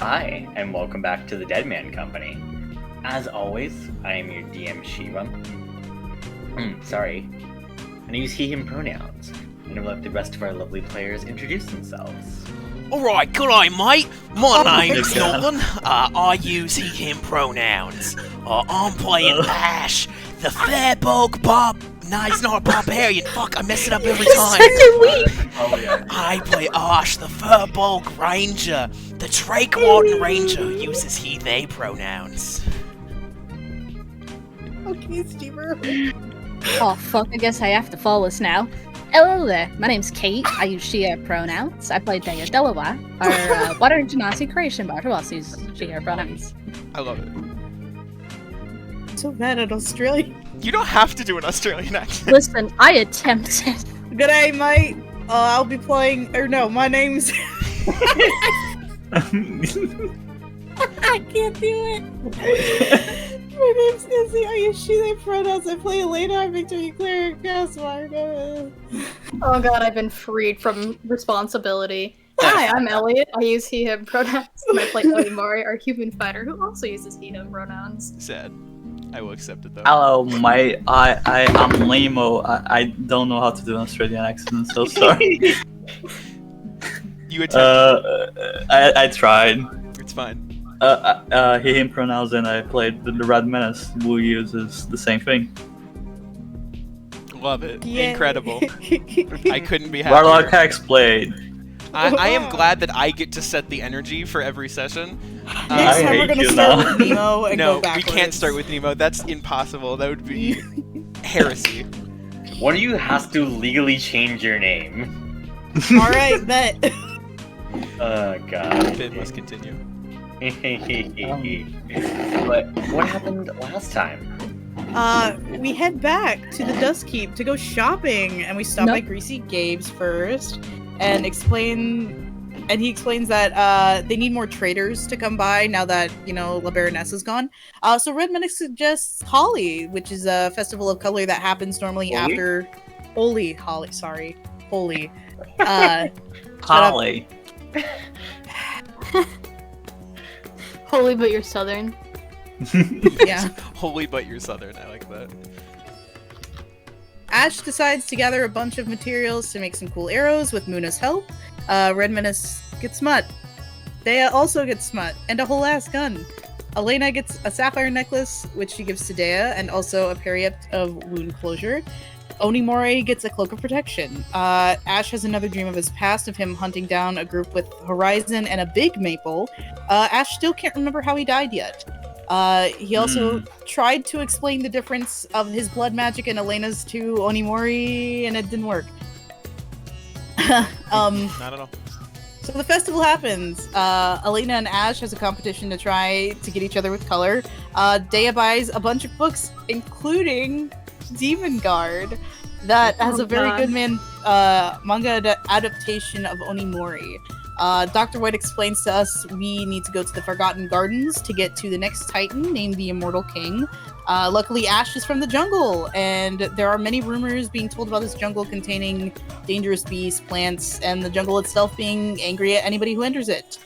Hi, and welcome back to the Deadman Company. As always, I am your DM Shiva. Sorry. And I use he, him pronouns, and I'll let the rest of our lovely players introduce themselves. Alright, good day, mate. My name's Nolan. I use he, him pronouns. I'm playing Ash, the Fairbog Bob. Nah, he's not a barbarian. Fuck, I mess it up every time. I play Ash, the Furbolg Ranger, the Drake Warden Ranger who uses he, they pronouns. Okay, Stever. Oh fuck, I guess I have to follow us now. Hello there, my name's Kate. I use she, her pronouns. I play Daya Delaware, our Water Genasi creation bard who also uses she, her pronouns. I love it. So bad at Australia. You don't have to do an Australian accent. Listen, I attempted. G'day, mate. I'll be playing. Or no, my name's. I can't do it. My name's Izzy. I use she, they pronouns. I play Elena. I'm Victory Cleric. Password. Oh god, I've been freed from responsibility. Hi, I'm Elliot. I use he, him pronouns. And I play Onimori, our human fighter, who also uses he, him pronouns. Sad. I will accept it though. Hello, mate. I'm Limo. I don't know how to do an Australian accent, so sorry. You attempted. I tried. It's fine. He, him pronouns, and I played the Red Menace, who uses the same thing. Love it. Yay. Incredible. I couldn't be happier. Warlock Hex played. I am glad that I get to set the energy for every session. Next time we're hate gonna you start now. with Nemo and No, go backwards. we can't start with Nemo. That's impossible. That would be heresy. One of you has to legally change your name. Alright, bet. Oh god. Finn must continue. But what happened last time? We head back to the Dust Keep to go shopping, and we stop by Greasy Gabe's first, and he explains that they need more traders to come by now that, La Baroness is gone. So Red Medic suggests Holly, which is a festival of color that happens normally after Holy. Holly. Holy, but you're southern. Yeah. Holy, but you're southern. I like that. Ash decides to gather a bunch of materials to make some cool arrows with Muna's help. Red Menace gets smut. Daya also gets smut, and a whole ass gun. Elena gets a sapphire necklace, which she gives to Daya, and also a periapt of wound closure. Onimori gets a cloak of protection. Ash has another dream of his past of him hunting down a group with Horizon and a big maple. Ash still can't remember how he died yet. He also tried to explain the difference of his blood magic and Elena's to Onimori, and it didn't work. Not at all. So the festival happens. Elena and Ash has a competition to try to get each other with color. Daya buys a bunch of books, including Demon Guard, that has a very good manga adaptation of Onimori. Dr. White explains to us we need to go to the Forgotten Gardens to get to the next Titan named the Immortal King. Luckily, Ash is from the jungle, and there are many rumors being told about this jungle containing dangerous beasts, plants, and the jungle itself being angry at anybody who enters it.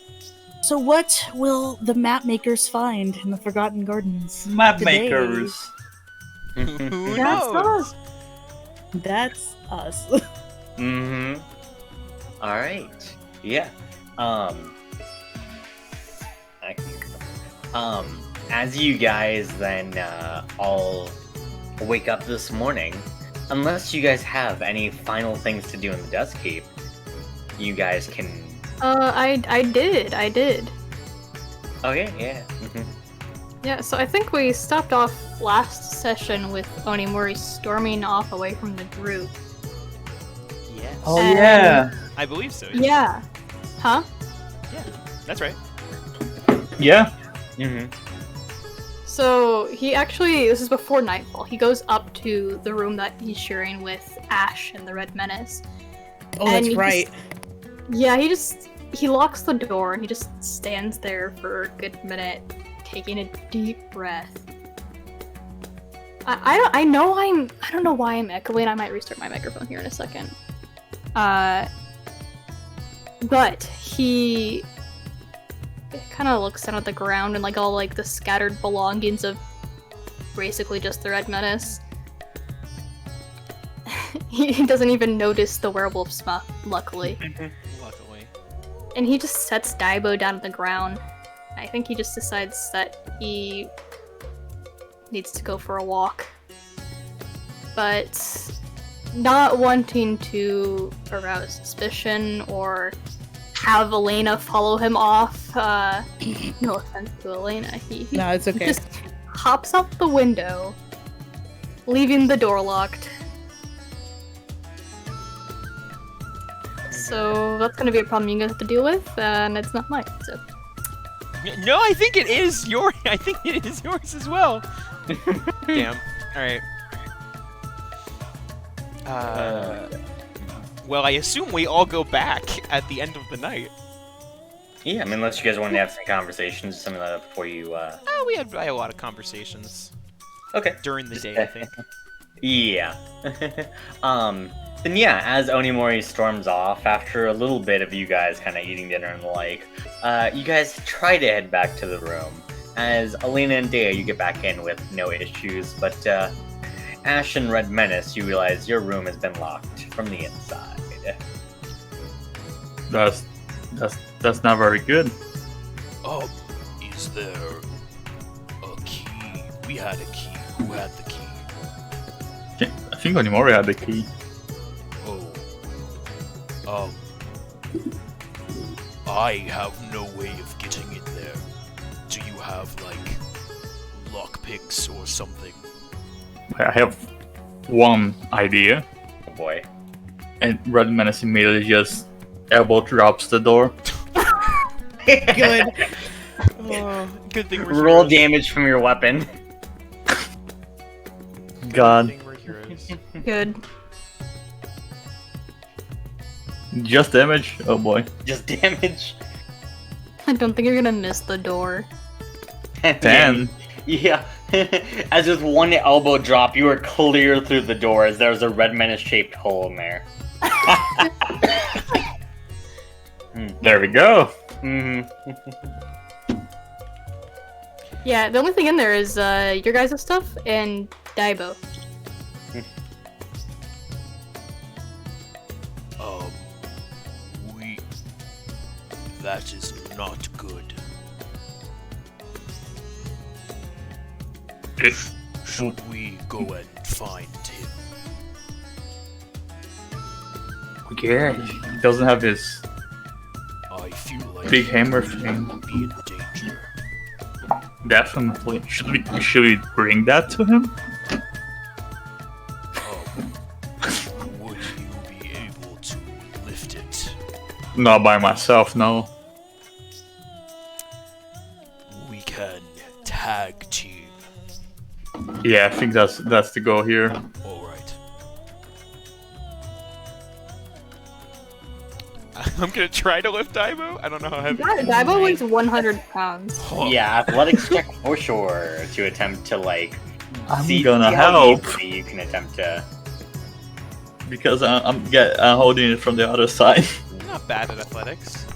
So what will the map makers find in the Forgotten Gardens? Map today? makers. Who That's knows? us. That's us. Mm-hmm. Alright. Yeah. As you guys then all wake up this morning, unless you guys have any final things to do in the Dust Keep, you guys can I did. Okay, yeah. Yeah, so I think we stopped off last session with Onimori storming off away from the group. Yes. Oh And- yeah. I believe so. Yeah. Huh? Yeah, that's right. Yeah. So he actually, this is before nightfall, he goes up to the room that he's sharing with Ash and the Red Menace. Oh, And that's he right. he locks the door and he just stands there for a good minute, taking a deep breath. I don't know why I'm echoing. I might restart my microphone here in a second. But he kind of looks down at the ground and like all like the scattered belongings of basically just the Red Menace. He doesn't even notice the werewolf smell, luckily. Luckily. And he just sets Daibo down on the ground. I think he just decides that he needs to go for a walk. But not wanting to arouse suspicion or have Elena follow him off, no offense to Elena, he No, it's okay. just hops out the window, leaving the door locked. So that's gonna be a problem you guys have to deal with, and it's not mine. So No, I think it is yours. I think it is yours as well. Damn. All right. Well, I assume we all go back at the end of the night. Yeah, I mean, unless you guys want to have some conversations, some of that before you. We had a lot of conversations Okay. during the day, I think. Yeah. Then yeah, as Onimori storms off, after a little bit of you guys kind of eating dinner and the like, you guys try to head back to the room. As Elena and Daya, you get back in with no issues, but Ash and Red Menace, you realize your room has been locked from the inside. That's not very good. Is there a key? We had a key. Who had the key? I think Onimori had the key. I have no way of getting in there. Do you have, like, lockpicks or something? I have one idea, Oh boy. and Red Menace immediately just elbow drops the door. Good. Good thing we're Roll heroes. damage from your weapon. Good God, thing we're heroes. good. just damage. Oh boy. Just damage. I don't think you're gonna miss the door. 10. Yeah. As with one elbow drop, you are clear through the door as there's a Red Menace-shaped hole in there. There we go. Yeah, the only thing in there is your guys' stuff and Daibo. That is not good. Should we go and find him? Yeah, he doesn't have his I feel like big hammer he thing. will be in danger. Definitely. Should we bring that to him? Would you be able to lift it? Not by myself, no. We can tag team. Yeah, I think that's the goal here. All right. I'm gonna try to lift Daibo. I don't know how heavy. Daibo weighs 100 pounds. Yeah, athletics check for sure to attempt to, like, I'm see gonna how help easily you can attempt to. because I'm holding it from the other side. Not bad at athletics.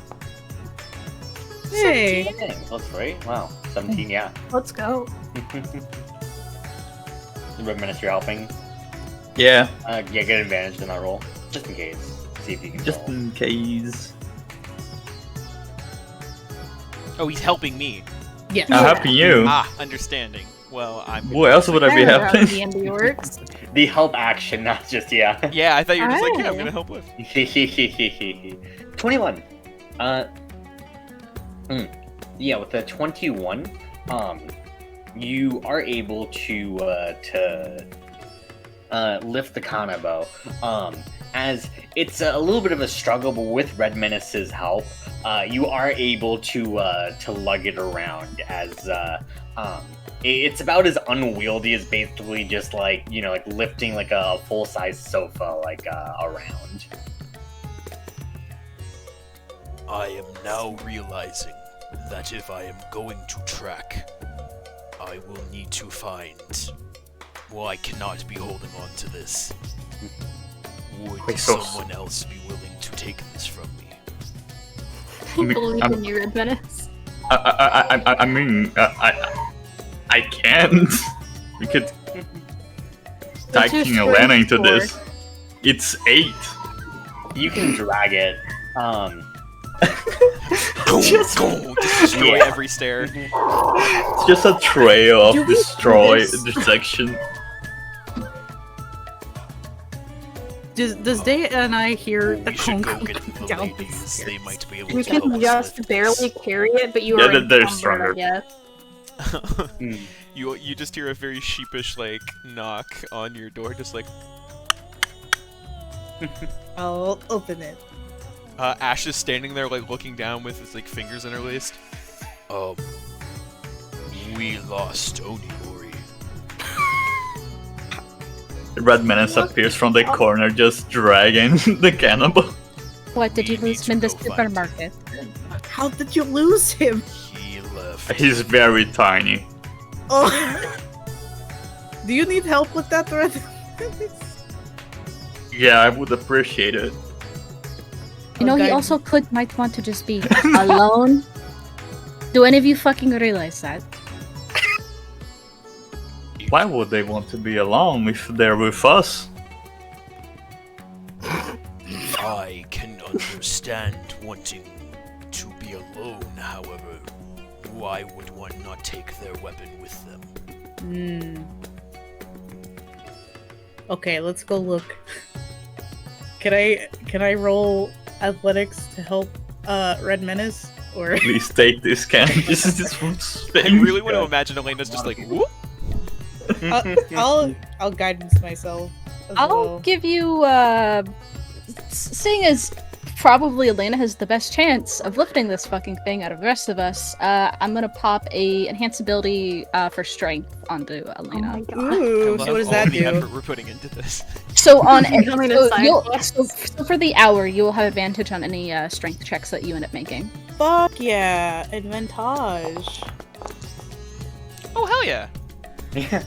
Hey. Dang, that's right. Wow, 17, yeah. Let's go. Red Menace, you're helping. Yeah, Yeah, get advantage in that roll, just in case. See if you can just roll. in case. Oh, he's helping me. Yes. I'm helping you. Ah, understanding. Well, I'm. Who else would I be don't know how helping? D&D works. The help action, not just, yeah. Yeah, I thought you were just like, yeah, I'm Oh. gonna help lift. 21. Yeah, with the 21, you are able to lift the kanabo. As it's a little bit of a struggle, but with Red Menace's help, you are able to lug it around. As it's about as unwieldy as basically just like like lifting like a full-size sofa like around. I am now realizing that if I am going to track, I will need to find. Well, I cannot be holding on to this. Would someone else be willing to take this from me? I believe in you, Red Menace. I mean, I can't. We could taking Elena into this. It's 8. You can drag it. Just destroy every stair. It's just a trail of destruction. Does Daya and I hear the We should conk go get the down ladies. They might be able You to help can us just lift barely this. carry it, but you Yeah, are they're encumbered, stronger. I guess. You just hear a very sheepish like knock on your door, just like I'll open it. Ash is standing there like looking down with his like fingers interlaced. We lost Onimori. Red Menace appears from the corner, just dragging the cannibal. What, did you We lose need him in to the go find supermarket? How did you lose him? He left. He's very tiny. Oh. Do you need help with that, Red? Yeah, I would appreciate it. You know, Okay. he also might want to just be alone. Do any of you fucking realize that? Why would they want to be alone if they're with us? I can understand wanting to be alone, however, why would one not take their weapon with them? Okay, let's go look. Can I roll athletics to help Red Menace? Or Please take this can. This I really want to imagine Elena's just like, whoop. I'll guidance myself. As I'll well. give you, seeing as probably Elena has the best chance of lifting this fucking thing out of the rest of us, I'm gonna pop a enhance ability for strength onto Oh Elena. my god. Ooh, I so love what does all that the do? effort we're putting into this. So on Tell me to so, side you'll, quest. so for the hour, you will have advantage on any strength checks that you end up making. Fuck yeah, advantage. Oh hell yeah! Yeah.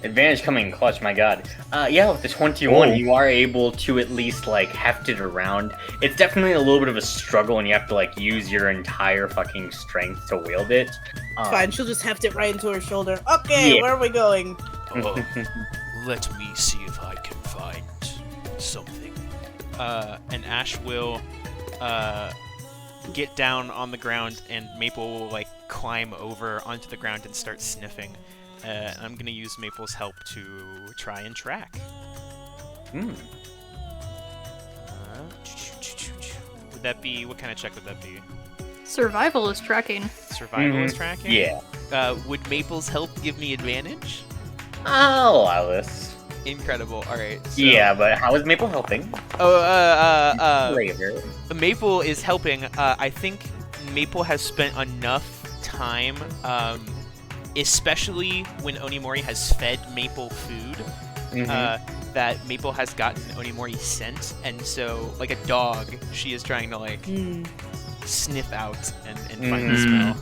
Advantage coming clutch, my god. Yeah, with the 21, Oh. you are able to at least, like, heft it around. It's definitely a little bit of a struggle, and you have to, like, use your entire fucking strength to wield it. Fine, she'll just heft it right into her shoulder. Okay, Yeah. where are we going? Oh, let me see if I can find something. And Ash will get down on the ground, and Maple will like climb over onto the ground and start sniffing. And I'm gonna use Maple's help to try and track. Hmm. Would that be, what kind of check would that be? Survival is tracking. Survival is tracking? Yeah. Would Maple's help give me advantage? I'll allow this. Incredible. All right. So, Yeah, but how is Maple helping? Later. Maple is helping. I think Maple has spent enough time, especially when Onimori has fed Maple food, that Maple has gotten Onimori scent, and so, like a dog, she is trying to like sniff out and find the smell.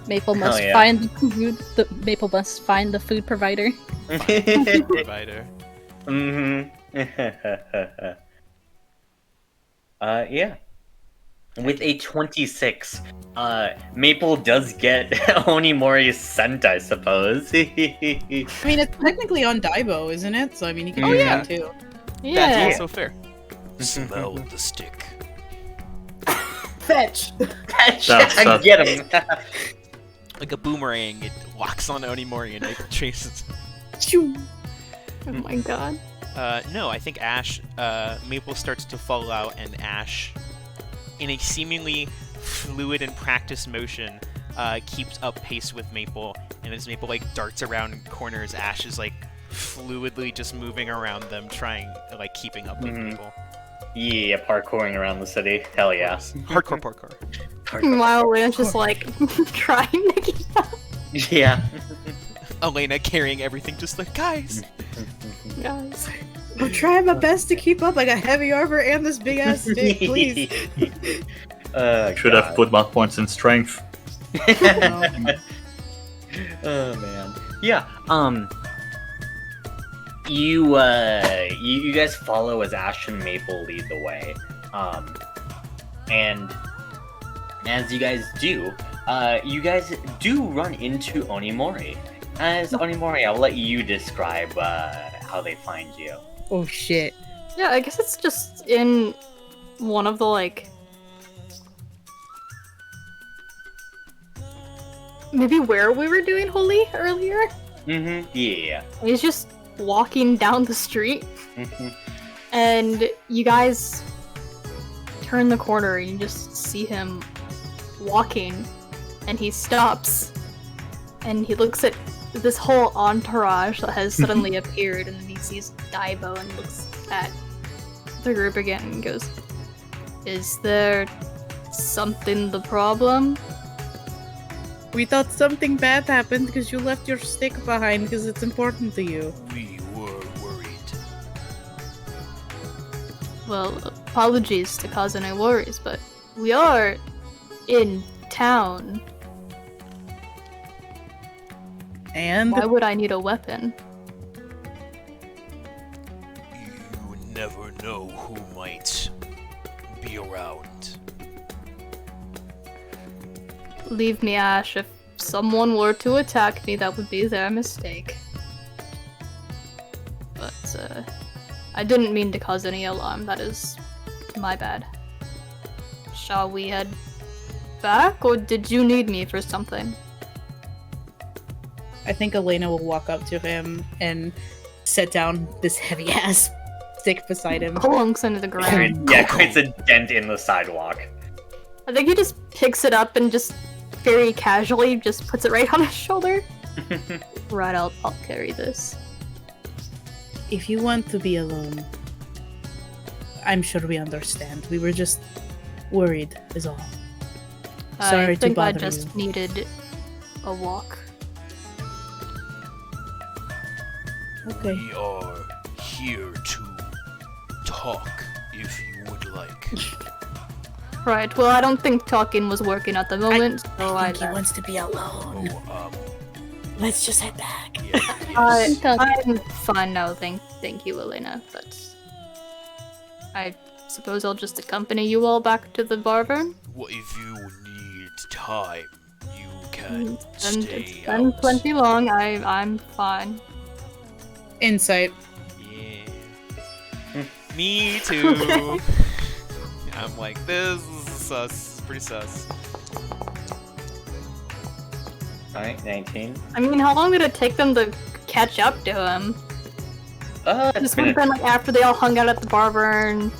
Maple must yeah. find the food. Maple must find the food provider. Food provider. Yeah. With a 26, Maple does get Onimori's scent, I suppose. I mean, it's technically on Daibo, isn't it? So I mean, you can Oh, do yeah. that too. Yeah. That's also fair. Smell the stick. Fetch. That's- Get him. Like a boomerang, it locks on Onimori and Maple chases. Choo. Oh my god. No, I think Ash, Maple starts to fall out, and Ash in a seemingly fluid and practiced motion, keeps up pace with Maple, and as Maple like darts around corners, Ash is like fluidly just moving around them, trying like keeping up with Maple. Yeah, parkouring around the city. Hell yeah. Hardcore parkour. Meanwhile, Lena's just like trying to keep up. Yeah. Elena carrying everything, just like, guys. Guys. I'm trying my best to keep up. I got heavy armor and this big ass stick, please. Should have put 1 point in strength. Oh man. Yeah. You guys follow as Ash and Maple lead the way. And as you guys do run into Onimori. As Onimori, I'll let you describe how they find you. Oh shit. Yeah, I guess it's just in one of the like maybe where we were doing Holy earlier. Mm-hmm. Yeah. He's just walking down the street, and you guys turn the corner and you just see him walking, and he stops, and he looks at this whole entourage that has suddenly appeared, and then he sees Daibo and looks at the group again and goes, "Is there something the problem?" We thought something bad happened because you left your stick behind because it's important to you. We were worried. Well, apologies to cause any worries, but we are in town. And Why would I need a weapon? You never know who might be around. Leave me, Ash. If someone were to attack me, that would be their mistake. But, I didn't mean to cause any alarm. That is my bad. Shall we head back, or did you need me for something? I think Elena will walk up to him and set down this heavy ass stick beside him. Plunks into the ground. Yeah, creates a dent in the sidewalk. I think he just picks it up and just very casually just puts it right on his shoulder. Right, I'll carry this. If you want to be alone, I'm sure we understand. We were just worried, is all. Sorry I to think I bother just you. needed a walk. Okay. We are here to talk, if you would like. Right, well, I don't think talking was working at the moment, so I think he left. wants to be alone. Oh, Let's just head back. yeah, yes. I'm fine now, thank you, Elena, but I suppose I'll just accompany you all back to the barber. What if you need time? You can And stay it's been out. plenty long, I'm fine. Insight. Yeah. Me too. I'm like, this is sus. Pretty sus. Alright, 19. I mean, how long did it take them to catch up to him? It's This would have been been like after they all hung out at the barber, and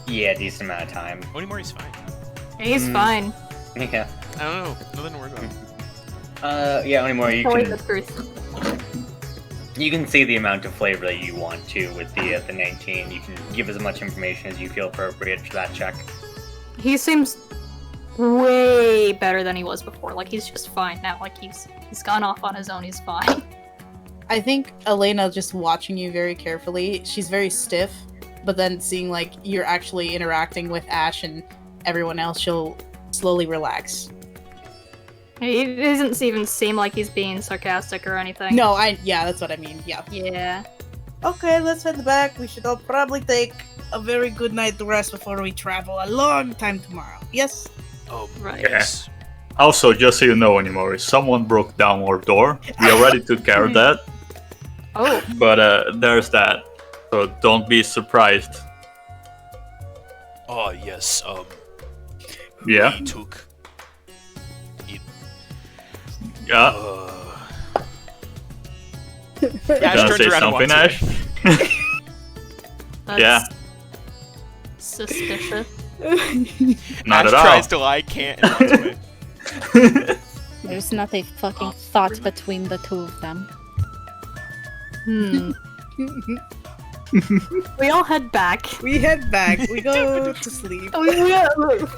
a decent amount of time. Onimori's fine. he's fine. Yeah. I don't know. Nothing to worry about. Yeah, Onimori, you Tell me can the truth. you can see the amount of flavor that you want to with the 19. You can give as much information as you feel appropriate for that check. He seems way better than he was before. Like, he's just fine now. Like, he's gone off on his own. He's fine. I think Elena just watching you very carefully. She's very stiff, but then seeing like you're actually interacting with Ash and everyone else, she'll slowly relax. He doesn't even seem like he's being sarcastic or anything. No, yeah, that's what I mean. Yeah. Yeah. Okay, let's head back. We should all probably take a very good night to rest before we travel a long time tomorrow. Yes? Right. Yes. Also, just so you know, Onimori, someone broke down our door. We already took care of that, Oh, but there's that. So don't be surprised. Ah, yes, Yeah? we took it, Yeah? Ash Gonna turns say around and something, walks away. Ash? that's Yeah. suspicious. Not Ash at all. tries to lie, can't, and runs away. There's not a fucking thought between the two of them. We all head back. We head back. We go to sleep.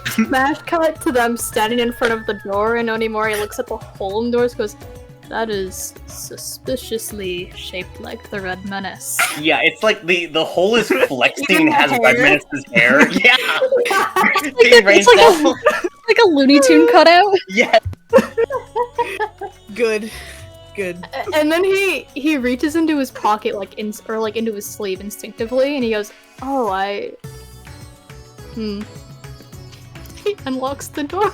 Smash cut to them standing in front of the door, and Onimori looks at the hole in the door and goes, "That is suspiciously shaped like the Red Menace." Yeah, it's like the hole is flexing and has hair. Red Menace's hair. Yeah. It's like a Looney Tune cutout. Yeah. Good. Good. And then he reaches into his pocket, into his sleeve instinctively, and he goes, "Oh, He unlocks the door.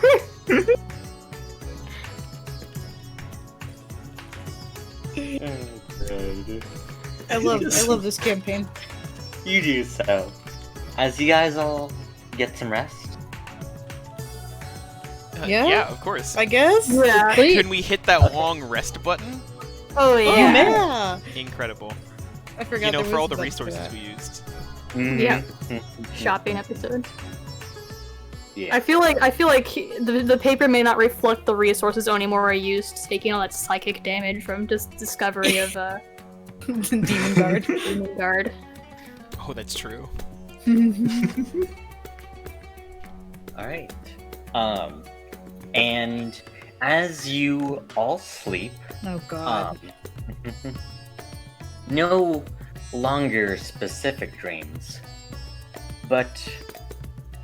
I love this campaign. You do so. As you guys all get some rest. Yeah? Yeah, of course. I guess. Yeah. Can we hit that long rest button? Oh Oh yeah. yeah. Incredible. I forgot. You know, there for all was the a button for resources that. we used. Yeah. Mhm. Shopping episode. Yeah. I feel like the paper may not reflect the resources Onimori used, taking all that psychic damage from just discovery of Demon Guard. Demon Guard. Oh, that's true. Alright. And as you all sleep, Oh god. no longer specific dreams, but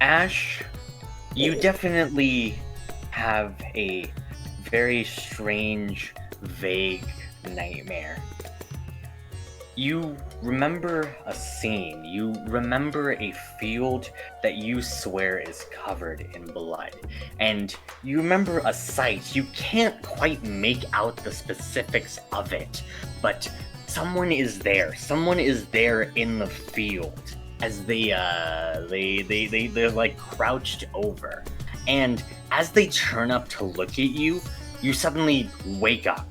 Ash, you definitely have a very strange, vague nightmare. You remember a scene, you remember a field that you swear is covered in blood, and you remember a sight. You can't quite make out the specifics of it, but someone is there. Someone is there in the field as they're like crouched over. And as they turn up to look at you, you suddenly wake up.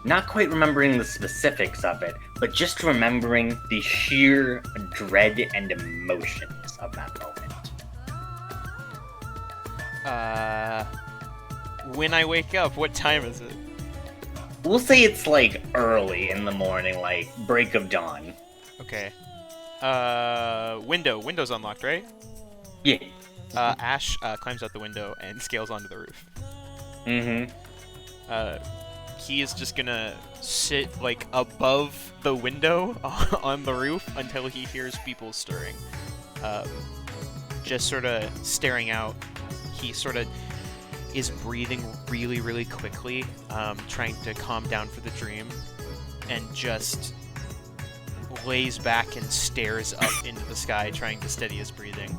Not quite remembering the specifics of it, but just remembering the sheer dread and emotions of that moment. When I wake up, what time is it? We'll say it's like early in the morning, like break of dawn. Okay. Window's unlocked, right? Yeah. Ash climbs out the window and scales onto the roof. Mm-hmm. He is just gonna sit like above the window on the roof until he hears people stirring. Just sort of staring out. He sort of is breathing really, really quickly, trying to calm down for the dream, and just lays back and stares up into the sky, trying to steady his breathing.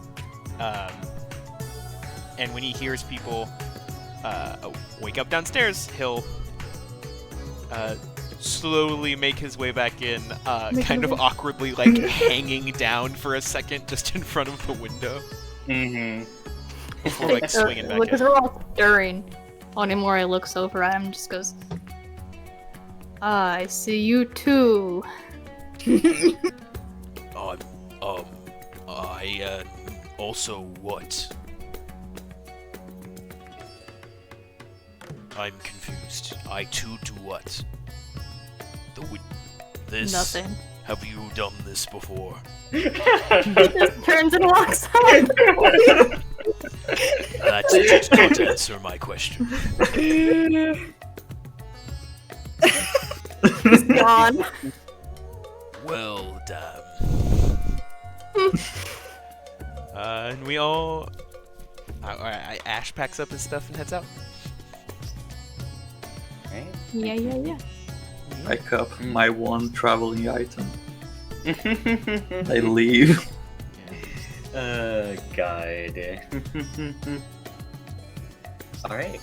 And when he hears people wake up downstairs, he'll slowly make his way back in, kind of awkwardly, like, hanging down for a second just in front of the window. Mm-hmm. Before, like, swinging back Because in. we're all stirring. Onimori looks over at him and just goes, "I see you too." I also what? I'm confused. I too do what? This? Nothing. Have you done this before? Just turns and walks out. That did not answer my question. He's gone. Well, damn. And we all... Ash packs up his stuff and heads out. Right? Yeah. Pick up my one traveling item. I leave. God. Alright.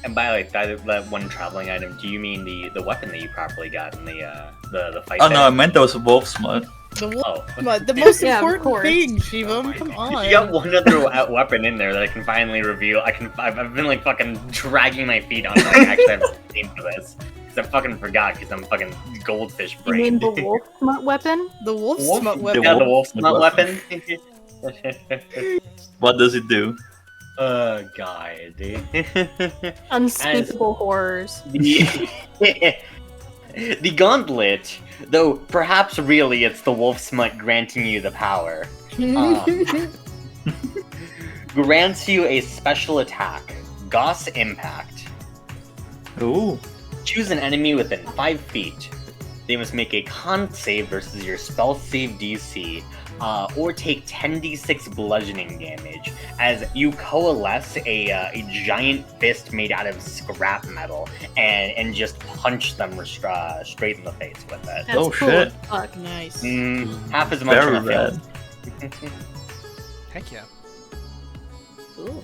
And by like that one traveling item, do you mean the weapon that you properly got in the fight? Oh no, I meant those wolf smut. The Oh. the most Yeah, of important course. thing, Shivam. Oh my Come God. on. You got one other weapon in there that I can finally reveal. I've been like fucking dragging my feet on. Like, actually, I'm ashamed for this because I fucking forgot because I'm fucking goldfish You mean brain. the wolf smut weapon? The wolf Wolf? smut weapon. Yeah, the wolf wolf smut weapon. weapon. What does it do? God. Unspeakable horrors. The gauntlet, though perhaps really it's the wolf smut granting you the power, grants you a special attack, Goss Impact. Ooh. Choose an enemy within 5 feet. They must make a con save versus your spell save DC, or take 10d6 bludgeoning damage as you coalesce a giant fist made out of scrap metal and just punch them straight in the face with it. That's Oh, cool shit. as fuck. Nice. Half as much Very on a failed. rad. Heck yeah. Ooh.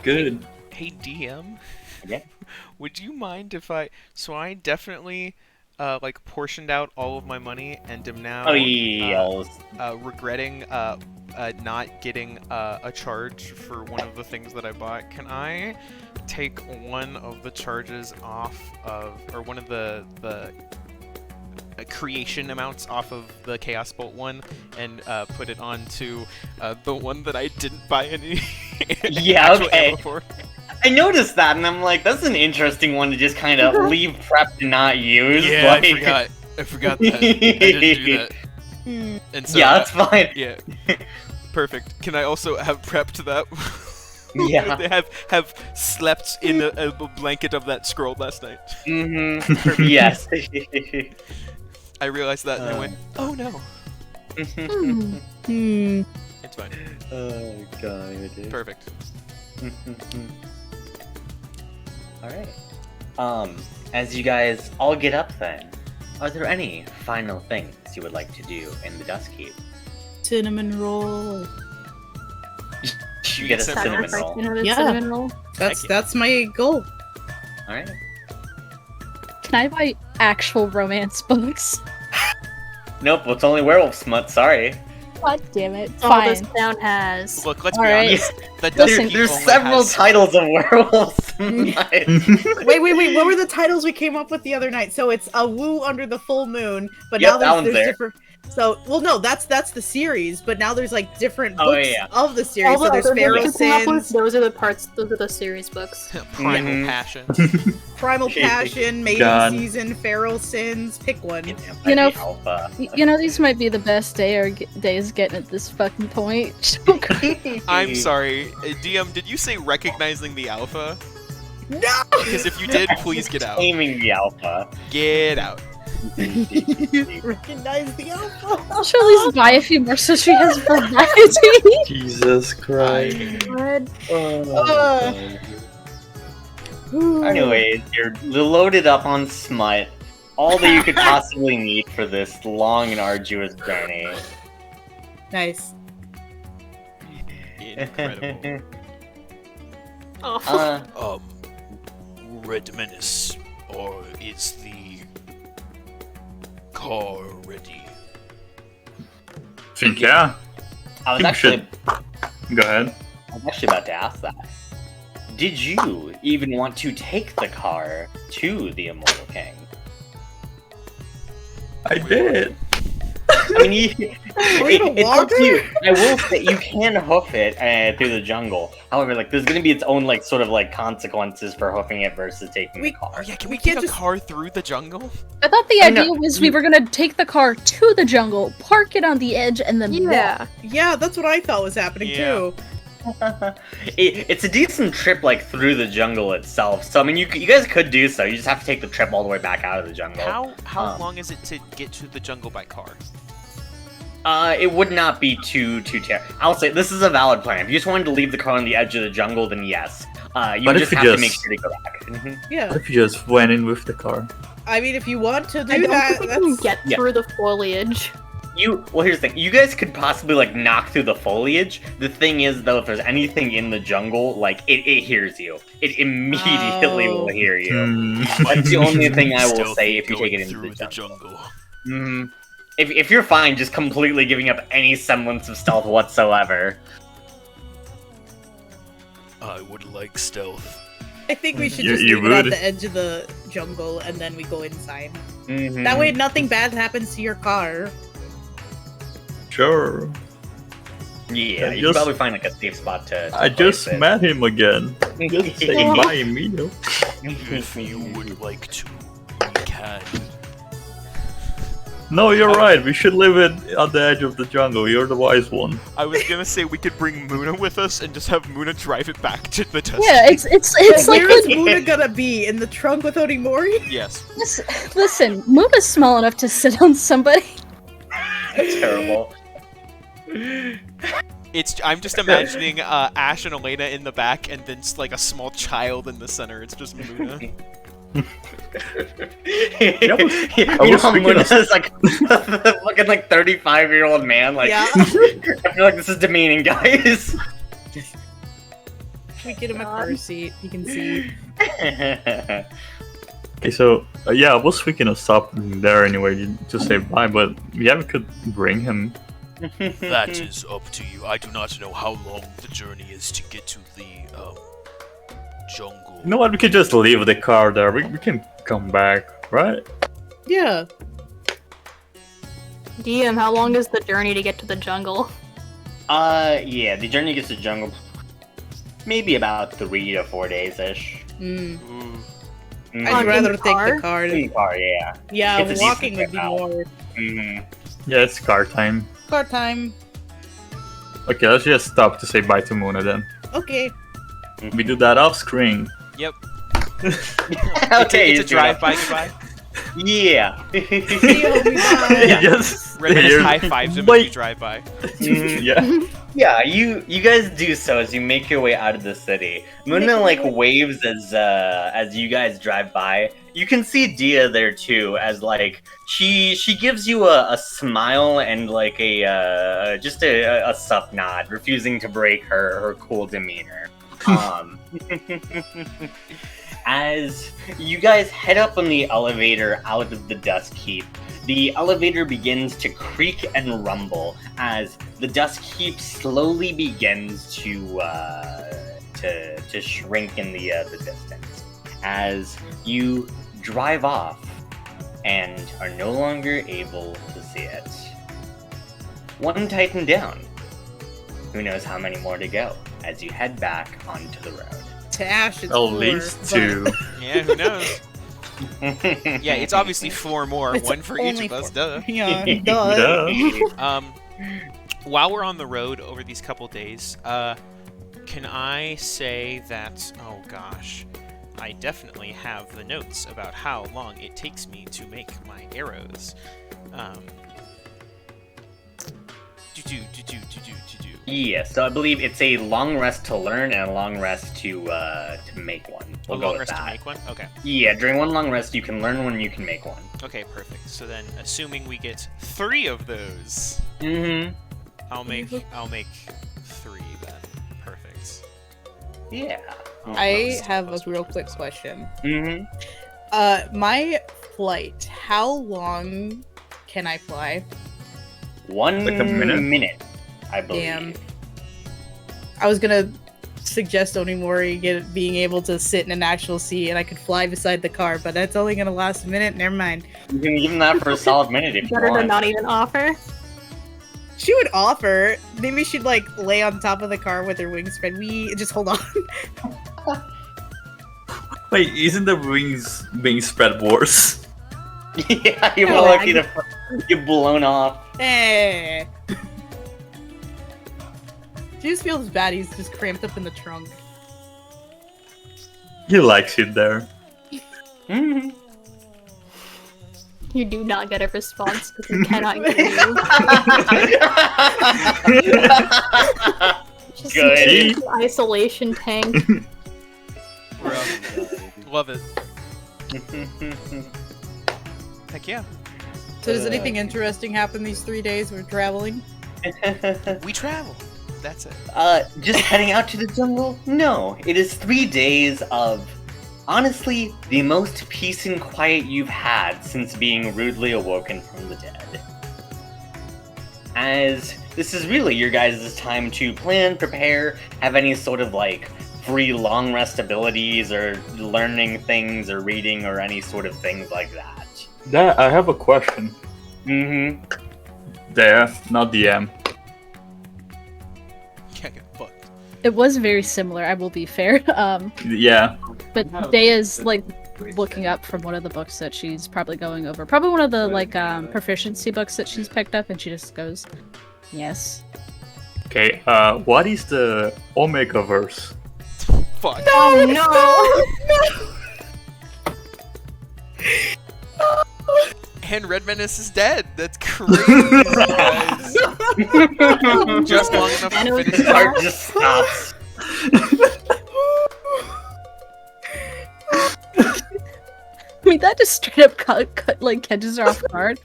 Good. Hey DM. Yeah. Would you mind if I? So I definitely like portioned out all of my money and am now Oh, yes. regretting not getting a charge for one of the things that I bought. Can I take one of the charges off of, or one of the creation amounts off of the Chaos Bolt one and put it onto the one that I didn't buy any Yeah, actual okay. ammo for? I noticed that, and I'm like, that's an interesting one to just kind of leave prepped and not use. Yeah, like... I forgot that. I didn't do that. And so, yeah, that's fine. yeah. Perfect. Can I also have prepped that? Yeah. They have slept in a blanket of that scroll last night. Mm-hmm. Yes. I realized that and I went, oh no. Hmm. It's fine. Oh, God. Perfect. Alright. As you guys all get up then, are there any final things you would like to do in the Dust Keep? Cinnamon roll. You get a cinnamon Sacrifice roll. another Yeah. cinnamon roll. That's my goal. Alright. Can I buy actual romance books? Nope, it's only werewolf smut, sorry. God damn it. All Fine. this town has. Look, let's All be right. honest. The Listen, Dust Keep There's only several has- titles of werewolf smut. Wait, what were the titles we came up with the other night? So it's a woo under the full moon, but Yep, that now one's there's there. different. So, well, no, that's the series, but now there's like different Oh, books yeah. of the series. All the So there's other books Feral you came up with, Sins, those are the parts. Those are the series books. Primal Mhm. Passion. Primal Passion, Maiden God. Season, Feral Sins. Pick one. You know, Alpha. You know, these might be the best days getting at this fucking point. I'm sorry. DM, did you say recognizing the alpha? No. Because if you did, please get out. Aiming the alpha. Get out. Recognize the alpha. I'll at least buy a few more so she has variety. Jesus Christ. Good. Anyways, you're loaded up on smut. All that you could possibly need for this long and arduous journey. Nice. Incredible. Oh. Red Menace, or is the car ready? Think yeah. I was You actually Go ahead. about to ask that. Did you even want to take the car to the Immortal King? I did. I mean, it's walk up to you. I will say you can hoof it through the jungle. However, like there's gonna be its own like sort of like consequences for hoofing it versus taking the We- Oh car. yeah, can We we take can't a just- car through the jungle? I thought the I know. idea was we were gonna take the car to the jungle, park it on the edge, and then Yeah. Yeah, that's what I thought was happening Yeah. too. It's a decent trip like through the jungle itself. So I mean, you guys could do so. You just have to take the trip all the way back out of the jungle. How long is it to get to the jungle by car? It would not be too terrible. I'll say this is a valid plan. If you just wanted to leave the car on the edge of the jungle, then yes. You But if just you have to just- make sure to go back. Mhm. Yeah. What if you just went in with the car? I mean, if you want to I do don't that, think we can that's get yeah. through the foliage. Well, here's the thing. You guys could possibly like knock through the foliage. The thing is, though, if there's anything in the jungle, like it hears you. It immediately Oh. will hear you. Hmm. That's the only thing I will Stealthy say if you take going it into through the jungle. jungle. Mhm. If you're fine, just completely giving up any semblance of stealth whatsoever. I would like stealth. I think we should You- just you leave it at would. the edge of the jungle and then we go inside. Mhm. That way, nothing bad happens to your car. Sure. Yeah, I you can just- probably find like a safe spot to I just place it. met him again. Just saying bye, Emilio. If you would like to, we can. No, you're right. We should live it on the edge of the jungle. You're the wise one. I was gonna say we could bring Muna with us and just have Muna drive it back to the dust. Yeah, it's like Where is Muna gonna be? In the trunk with Onimori? Yes. listen, Muna's small enough to sit on somebody. Terrible. I'm just imagining Ash and Elena in the back, and then like a small child in the center. It's just Muna. You I know was how thinking of- Muna's like a fucking like 35-year-old man. Like, Yeah. I feel like this is demeaning, guys. We get him a car seat. He can see. Okay, so yeah, I was thinking of stopping there anyway to say bye, but yeah, we could bring him. That is up to you. I do not know how long the journey is to get to the jungle. You know what? We could just leave the car there. We can come back, right? Yeah. DM, how long is the journey to get to the jungle? Yeah, the journey gets to jungle maybe about 3 to 4 days ish. Mm. Ooh. I'd rather take car? the car. In the car, yeah. Yeah, It's a walking decent would be trip out. more. Mm-hmm. Yeah, it's car time. Car time. Okay, let's just stop to say bye to Mona then. Okay. We do that off screen. Yep. Okay, It's a drive-by goodbye. Yeah. Yeah. Yes. Red Here's- high fives him as Wait. you drive by. Mhm. Yeah. Yeah, you guys do so as you make your way out of the city. Muna like waves as you guys drive by. You can see Dia there too, as like she gives you a smile and like a just a sup nod, refusing to break her cool demeanor. As you guys head up on the elevator out of the Dusk Heap, the elevator begins to creak and rumble as the Dusk Heap slowly begins to shrink in the distance. As you drive off and are no longer able to see it. One Titan down. Who knows how many more to go as you head back onto the road. To Ash, it's At 4, least but 2. Yeah, who knows? Yeah, it's obviously 4 more, It's one for each only of us. 4. Duh. Yeah, duh. Duh. While we're on the road over these couple days, can I say that? Oh gosh, I definitely have the notes about how long it takes me to make my arrows. Yeah, so I believe it's a long rest to learn and a long rest to make one. We'll A go long with rest to that. make one. Okay. Yeah, during one long rest, you can learn one, you can make one. Okay, perfect. So then, assuming we get 3 of those, Mm-hmm. I'll make 3 then. Perfect. Yeah. I have a real quick question. Mm-hmm. My flight, how long can I fly? 1 Like a minute? I believe. Damn. I was gonna suggest Onimori being able to sit in an actual seat and I could fly beside the car, but that's only gonna last a minute. Never mind. You can give him that for a solid minute if you Better want. than not even offer. She would offer. Maybe she'd like lay on top of the car with her wings spread. We just hold on. Wait, isn't the wings being spread worse? Yeah, you're Yeah, more likely I- to get blown off. Hey. She just feels bad. He's just cramped up in the trunk. He likes it there. Mm-hmm. You do not get a response because you cannot get you. Just Good. an isolation tank. Rough. Love it. Heck yeah. So does anything interesting happen these 3 days we're traveling? We travel. That's it. Just heading out to the jungle? No, it is 3 days of, honestly, the most peace and quiet you've had since being rudely awoken from the dead. As this is really your guys' time to plan, prepare, have any sort of like free long rest abilities or learning things or reading or any sort of things like that. I have a question. Mm-hmm. There, not DM. It was very similar, I will be fair. Yeah. But Daya's like looking up from one of the books that she's probably going over. Probably one of the like proficiency books that she's picked up, and she just goes, "Yes." Okay, what is the Omega verse? Fuck. Oh no! And Red Menace is dead. That's crazy, guys. Just long enough to finish His it. heart just stops. I mean, that just straight up like catches her off guard,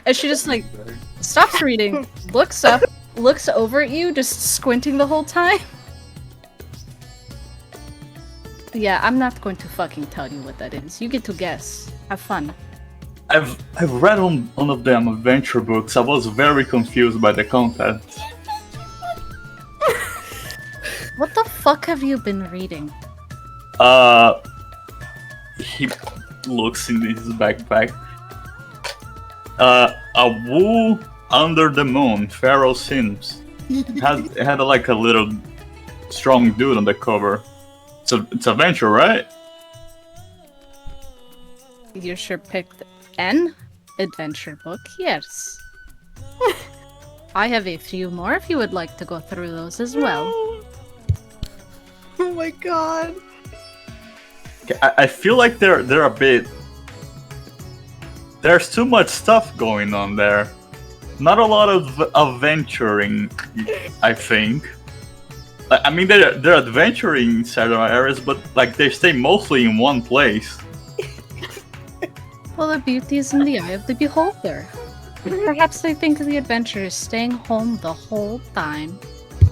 and she just like stops reading, looks up, looks over at you, just squinting the whole time. Yeah, I'm not going to fucking tell you what that is. You get to guess. Have fun. I've read one of them adventure books. I was very confused by the content. What the fuck have you been reading? He looks in his backpack. A Woo Under the Moon, Pharaoh Sims. It had like a little strong dude on the cover. It's adventure, right? You sure picked an adventure book, yes. I have a few more if you would like to go through those as well. Oh my god. I feel like they're a bit. There's too much stuff going on there. Not a lot of adventuring, I think. I mean, they're adventuring in certain areas, but like they stay mostly in one place. Well, the beauty is in the eye of the beholder. Perhaps they think the adventure is staying home the whole time.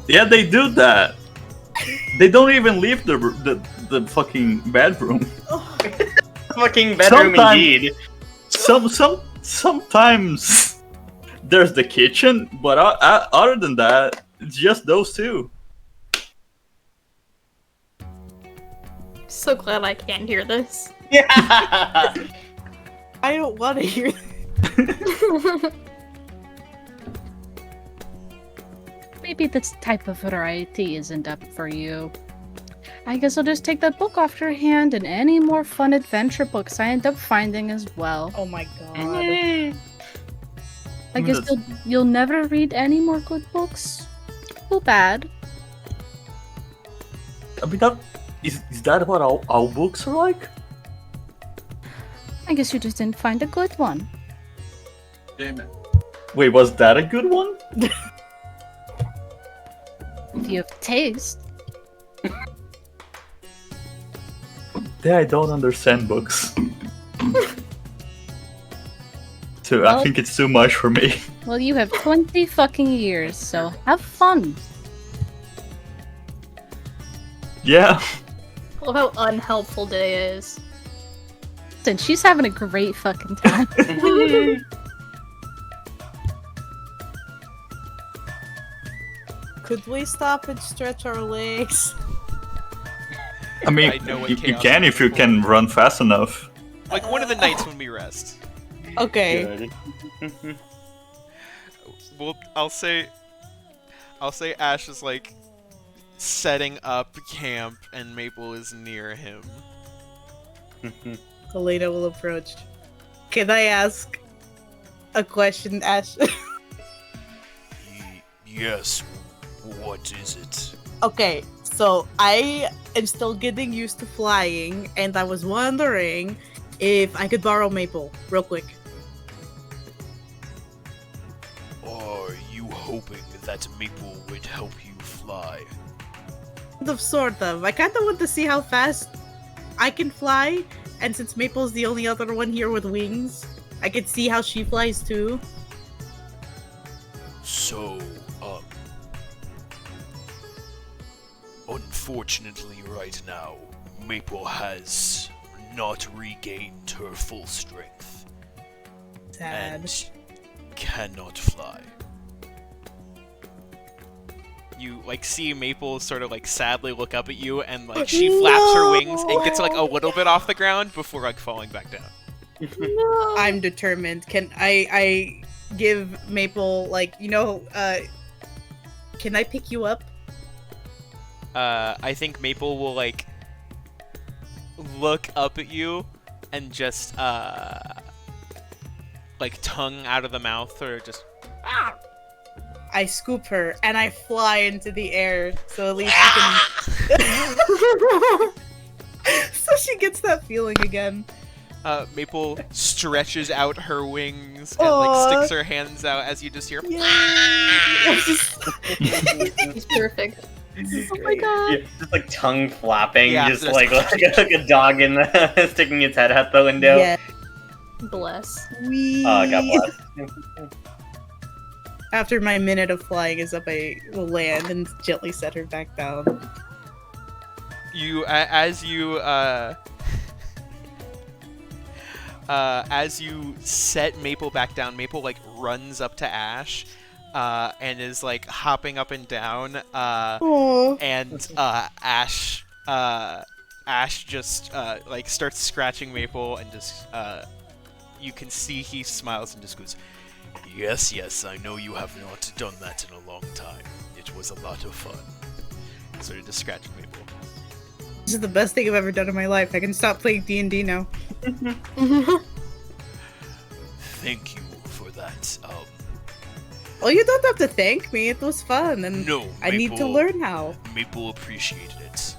Yeah, they do that. They don't even leave the fucking bedroom. Fucking bedroom indeed. Sometimes there's the kitchen, but other than that, it's just those two. So glad I can't hear this. Yeah. I don't want to hear Maybe this type of variety isn't up for you. I guess I'll just take that book off your hand and any more fun adventure books I end up finding as well. Oh my god. I guess you'll never read any more good books? Too bad. I mean, is that what all books are like? I guess you just didn't find a good one. Damn it. Wait, was that a good one? If you have taste. Yeah, I don't understand books. So Well- I think it's too much for me. Well, you have 20 fucking years, so have fun. Yeah. I love how unhelpful Daya is. And she's having a great fucking time. Could we stop and stretch our legs? I mean, I know what you chaos can if you is. can run fast enough. Like one of the nights when we rest. Okay. Good. Well, I'll say Ash is like setting up camp and Maple is near him. Elena will approach. Can I ask a question, Ash? Yes. What is it? Okay, so I am still getting used to flying, and I was wondering if I could borrow Maple real quick. Are you hoping that Maple would help you fly? Sort of. I kind of want to see how fast I can fly, and since Maple's the only other one here with wings, I could see how she flies too. So, unfortunately right now, Maple has not regained her full strength Sad. and cannot fly. You like see Maple sort of like sadly look up at you and like she flaps her wings and gets like a little bit off the ground before like falling back down. I'm determined. Can I give Maple, like, can I pick you up? I think Maple will like look up at you and just like tongue out of the mouth or just I scoop her and I fly into the air so at least she can. So she gets that feeling again. Maple stretches out her wings and Aw. like sticks her hands out as you just hear. He's perfect. Oh my god. Yeah, just like tongue flapping, Yeah, just just- like a dog in the, sticking its head out the window. Yeah. Bless. Wee. Oh, God bless. After my minute of flying is up, I will land and gently set her back down. You as you set Maple back down, Maple like runs up to Ash, and is like hopping up and down, Aww. and Ash just like starts scratching Maple and just you can see he smiles and just goes, Yes, I know you have not done that in a long time. It was a lot of fun. Sort of just scratching Maple. This is the best thing I've ever done in my life. I can stop playing D&D now. Thank you for that. Oh, you don't have to thank me. It was fun, and No, I need to Maple- learn how. Maple appreciated it.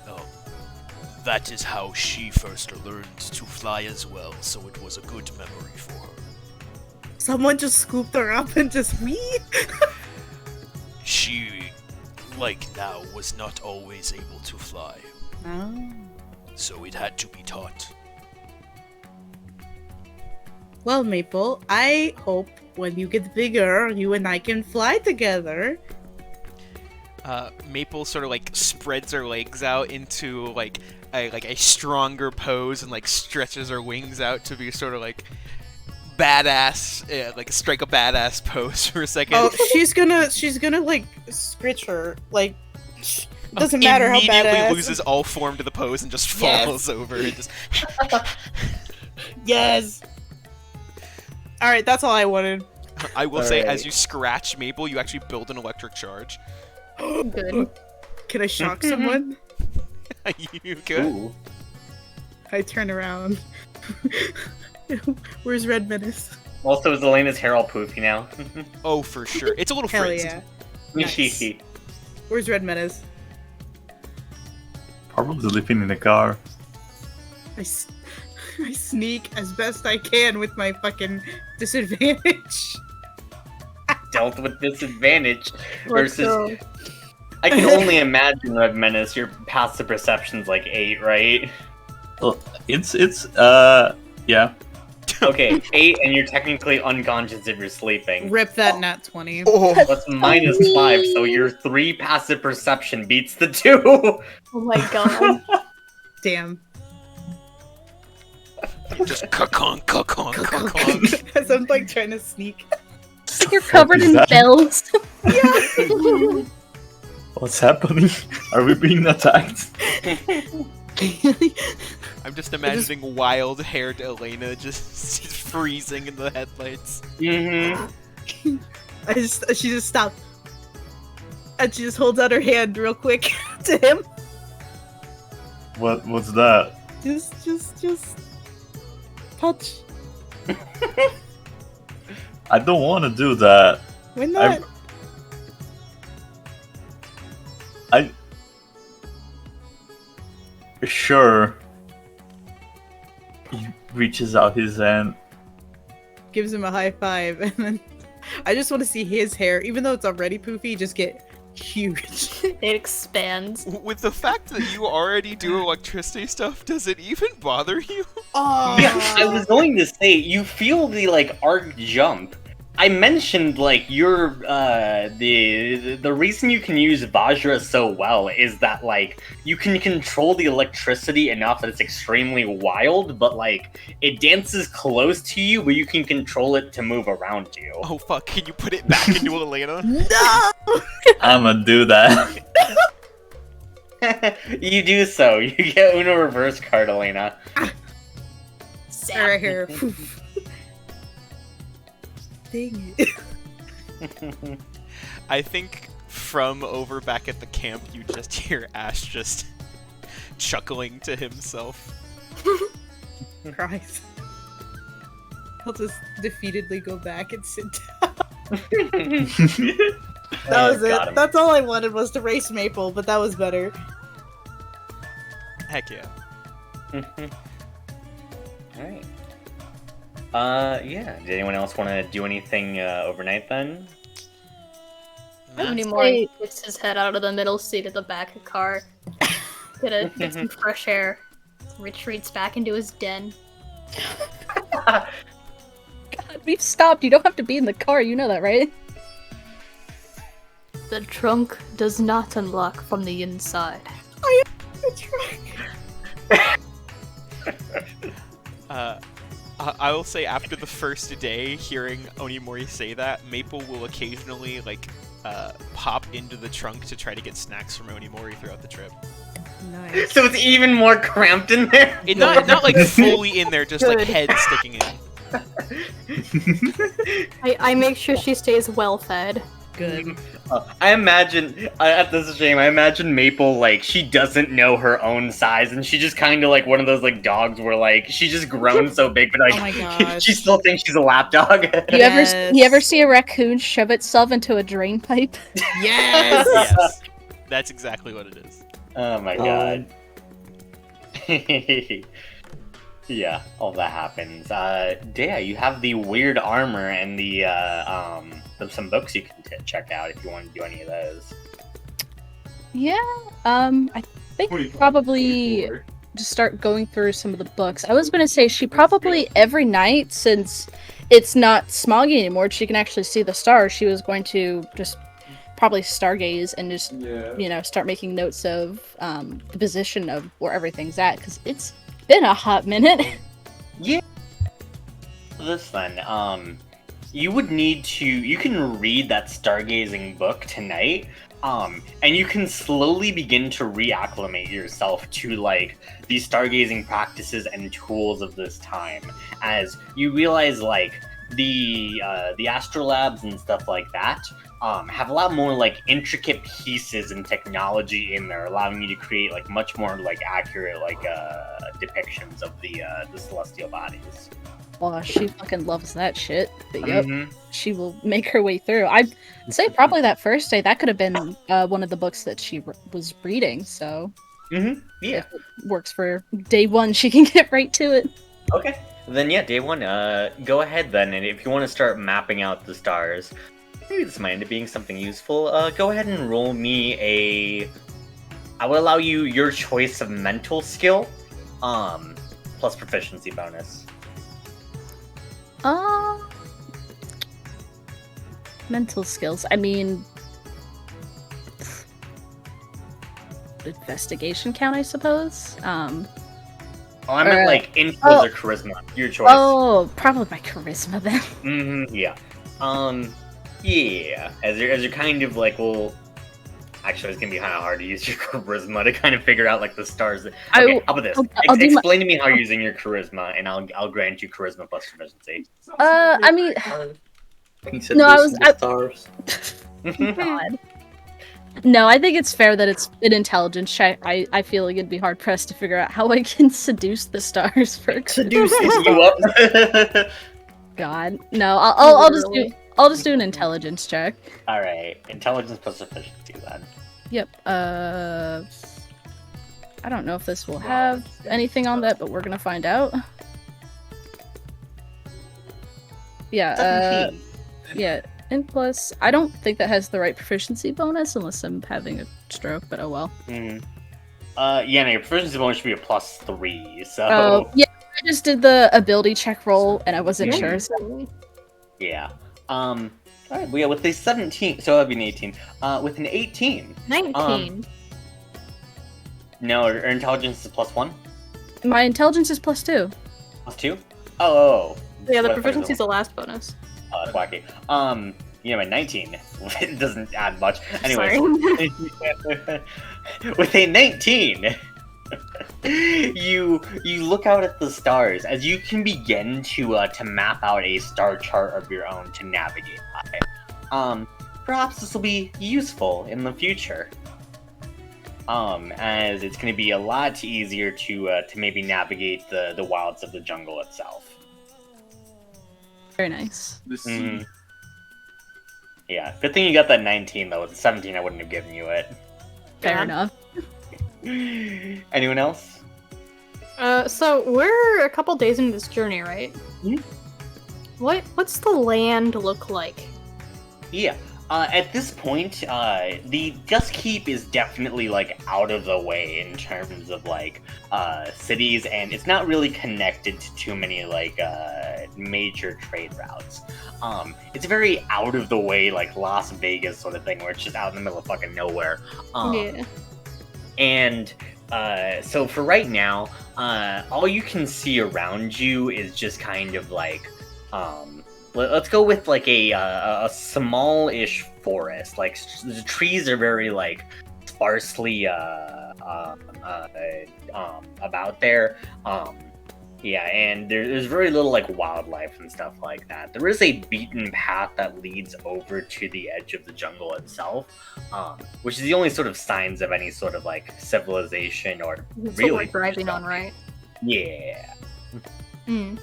That is how she first learned to fly as well, so it was a good memory for her. Someone just scooped her up and just wee. She, like now, was not always able to fly, Oh. so it had to be taught. Well, Maple, I hope when you get bigger, you and I can fly together. Maple sort of like spreads her legs out into like a stronger pose and like stretches her wings out to be sort of like badass, like strike a badass pose for a second. Oh, she's gonna like scritch her. Like, doesn't matter how Immediately badass. loses all form to the pose and just Yes. falls over and just. Yes. All right, that's all I wanted. I will say, as Alright. you scratch Maple, you actually build an electric charge. Good. Can I shock someone? You could. Ooh. I turn around. Where's Red Menace? Also, is Elena's hair all poofy now? Oh, for sure. It's a little Hell frizzed. yeah. Nice. Where's Red Menace? Probably living in a car. I sneak as best I can with my fucking disadvantage. Dealt with disadvantage Let's versus. go. I can only imagine, Red Menace, your passive perception's like 8, right? Well, it's yeah. Okay, 8, and you're technically unconscious if you're sleeping. Rip that nat 20. Oh, That's -5, so your 3 passive perception beats the 2. Oh my god. Damn. Just kakon. As I'm like trying to sneak. You're covered in bells. What's happening? Are we being attacked? I'm just imagining wild-haired Elena just freezing in the headlights. Mm-hmm. She just stopped. And she just holds out her hand real quick to him. What's that? Just touch. I don't want to do that. Why not? Sure. He reaches out his hand. Gives him a high five, and then I just want to see his hair, even though it's already poofy, just get huge. It expands. With the fact that you already do electricity stuff, does it even bother you? Oh, Yeah, I was going to say, you feel the, like, arc jump. I mentioned, like, your, the reason you can use Vajra so well is that, like, you can control the electricity enough that it's extremely wild, but, like, it dances close to you, but you can control it to move around you. Oh fuck, can you put it back into Elena? no! I'ma do that. You do so. You get Uno reverse card, Elena. Right here. Dang it. I think from over back at the camp, you just hear Ash just chuckling to himself. Christ. I'll just defeatedly go back and sit down. That was Got it. him. That's all I wanted was to race Maple, but that was better. Heck yeah. Alright. Yeah. Did anyone else want to do anything overnight then? Onimori puts his head out of the middle seat at the back of the car. Get some fresh air. Retreats back into his den. God, we've stopped. You don't have to be in the car. You know that, right? The trunk does not unlock from the inside. I will say after the first day, hearing Onimori say that, Maple will occasionally pop into the trunk to try to get snacks from Onimori throughout the trip. Nice. So it's even more cramped in there? Not like fully in there, just like head sticking in. I make sure she stays well fed. Good. I imagine, at this stream, I imagine Maple, like, she doesn't know her own size, and she just kind of like one of those, like, dogs where, like, she's just grown so big, but, like, Oh my gosh. she still thinks she's a lap-dog. You ever see a raccoon shove itself into a drain pipe? Yes! Yes, that's exactly what it is. Oh my god. Yeah, all that happens. Daya, you have the weird armor and the some books you can check out if you want to do any of those. Yeah, I think probably just start going through some of the books. I was gonna say she probably every night, since it's not smoggy anymore, she can actually see the stars. She was going to just probably stargaze and just start making notes of the position of where everything's at, because it's been a hot minute. Yeah. This then, you would need to. You can read that stargazing book tonight, and you can slowly begin to reacclimate yourself to like these stargazing practices and tools of this time, as you realize like the astrolabs and stuff like that have a lot more like intricate pieces and technology in there, allowing you to create like much more like accurate like depictions of the celestial bodies. Well, she fucking loves that shit. But yep, she will make her way through. I'd say probably that first day, that could have been one of the books that she was reading, so... Yeah. If it works for day one, she can get right to it. Okay. Then yeah, day one, go ahead then, and if you want to start mapping out the stars, maybe this might end up being something useful, go ahead and roll me a... I will allow you your choice of mental skill, plus proficiency bonus. Mental skills. I mean, investigation count, I suppose. Oh, I meant like influence or charisma. Your choice. Oh, probably my charisma then. Yeah. Yeah. As you're kind of like, well, actually, it's gonna be kind of hard to use your charisma to kind of figure out like the stars. Okay, how about this? Explain to me how you're using your charisma, and I'll grant you charisma plus proficiency. I mean, no, stars. God. No, I think it's fair that it's an intelligence check. I feel like it'd be hard pressed to figure out how I can seduce the stars for Seduce you up. God, no, I'll just do an intelligence check. All right, intelligence plus proficiency then. Yep. I don't know if this will have anything on that, but we're gonna find out. Yeah. 17. Yeah. And plus, I don't think that has the right proficiency bonus unless I'm having a stroke. But oh well. Yeah, no, your proficiency bonus should be a +3. So. Yeah, I just did the ability check roll, and I wasn't sure. So. Yeah. All right. Well, yeah, with a 17, so that'd be an 18. With an 18. 19. No, her intelligence is +1. My intelligence is +2. +2. Oh. Yeah, the proficiency is the last bonus. Oh, that's wacky. Yeah, my 19. It doesn't add much. Anyway, with a 19, you look out at the stars as you can begin to map out a star chart of your own to navigate by. perhaps this will be useful in the future. As it's going to be a lot easier to maybe navigate the wilds of the jungle itself. Very nice. Mhm. Yeah, good thing you got that 19 though. With the 17, I wouldn't have given you it. Fair Yeah. enough. Anyone else? So we're a couple days into this journey, right? Mhm. What's the land look like? Yeah. At this point, the Dust Keep is definitely like out of the way in terms of like cities, and it's not really connected to too many like major trade routes. It's very out of the way, like Las Vegas sort of thing, where it's just out in the middle of fucking nowhere. Yeah. And so for right now, all you can see around you is just kind of like, let's go with like a small-ish forest. Like the trees are very like sparsely about there. Yeah, and there's very little like wildlife and stuff like that. There is a beaten path that leads over to the edge of the jungle itself, which is the only sort of signs of any sort of like civilization or That's really what we're driving on, right? Yeah. Hmm.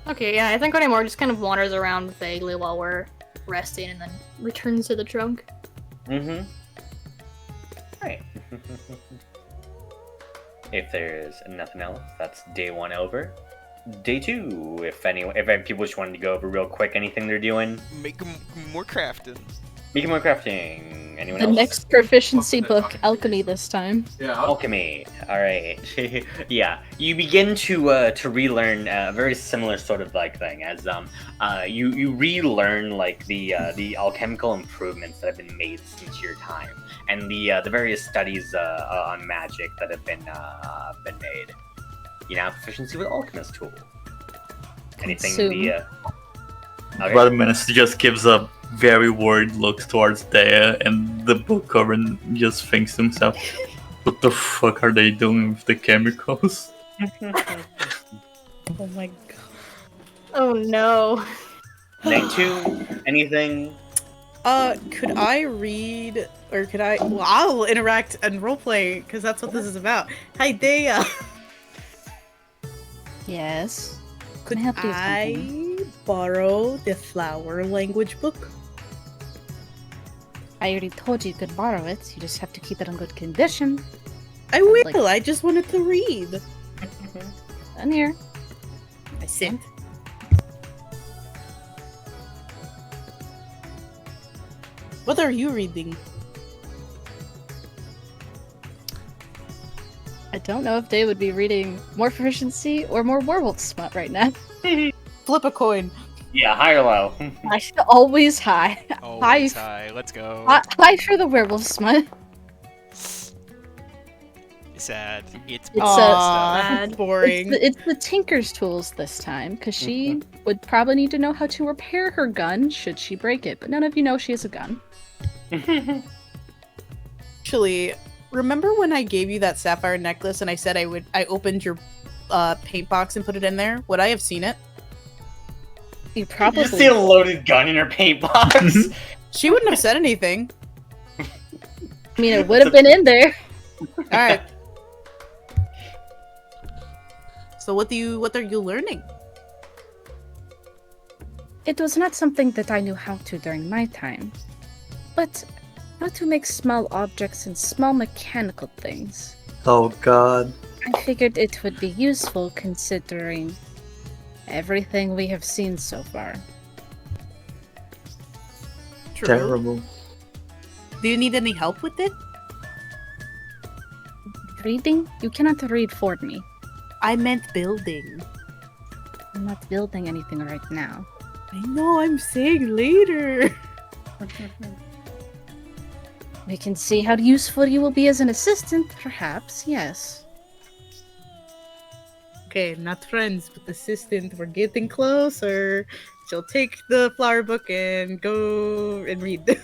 Okay, yeah, I think Onimori just kind of wanders around vaguely while we're resting and then returns to the trunk. Mm-hmm. Right. If there's nothing else, that's day 1 over. Day 2, if people just wanted to go over real quick anything they're doing. Make more crafting. Make more crafting. Anyone The else? next proficiency book, alchemy this time. Yeah. Alchemy. All right. Yeah, you begin to relearn a very similar sort of like thing as you relearn like the alchemical improvements that have been made since your time, and the various studies on magic that have been made. You now have proficiency with alchemist tool. Anything Consume. Okay. Rudiments just gives a very worried look towards Daya, and the book cover just thinks to himself, what the fuck are they doing with the chemicals? Oh my god. Oh no. Night 2, anything? Could I read, or could I? Well, I'll interact and roleplay because that's what this is about. Hi, Daya. Yes. Could I help you with I borrow the flower language book? I already told you could borrow it. You just have to keep it in good condition. I will. Like- I just wanted to read. And here. I sit. What are you reading? I don't know if they would be reading more proficiency or more werewolf smut right now. Flip a coin. Yeah, high or low? I should always high. Always high. Let's go. High for the werewolf smut. Sad. It's It's Aw, sad. that's boring. It's the Tinker's tools this time, because she would probably need to know how to repair her gun should she break it, but none of you know she has a gun. Actually, remember when I gave you that sapphire necklace and I said I opened your paint box and put it in there? Would I have seen it? You You probably just see a loaded gun in her paint box. She wouldn't have said anything. I mean, it would have been in there. All right. So what are you learning? It was not something that I knew how to during my time, but how to make small objects and small mechanical things. Oh god. I figured it would be useful considering everything we have seen so far. True. Terrible. Do you need any help with it? Reading? You cannot read for me. I meant building. I'm not building anything right now. I know, I'm saying later. We can see how useful you will be as an assistant, perhaps, yes. Okay, not friends, but assistant. We're getting closer. She'll take the flower book and go and read.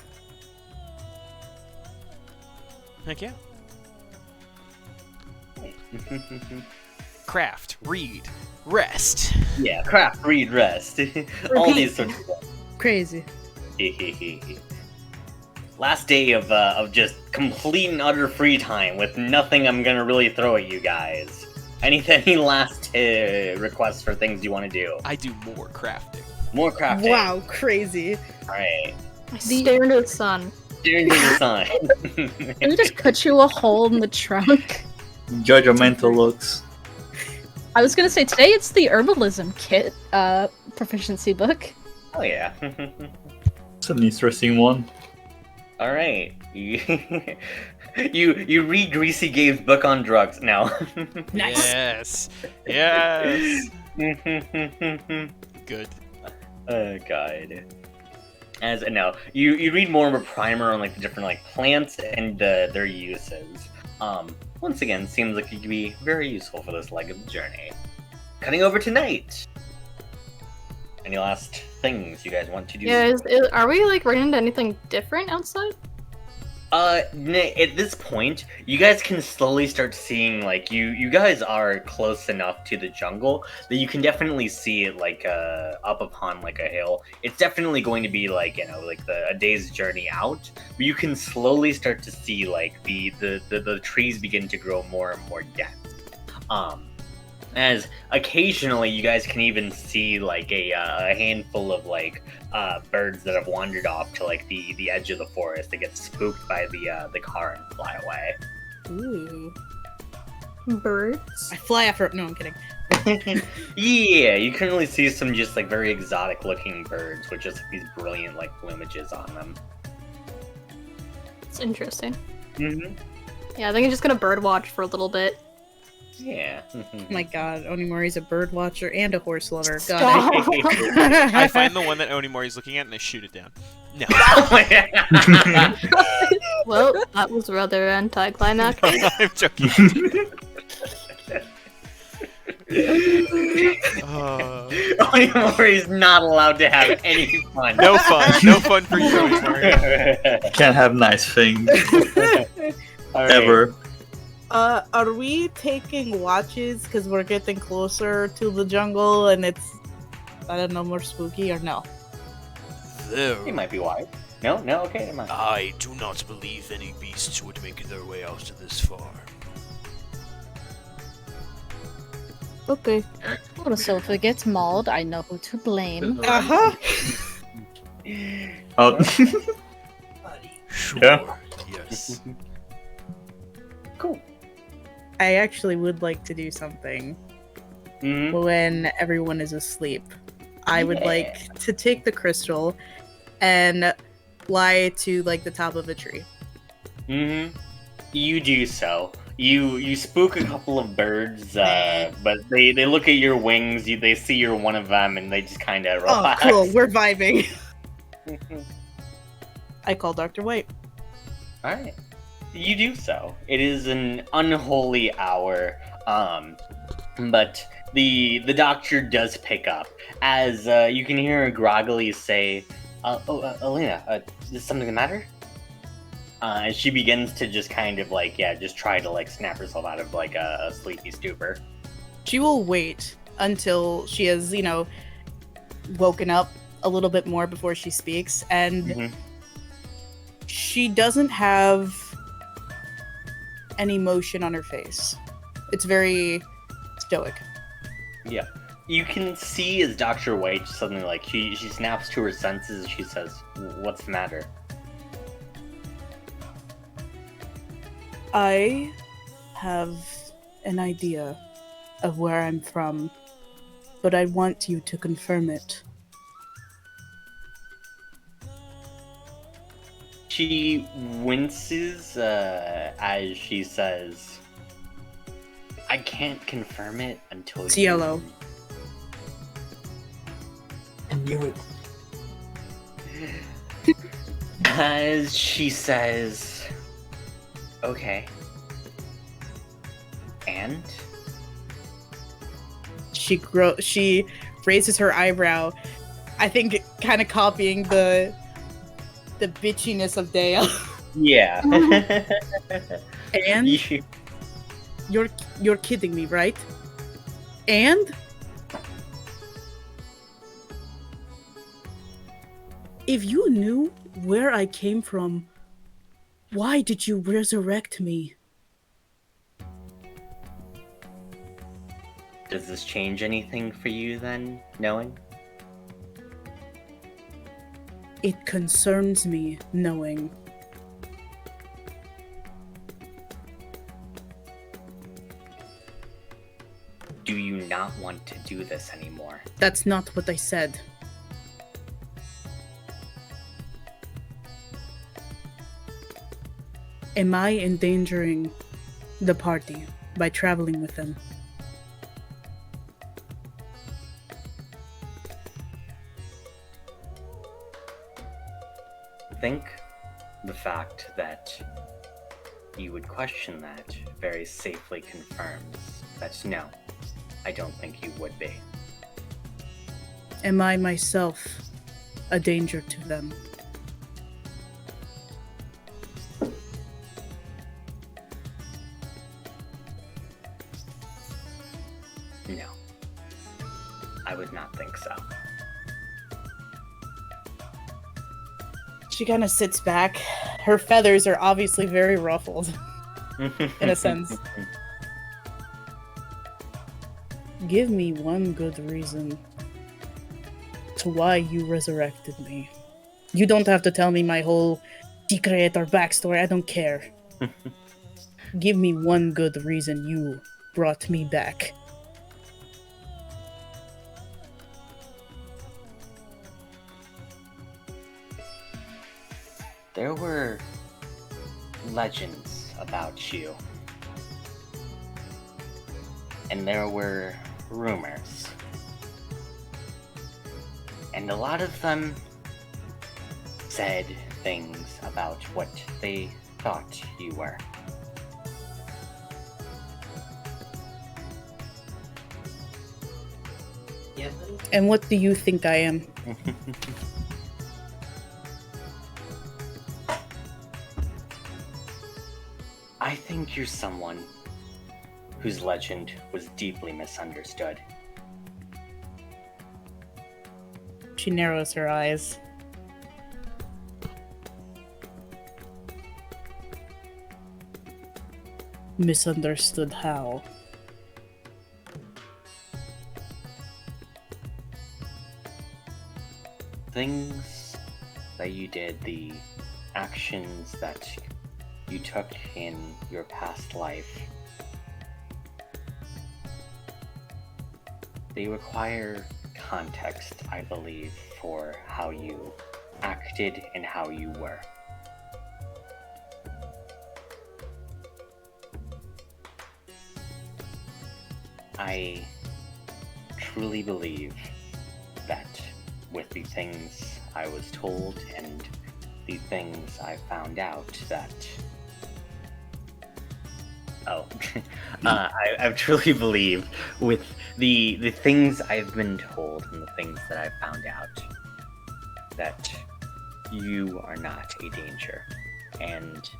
Heck yeah. Craft, read, rest. Yeah, craft, read, rest. All these sorts of stuff. Crazy. Last day of just complete and utter free time with nothing I'm gonna really throw at you guys. Any last requests for things you want to do? I do more crafting. More crafting. Wow, crazy. Alright. I stare into the sun. Steering to the sun. Can we just cut you a hole in the trunk? Judgmental looks. I was gonna say today it's the herbalism kit proficiency book. Oh yeah. It's an interesting one. Alright. You read Greasy Gabe's book on drugs now. Nice. Yes. Good. Oh god. As no, you read more of a primer on like the different like plants and their uses. Once again, seems like it could be very useful for this leg of the journey. Cutting over to night. Any last things you guys want to do? Yeah, are we like running into anything different outside? At this point, you guys can slowly start seeing, like, you guys are close enough to the jungle that you can definitely see it, like, up upon, like, a hill. It's definitely going to be, like, you know, like, a day's journey out, but you can slowly start to see, like, the trees begin to grow more and more dense. As occasionally you guys can even see, like, a handful of, like, birds that have wandered off to like the edge of the forest to get spooked by the car and fly away. Ooh. Birds? I fly after. No, I'm kidding. Yeah, you can really see some just like very exotic looking birds with just like, these brilliant like plumages on them. It's interesting. Mm-hmm. Yeah, I think I'm just gonna bird watch for a little bit. Yeah. Oh my god, Onimori's a bird watcher and a horse lover. God, I find the one that Onimori's looking at and I shoot it down. No. Well, that was rather anticlimactic. I'm joking. Onimori's not allowed to have any fun. No fun. No fun for you, Onimori. Can't have nice things. All right. Ever. are we taking watches because we're getting closer to the jungle and it's, I don't know, more spooky or no? It might be wise. No, okay, never mind. I do not believe any beasts would make their way out to this far. Okay. Well, so if it gets mauled, I know who to blame. Uh-huh. Oh. Sure. Yeah. Yes. Cool. I actually would like to do something when everyone is asleep. I would like to take the crystal and fly to like the top of a tree. You do so. You spook a couple of birds, but they look at your wings. They see you're one of them, and they just kind of relax. Oh, cool. We're vibing. I call Dr. White. All right. You do so. It is an unholy hour, but the doctor does pick up as you can hear her groggily say, Elena, is something the matter? And she begins to just kind of like, just try to like snap herself out of like a sleepy stupor. She will wait until she has, woken up a little bit more before she speaks, and she doesn't have any emotion on her face. It's very stoic. Yeah. You can see as Dr. White suddenly like she snaps to her senses and she says, "What's the matter?" I have an idea of where I'm from, but I want you to confirm it. She winces as she says, "I can't confirm it until It's yellow. I knew it. As she says, "Okay." And? She raises her eyebrow, I think kind of copying the bitchiness of Daya. Yeah. And you're kidding me, right? And If you knew where I came from, why did you resurrect me? Does this change anything for you then, knowing? It concerns me knowing. Do you not want to do this anymore? That's not what I said. Am I endangering the party by traveling with them? I think the fact that you would question that very safely confirms that no, I don't think you would be. Am I myself a danger to them? No. I would not think so. She kind of sits back. Her feathers are obviously very ruffled, in a sense. Give me one good reason to why you resurrected me. You don't have to tell me my whole secret or backstory. I don't care. Give me one good reason you brought me back. There were legends about you. And there were rumors. And a lot of them said things about what they thought you were. And what do you think I am? I think you're someone whose legend was deeply misunderstood. She narrows her eyes. Misunderstood how? Things that you did, the actions that you took in your past life, they require context, I believe, for how you acted and how you were. I truly believe that with the things I was told and the things I found out that I truly believe with the things I've been told and the things that I've found out that you are not a danger. And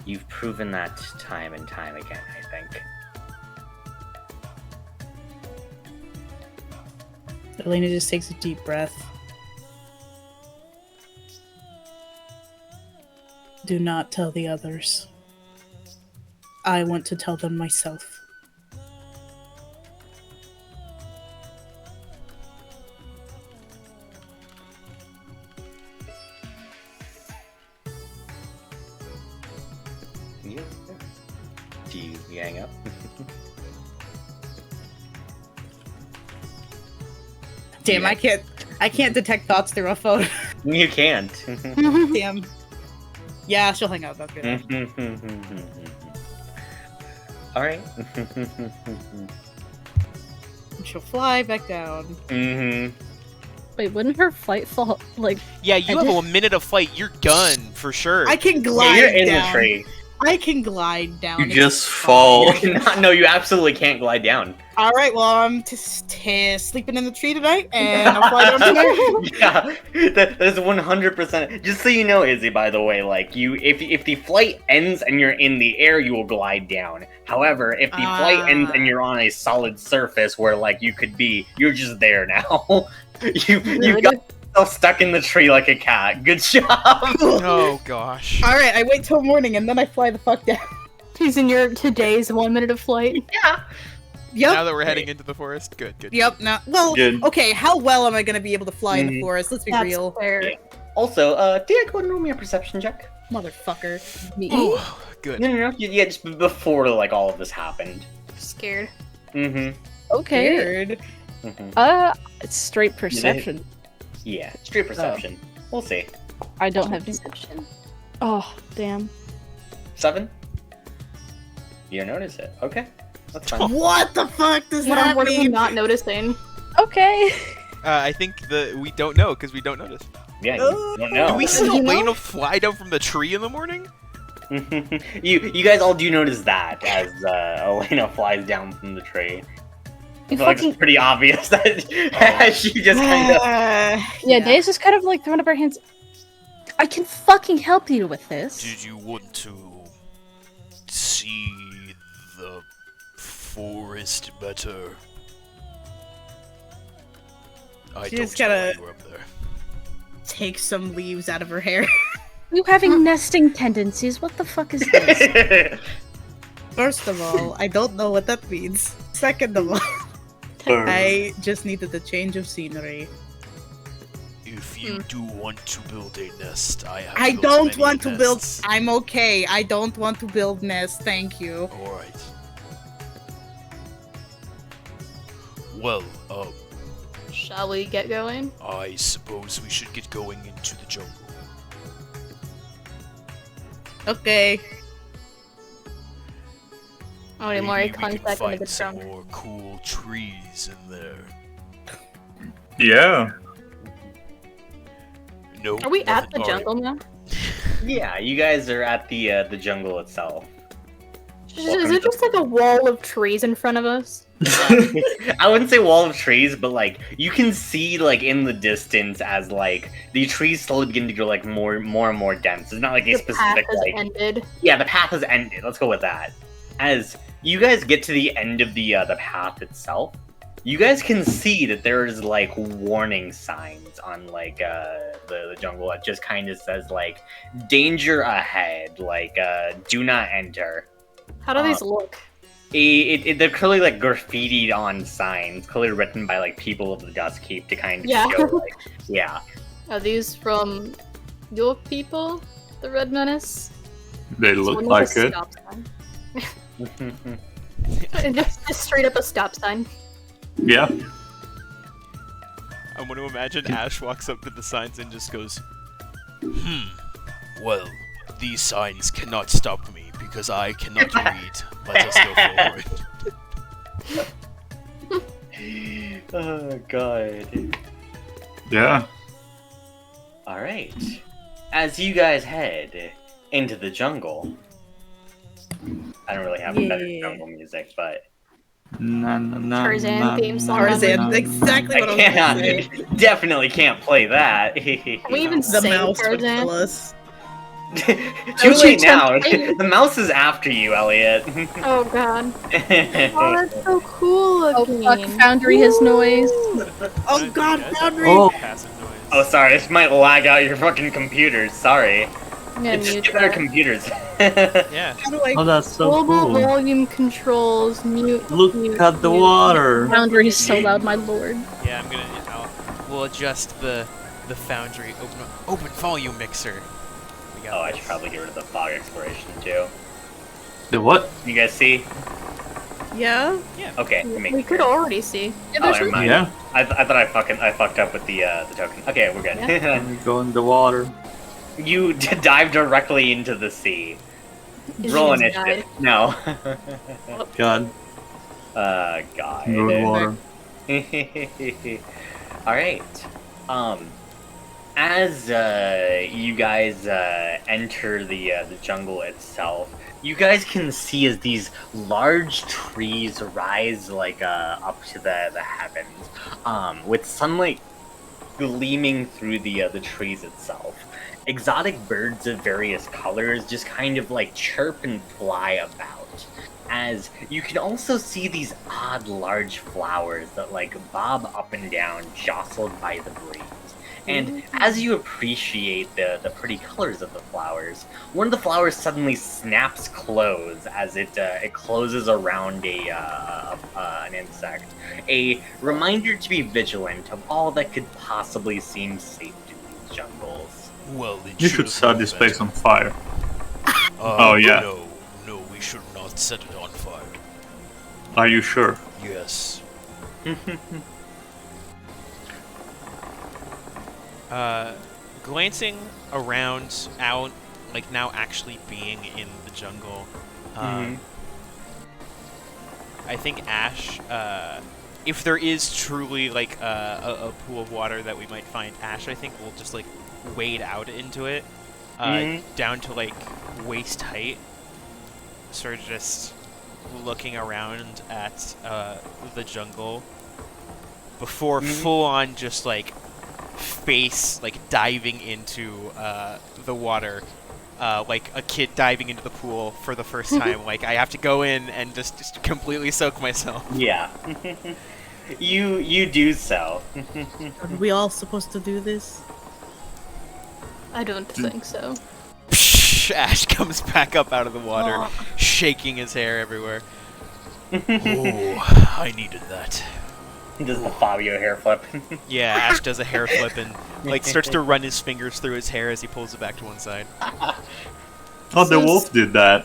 you've proven that time and time again, I think. Elena just takes a deep breath. Do not tell the others. I want to tell them myself. Yeah. Do you hang up? Damn, I can't detect thoughts through a phone. You can't. Damn. Yeah, she'll hang up after that. Alright. She'll fly back down. Wait, wouldn't her flight fall like? Yeah, you have a minute of flight. You're done for sure. I can Yeah, glide you're in down. the tree. I can glide down. You It's just fine. fall. No, you absolutely can't glide down. All right, well, I'm sleeping in the tree tonight, and I'll fly down tonight. Yeah, that's 100%. Just so you know, Izzy, by the way, like if the flight ends and you're in the air, you will glide down. However, if the flight ends and you're on a solid surface where like you could be, you're just there now. You've got yourself stuck in the tree like a cat. Good job. Oh gosh. All right, I wait till morning and then I fly the fuck down. She's in your today's 1 minute of flight. Yeah. Yep. Now that we're heading into the forest, good. Yep. Now, well, Good. okay. How well am I gonna be able to fly in the forest? Let's be That's real, fair. Yeah. Also, Daya, go ahead and roll me a perception check. motherfucker. Me? Oh, good. No. Yeah, just before like all of this happened. Scared. Mm-hmm. Okay. Weird. It's straight perception. Yeah, straight perception. We'll see. I don't have any. Perception. Oh, damn. 7? You don't notice it. Okay. That's fine. What the fuck does What that are we mean? not noticing? Okay. I think we don't know because we don't notice. Yeah, you don't know. Do we see You know? Elena fly down from the tree in the morning? you guys all do notice that as Elena flies down from the tree. I You feel like fucking it's pretty obvious that she just kind of. yeah. Daya's just kind of like throwing up her hands. I can fucking help you with this. Did you want to see the forest better? I She don't just know gotta- why you were up there. Take some leaves out of her hair. You having nesting tendencies? What the fuck is this? First of all, I don't know what that means. Second of all, I just needed a change of scenery. If you do want to build a nest, I have I built don't many want to build. nests. I'm okay. I don't want to build nests. Thank you. Alright. Well, Shall we get going? I suppose we should get going into the jungle. Okay. Onimori Maybe we comes can back into find the some trunk. more cool trees in there. Yeah. No. Are we at the nothing- jungle now? Yeah, you guys are at the jungle itself. Is it just like a wall of trees in front of us? I wouldn't say wall of trees, but like you can see like in the distance as like the trees slowly begin to go like more and more dense. It's not like a The path specific has like ended. yeah, the path has ended. Let's go with that. As you guys get to the end of the path itself, you guys can see that there's like warning signs on like the jungle that just kind of says like danger ahead, like do not enter. How do these look? They're clearly like graffitied on signs, clearly written by like people of the Dust Keep to kind of Yeah. show like yeah. Are these from your people, the Red Menace? They look One with like a it. stop sign. just straight up a stop sign. Yeah. I want to imagine Ash walks up to the signs and just goes, Well, these signs cannot stop me because I cannot read. Let us go forward. Oh god. Yeah. All right. As you guys head into the jungle, I don't really have a better Yeah. jungle music, but Tarzan theme song. Tarzan, exactly I what I was gonna say. can't. Definitely can't play that. Can we even The say mouse would Tarzan? kill us. Too late now. The mouse is after you, Elliot. Oh god. Oh, that's so cool Oh looking. fuck! Foundry has noise. Oh god, Foundry! Oh. passive noise. Oh, sorry. This might lag out your fucking computers. Sorry. I'm gonna It's mute just their that. computers. Yeah. How do I? Oh, that's so Global cool. volume controls, mute. Look mute, at the mute. water. Foundry is so loud, my lord. Yeah, we'll adjust the Foundry open volume mixer. We got Oh, I this. should probably get rid of the fog exploration too. The what? You guys see? Yeah. Okay. We could already see. Yeah, Oh, there's never mind. Yeah. I thought I fucked up with the token. Okay, we're good. We go in the water. You dive directly into the sea. Is Roll she initiative. No. God. God. Go in the water. All right. As you guys enter the jungle itself, you guys can see as these large trees rise like up to the heavens, with sunlight gleaming through the trees itself. Exotic birds of various colors just kind of like chirp and fly about. As you can also see these odd large flowers that like bob up and down, jostled by the breeze. And as you appreciate the pretty colors of the flowers, one of the flowers suddenly snaps close as it closes around an insect. A reminder to be vigilant of all that could possibly seem safe to these jungles. Well, it You should have set been this place better. on fire. Oh, yeah. No, we should not set it on fire. Are you sure? Yes. Glancing around out, like now actually being in the jungle, I think Ash, if there is truly like a pool of water that we might find, Ash, I think will just like wade out into it, down to like waist height, sort of just looking around at the jungle before full on just like face like diving into the water, like a kid diving into the pool for the first time. Like I have to go in and just completely soak myself. Yeah. You do so. Are we all supposed to do this? I don't think so. Ash comes back up out of the water, shaking his hair everywhere. Oh, I needed that. Does the Fabio hair flip? Yeah, Ash does a hair flip and like starts to run his fingers through his hair as he pulls it back to one side. Oh, the wolf did that.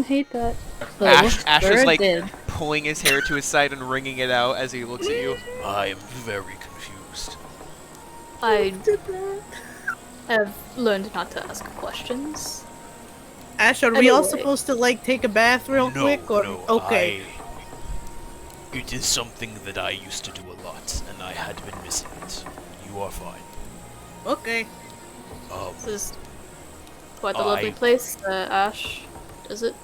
Hate that. Ash is like did. pulling his hair to his side and wringing it out as he looks at you. I am very confused. I have learned not to ask questions. Ash, are we all Anyway. supposed to like take a bath real No, quick? Or no, okay. It is something that I used to do a lot, and I had been missing it. You are fine. Okay. This is quite a lovely place, Ash. Does it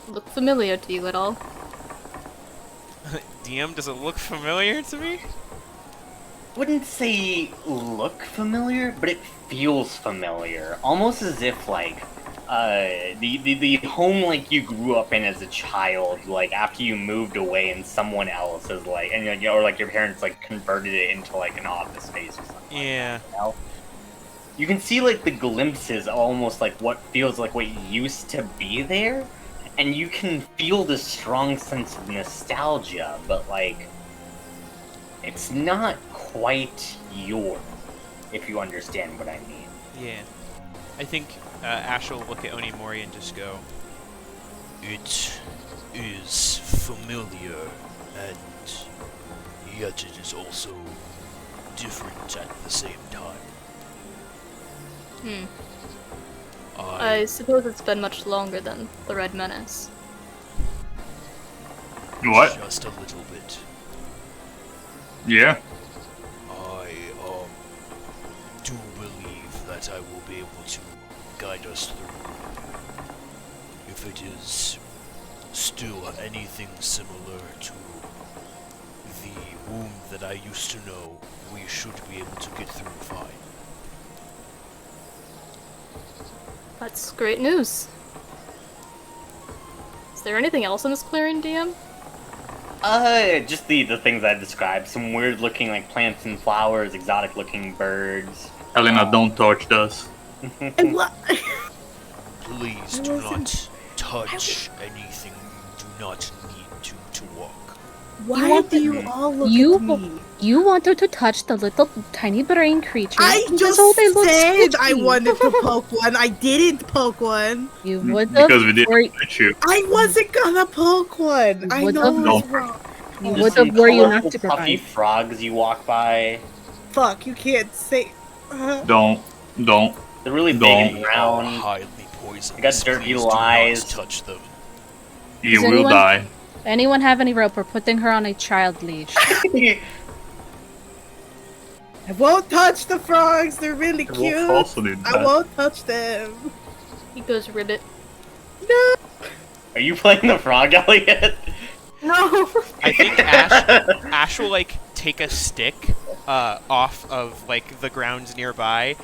look familiar to you at all? DM, does it look familiar to me? Wouldn't say look familiar, but it feels familiar. Almost as if like the home like you grew up in as a child, like after you moved away and someone else is like, and you know, or like your parents like converted it into like an office space or something. Yeah. Like that, you know? You can see like the glimpses of almost like what feels like what used to be there, and you can feel this strong sense of nostalgia, but like it's not quite yours, if you understand what I mean. Yeah. I think Ash will look at Onimori and just go, It is familiar, and yet it is also different at the same time. I suppose it's been much longer than the Red Menace. What? Just a little bit. Yeah. I do believe that I will be able to guide us through. If it is still anything similar to the womb that I used to know, we should be able to get through fine. That's great news. Is there anything else in this clearing, DM? Just the things I described. Some weird looking like plants and flowers, exotic looking birds. Helena, don't torch us. And what? Please do not touch anything you do not need to walk. Why do you all look at me? You wanted to touch the little tiny brain creature. I just said I wanted to poke one. I didn't poke one. You would have. Because we didn't touch you. I wasn't gonna poke one. I know would've- it's wrong. You Just would some have were you colorful not to puffy provide. frogs you walk by. Fuck, you can't say. Don't. They're really big Don't. and brown. Highly poisonous. They got dirty Please do lies. not touch them. You Does will anyone- die. Anyone have any rope? We're putting her on a child leash. I won't touch the frogs. They're really The wolf cute. also did I that. won't touch them. He goes ribbit. No. Are you playing the frog, Elliot? No! I think Ash will like take a stick off of like the ground nearby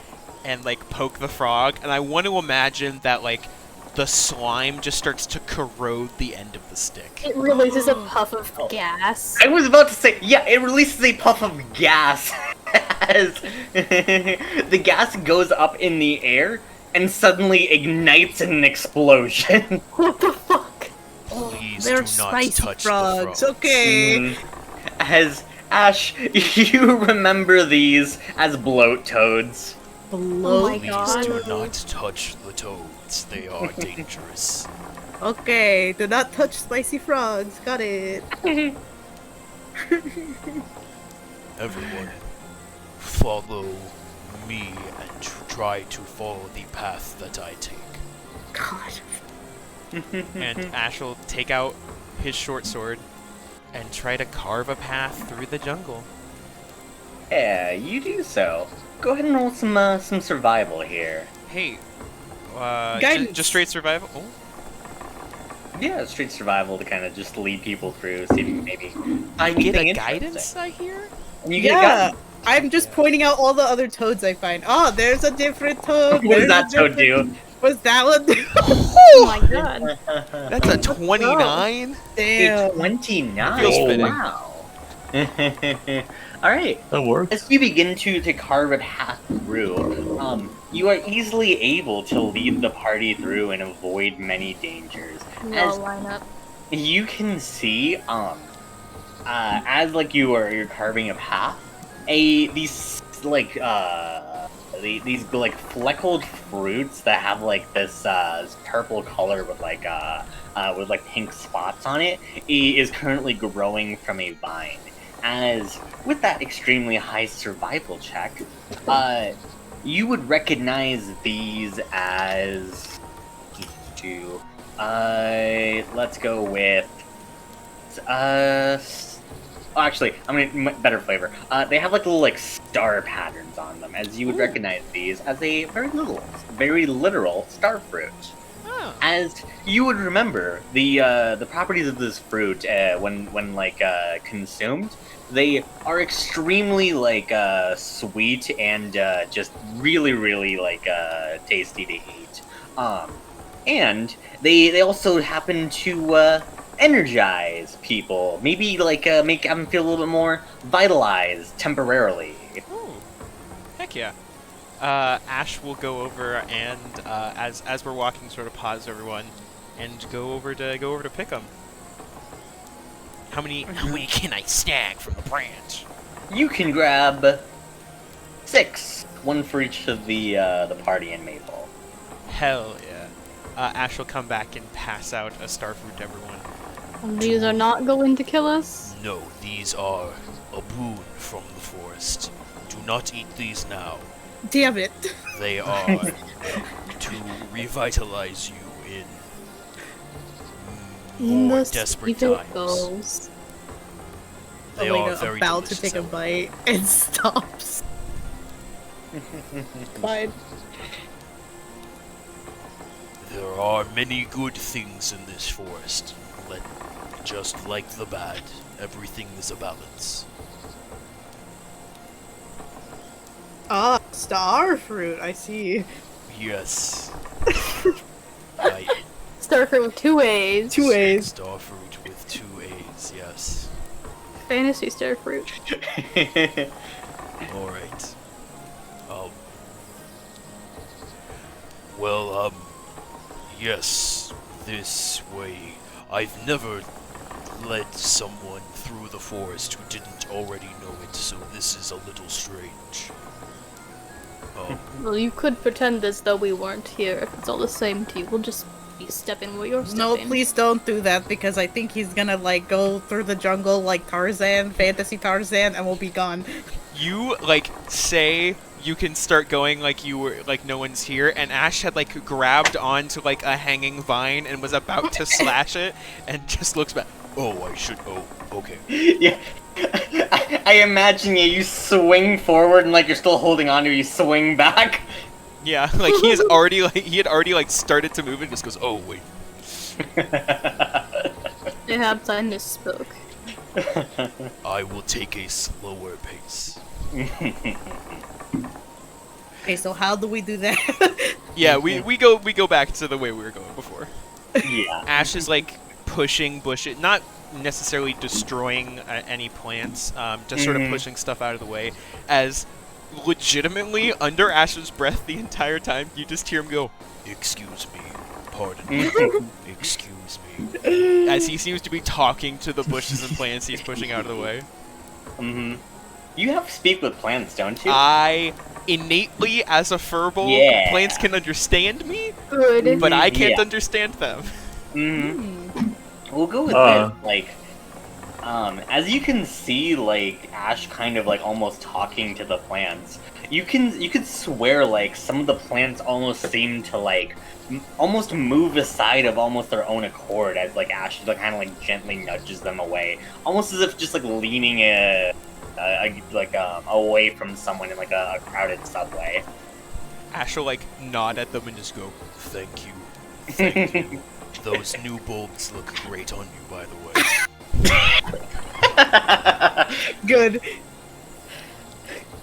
and like poke the frog, and I want to imagine that like the slime just starts to corrode the end of the stick. It releases a puff of gas. I was about to say, yeah, it releases a puff of gas as the gas goes up in the air and suddenly ignites in an explosion. What the fuck? Please They're do not spicy touch frogs. the frogs. Okay. As Ash, you remember these as bloat toads. Oh my Please god. do not touch the toads. They are dangerous. Okay, do not touch spicy frogs. Got it. Everyone, follow me and try to follow the path that I take. God. And Ash will take out his short sword and try to carve a path through the jungle. Yeah, you do so. Go ahead and roll some survival here. Hey, Guidance. just straight survival? Oh. Yeah, straight survival to kind of just lead people through, see if you can maybe find Get anything a guidance, interesting. I hear? And you get a Yeah, guidance. I'm just pointing out all the other toads I find. Oh, there's a different toad. What does there's that a toad different- do? What's that one do? Oh my god. That's a 29? Damn. 29. Feels fitting. Wow. Alright. That works. As you begin to carve a path through, you are easily able to lead the party through and avoid many dangers. We As all line up. you can see, as like you're carving a path, these fleckled fruits that have like this purple color with like pink spots on it is currently growing from a vine. As with that extremely high survival check, you would recognize these as let's go with actually, I'm gonna better flavor. They have like little star patterns on them, as you would recognize these as a very literal star fruit. Oh. As you would remember, the properties of this fruit, when consumed, they are extremely sweet and just really tasty to eat. And they also happen to energize people, maybe make them feel a little bit more vitalized temporarily. Ooh. Heck yeah. Ash will go over and as we're walking, sort of pause everyone and go over to pick them. How many can I snag from the branch? You can grab 6, one for each of the party and Maple. Hell yeah. Ash will come back and pass out a starfruit to everyone. And these are not going to kill us. No, these are a boon from the forest. Do not eat these now. Damn it. They are to revitalize you in more Thus desperate evil times. goes. They are Elena very about to delicious, take a however. bite and stops. Fine. There are many good things in this forest. Just like the bad, everything is a balance. Ah, star fruit. I see. Yes. Right. Starfruit with 2 A's. 2 A's. Starfruit with 2 A's, yes. Fantasy Starfruit. Alright. Yes, this way. I've never led someone through the forest who didn't already know it, so this is a little strange. Well, you could pretend as though we weren't here. If it's all the same to you, we'll just be stepping where you're No, stepping. please don't do that because I think he's gonna go through the jungle like Tarzan, fantasy Tarzan, and we'll be gone. You say you can start going like you were no one's here, and Ash had grabbed onto a hanging vine and was about to slash it, and just looks back. Oh, okay. Yeah. I imagine you swing forward and you're still holding on to it, you swing back. Yeah, he had already started to move and just goes, oh wait. They have time to spook. I will take a slower pace. Okay, so how do we do that? Yeah, we go back to the way we were going before. Yeah. Ash is like pushing bushes, not necessarily destroying any plants, just sort of pushing stuff out of the way. As legitimately under Ash's breath the entire time, you just hear him go, Excuse me. Pardon me. Excuse me. as he seems to be talking to the bushes and plants he's pushing out of the way. You have speak with plants, don't you? I innately, as a furball, Yeah. plants can understand me, Good. but I can't Yeah. understand them. We'll go with this. Like, as you can see, like Ash kind of like almost talking to the plants. You could swear like some of the plants almost seem to like almost move aside of almost their own accord as like Ash like kind of like gently nudges them away, almost as if just like leaning away from someone in like a crowded subway. Ash will like nod at them and just go, Thank you. Thank you. Those new bulbs look great on you, by the way. Good.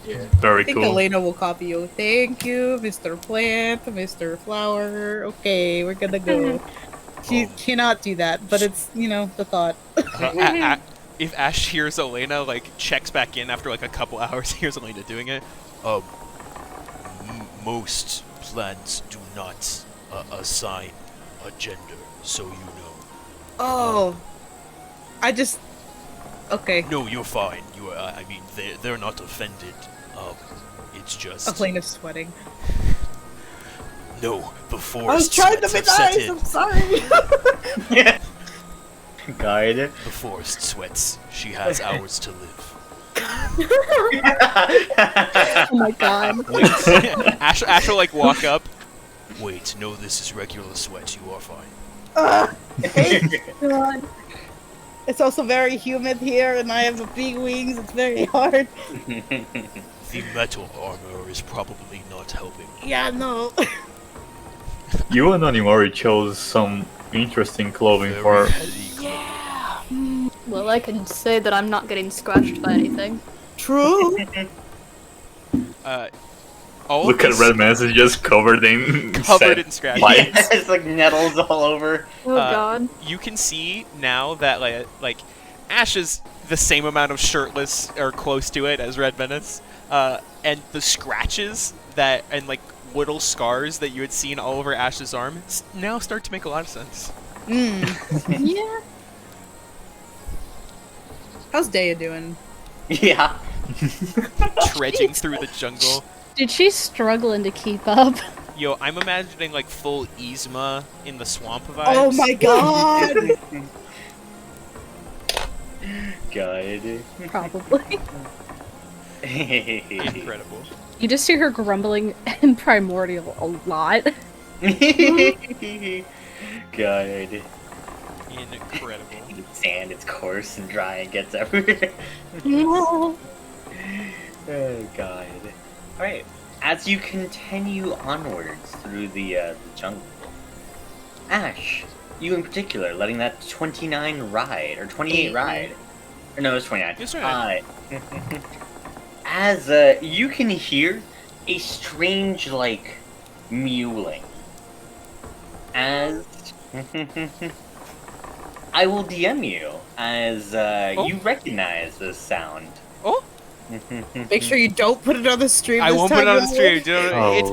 Very I think cool. Elena will copy you. Thank you, Mr. Plant, Mr. Flower. Okay, we're gonna go. She cannot do that, but it's, the thought. if Ash hears Elena, like, checks back in after, like, a couple hours, hears Elena doing it. Most plants do not assign a gender, so you know. Oh. Okay. No, you're fine. I mean, they're not offended. It's just... Elena's sweating. No, the forest I was trying to sweats be have set nice, in. I'm sorry! Guide. The forest sweats. She has hours to live. Oh my god. Wait, Ash will, like, walk up. Wait, no, this is regular sweat. You are fine. God. It's also very humid here, and I have big wings. It's very hard. The metal armor is probably not helping. Yeah, no. You and Onimori chose some interesting clothing Very for. heavy clothing. Well, I can say that I'm not getting scratched by anything. True. All Look of at this Redman's is just covered in covered set in scratches. lights. It's like nettles all over. Oh god. You can see now that, like Ash is the same amount of shirtless, or close to it, as Red Menace. And the scratches that, and like little scars that you had seen all over Ash's arm now start to make a lot of sense. Yeah. How's Daya doing? Yeah. Trudging through the jungle. Dude, she's struggling to keep up. Yo, I'm imagining like full Yzma in the swamp vibes. Oh my god! Guide. Probably. Incredible. You just hear her grumbling in Primordial a lot. Guide. Incredible. It's sand, it's coarse and dry and gets everywhere. No. Oh god. Alright. As you continue onwards through the jungle, Ash, you in particular, letting that 29 ride, or 28 ride. Or no, it's 29. It's 29. As you can hear a strange, like, mewling. As I will DM you, as you recognize this sound. Oh? Make sure you don't put it on the stream. I this won't put time, it on the though. stream.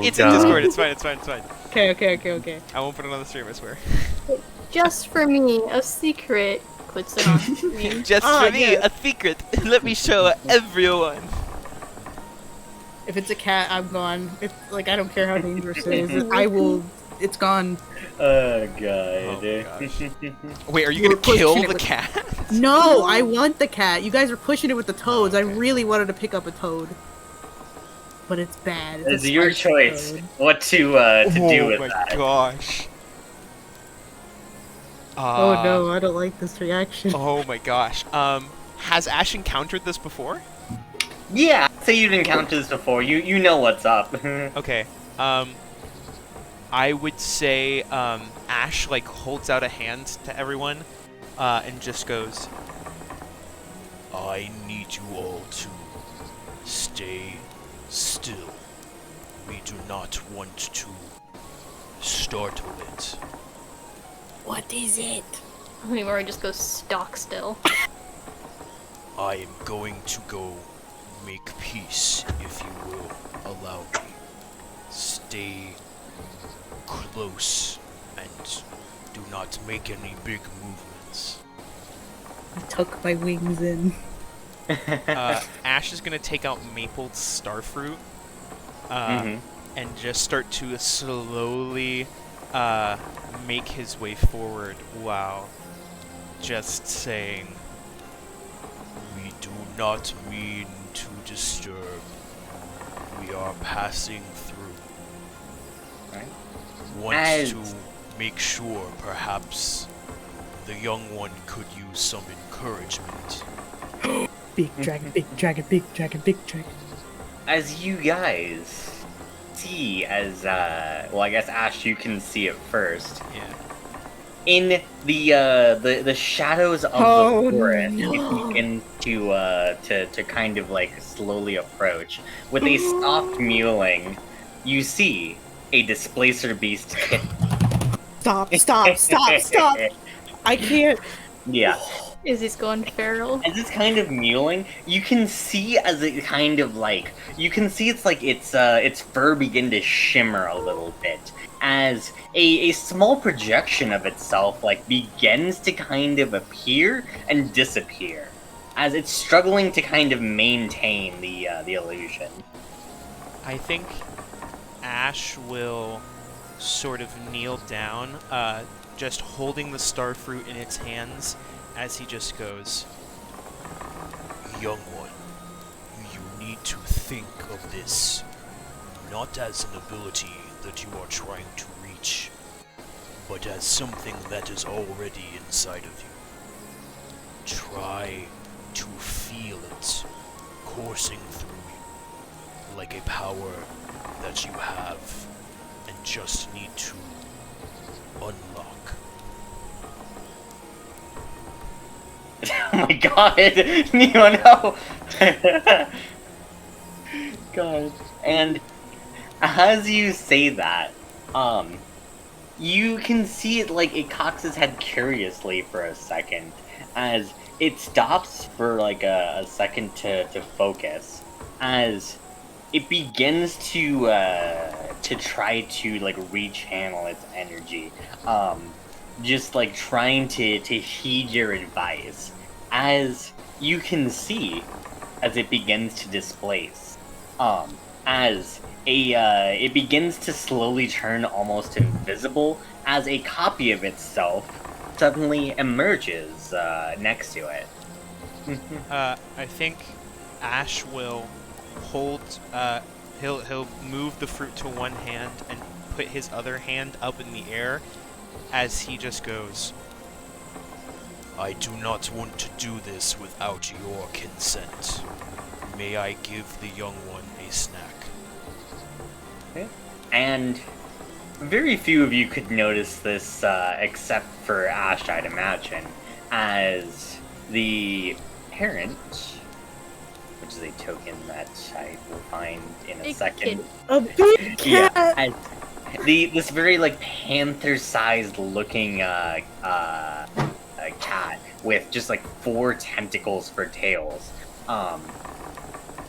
It's in God. Discord. It's fine. It's fine. It's fine. Okay. I won't put it on the stream. I swear. Just for me, a secret puts it on screen. Just for me, yeah. a secret. Let me show everyone. If it's a cat, I'm gone. It's like I don't care how dangerous it is. I will. It's gone. Oh god. Oh, gosh. Wait, are you We're gonna kill pushing it the with- cat? No, I want the cat. You guys are pushing it with the toads. I really wanted to pick up a toad, but it's bad. It's a your spiky choice toad. what to do Oh with my that. gosh. Oh no, I don't like this reaction. Oh my gosh. Has Ash encountered this before? Yeah, say you've encountered this before. You know what's up. Okay. I would say Ash like holds out a hand to everyone, and just goes, I need you all to stay still. We do not want to startle it. What is it? Onimori just goes stock still. I am going to go make peace, if you will allow me. Stay close and do not make any big movements. I tuck my wings in. Ash is gonna take out Maple's starfruit, and just start to slowly make his way forward while just saying, We do not mean to disturb. We are passing through. Right. Want to make sure perhaps the young one could use some encouragement. Big dragon, big dragon, big dragon, big dragon. As you guys see, well, I guess Ash, you can see it first. yeah. In the shadows of the forest, it begins to kind of like slowly approach. With a soft mewling, you see a displacer beast hit. Stop, stop, stop, stop! I can't. Yeah. Is he's going feral? As it's kind of mewling, you can see as it kind of like its fur begin to shimmer a little bit as a small projection of itself like begins to kind of appear and disappear as it's struggling to kind of maintain the illusion. I think Ash will sort of kneel down, just holding the starfruit in its hands as he just goes, Young one, you need to think of this not as an ability that you are trying to reach, but as something that is already inside of you. Try to feel it coursing through you, like a power that you have and just need to unlock. Oh my god! Neo, no! God. And as you say that, you can see it like it cocks its head curiously for a second as it stops for like a second to focus as it begins to try to like rechannel its energy. Just like trying to heed your advice, as you can see as it begins to displace, as it begins to slowly turn almost invisible as a copy of itself suddenly emerges next to it. I think Ash will hold, he'll move the fruit to one hand and put his other hand up in the air as he just goes, I do not want to do this without your consent. May I give the young one a snack? Okay. And very few of you could notice this except for Ash, I'd imagine, as the parent, which is a token that I will find in a Big second. kid. A big cat! Yeah, this very like panther-sized looking cat with just like 4 tentacles for tails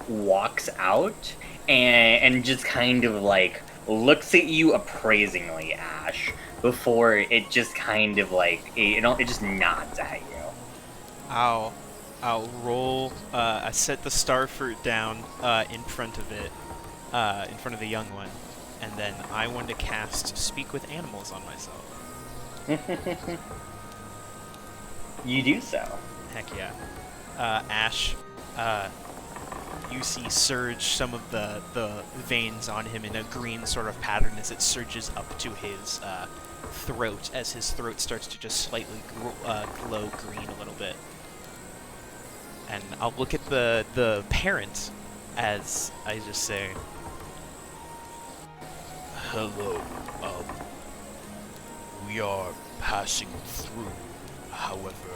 walks out and just kind of like looks at you appraisingly, Ash, before it just kind of like it just nods at you. I'll roll, I set the starfruit down in front of it, in front of the young one, and then I want to cast Speak with Animals on myself. You do so. Heck yeah. Ash, you see surge some of the veins on him in a green sort of pattern as it surges up to his throat, as his throat starts to just slightly glow green a little bit. And I'll look at the parent as I just say, Hello, we are passing through. However,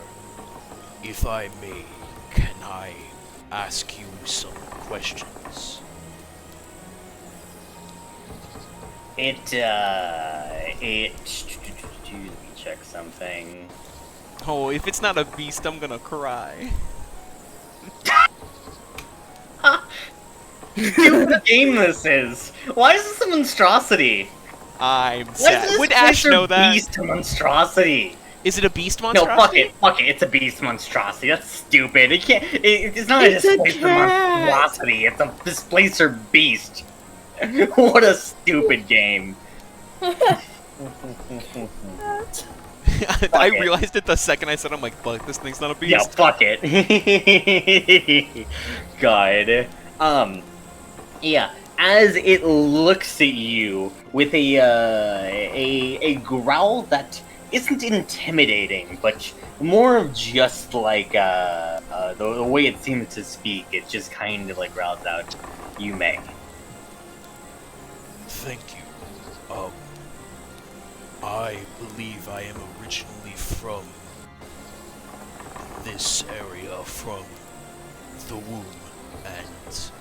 if I may, can I ask you some questions? It It. Let me check something. Oh, if it's not a beast, I'm gonna cry. Dude, what game this is? Why is this a monstrosity? I'm Why sad. is this Would Ash know that? beast a monstrosity? Is it a beast No, monstrosity? fuck it, it's a beast monstrosity. That's stupid. It can't. It's not a It's a displacer cat. monstrosity. It's a displacer beast. What a stupid game. I it. realized it the second I said, I'm like, fuck, this thing's not a beast. Yeah, fuck it. God. Yeah. As it looks at you with a growl that isn't intimidating, but more of just like the way it seems to speak. It just kind of like growls out, "You may." Thank you. I believe I am originally from this area, from the womb, and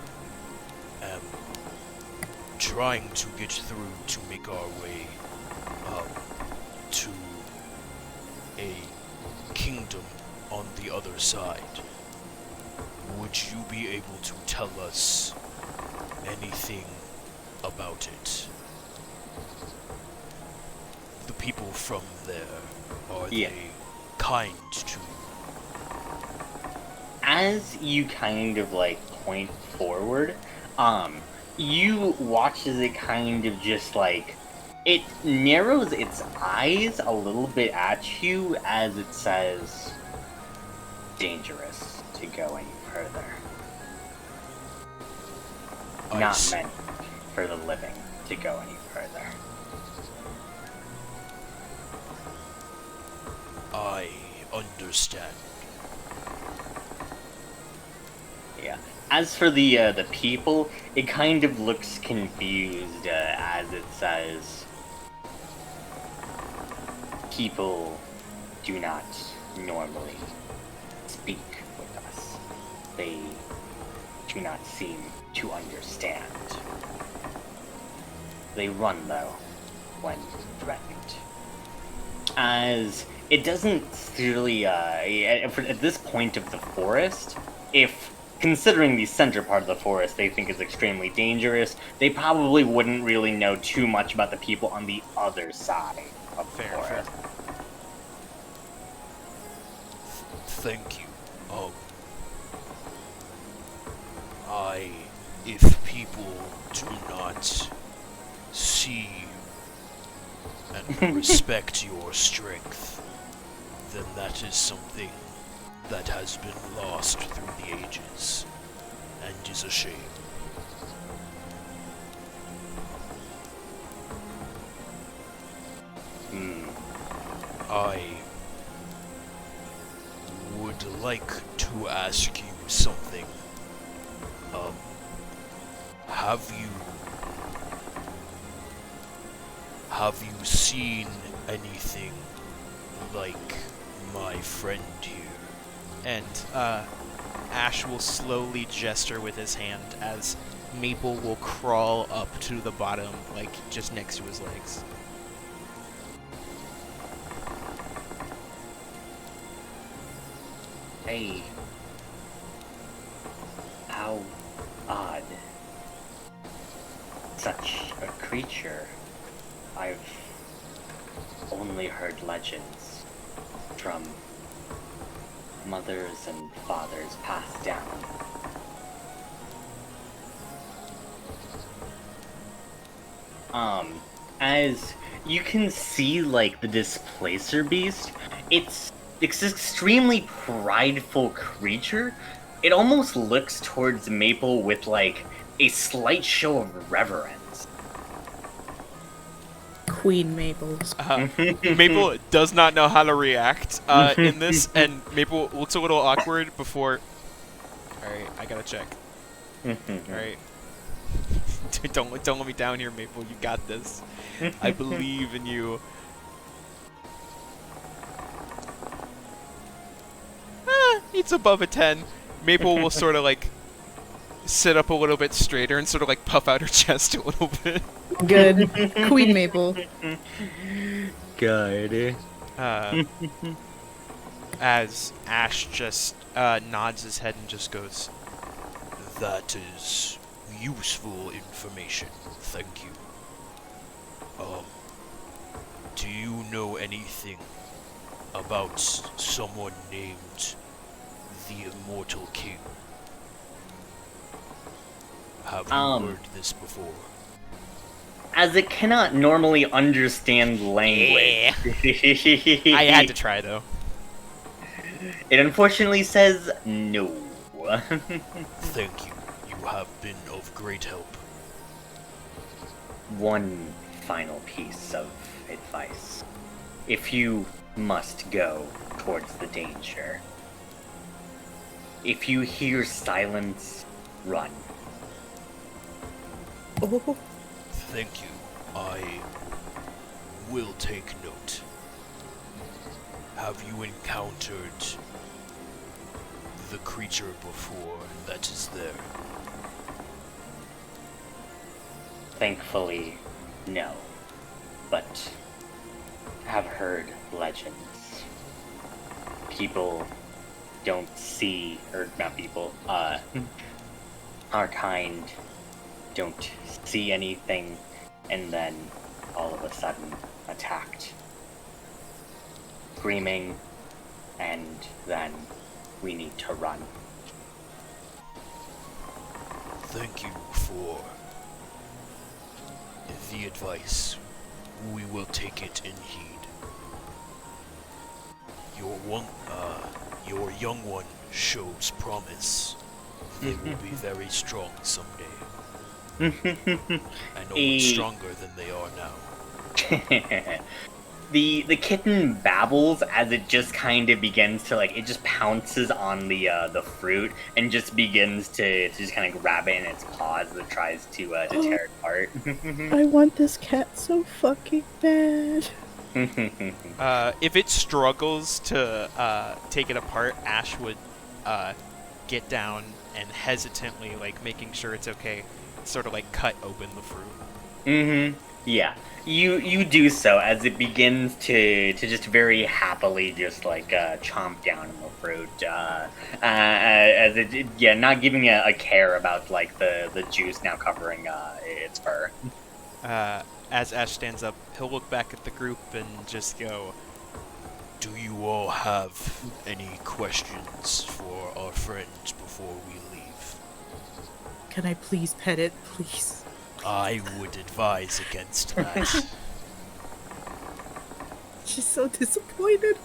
am trying to get through to make our way to a kingdom on the other side. Would you be able to tell us anything about it? The people from there, are they kind to you? As you kind of like point forward, you watch as it kind of just like it narrows its eyes a little bit at you as it says, "Dangerous to go any further. Not meant for the living to go any further." I understand. Yeah. As for the people, it kind of looks confused as it says, "People do not normally speak with us. They do not seem to understand. They run, though, when threatened." As it doesn't really, at this point of the forest, if considering the center part of the forest they think is extremely dangerous, they probably wouldn't really know too much about the people on the other side of the forest. Thank you. If people do not see and respect your strength, then that is something that has been lost through the ages, and is a shame. I would like to ask you something. Have you seen anything like my friend here? And Ash will slowly gesture with his hand as Maple will crawl up to the bottom, like just next to his legs. Hey. How odd. Such a creature. I've only heard legends from mothers and fathers passed down. As you can see, like, the Displacer beast, it's an extremely prideful creature. It almost looks towards Maple with, like, a slight show of reverence. Queen Maples. Maple does not know how to react in this, and Maple looks a little awkward before... Alright, I gotta check. Alright. Don't let me down here, Maple. You got this. I believe in you. It's above a 10. Maple will sort of like sit up a little bit straighter and sort of like puff out her chest a little bit. Good. Queen Maple. God. As Ash just nods his head and just goes, That is useful information. Thank you. Do you know anything about someone named the Immortal King? Have you heard this before? As it cannot normally understand language, I had to try though. it unfortunately says no. Thank you. You have been of great help. One final piece of advice. If you must go towards the danger, if you hear silence, run. Oh, Thank you. I will take note. Have you encountered the creature before that is there? Thankfully, no. But have heard legends. People don't see, or not people, our kind don't see anything, and then all of a sudden attacked. Screaming, and then we need to run. Thank you for the advice. We will take it in heed. Your young one shows promise. They will be very strong someday. And almost stronger than they are now. The kitten babbles as it just kind of begins to it just pounces on the fruit and just begins to just kind of grab it in its paws as it tries to tear it apart. I want this cat so fucking bad. If it struggles to take it apart, Ash would get down and hesitantly, making sure it's okay, sort of cut open the fruit. Yeah. You do so as it begins to just very happily just chomp down on the fruit, as it not giving a care about the juice now covering its fur. As Ash stands up, he'll look back at the group and just go, Do you all have any questions for our friend before we leave? Can I please pet it, please? I would advise against that. She's so disappointed.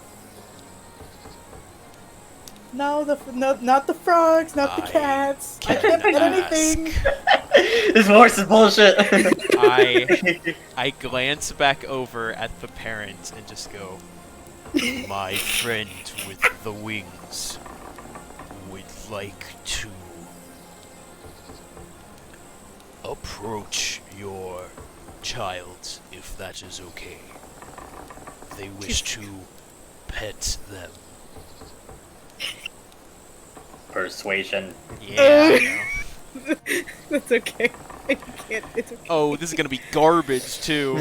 No, not the frogs, not the cats. I can't pet anything. This horse is bullshit. I glance back over at the parent and just go, My friend with the wings would like to approach your child, if that is okay. They wish to pet them. Persuasion. yeah. I know. That's okay. I can't. It's okay. Oh, this is gonna be garbage too.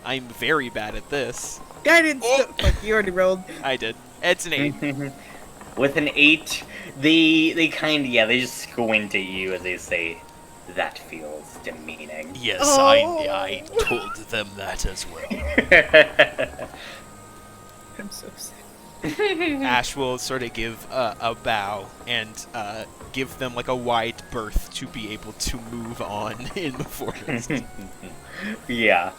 I'm very bad at this. Guidance. Fuck, you already rolled. I did. It's an 8. With an 8, they they just squint at you as they say, "That feels demeaning." Yes, Oh. I told them that as well. I'm so sad. Ash will sort of give a bow and give them a wide berth to be able to move on in the forest. Yeah.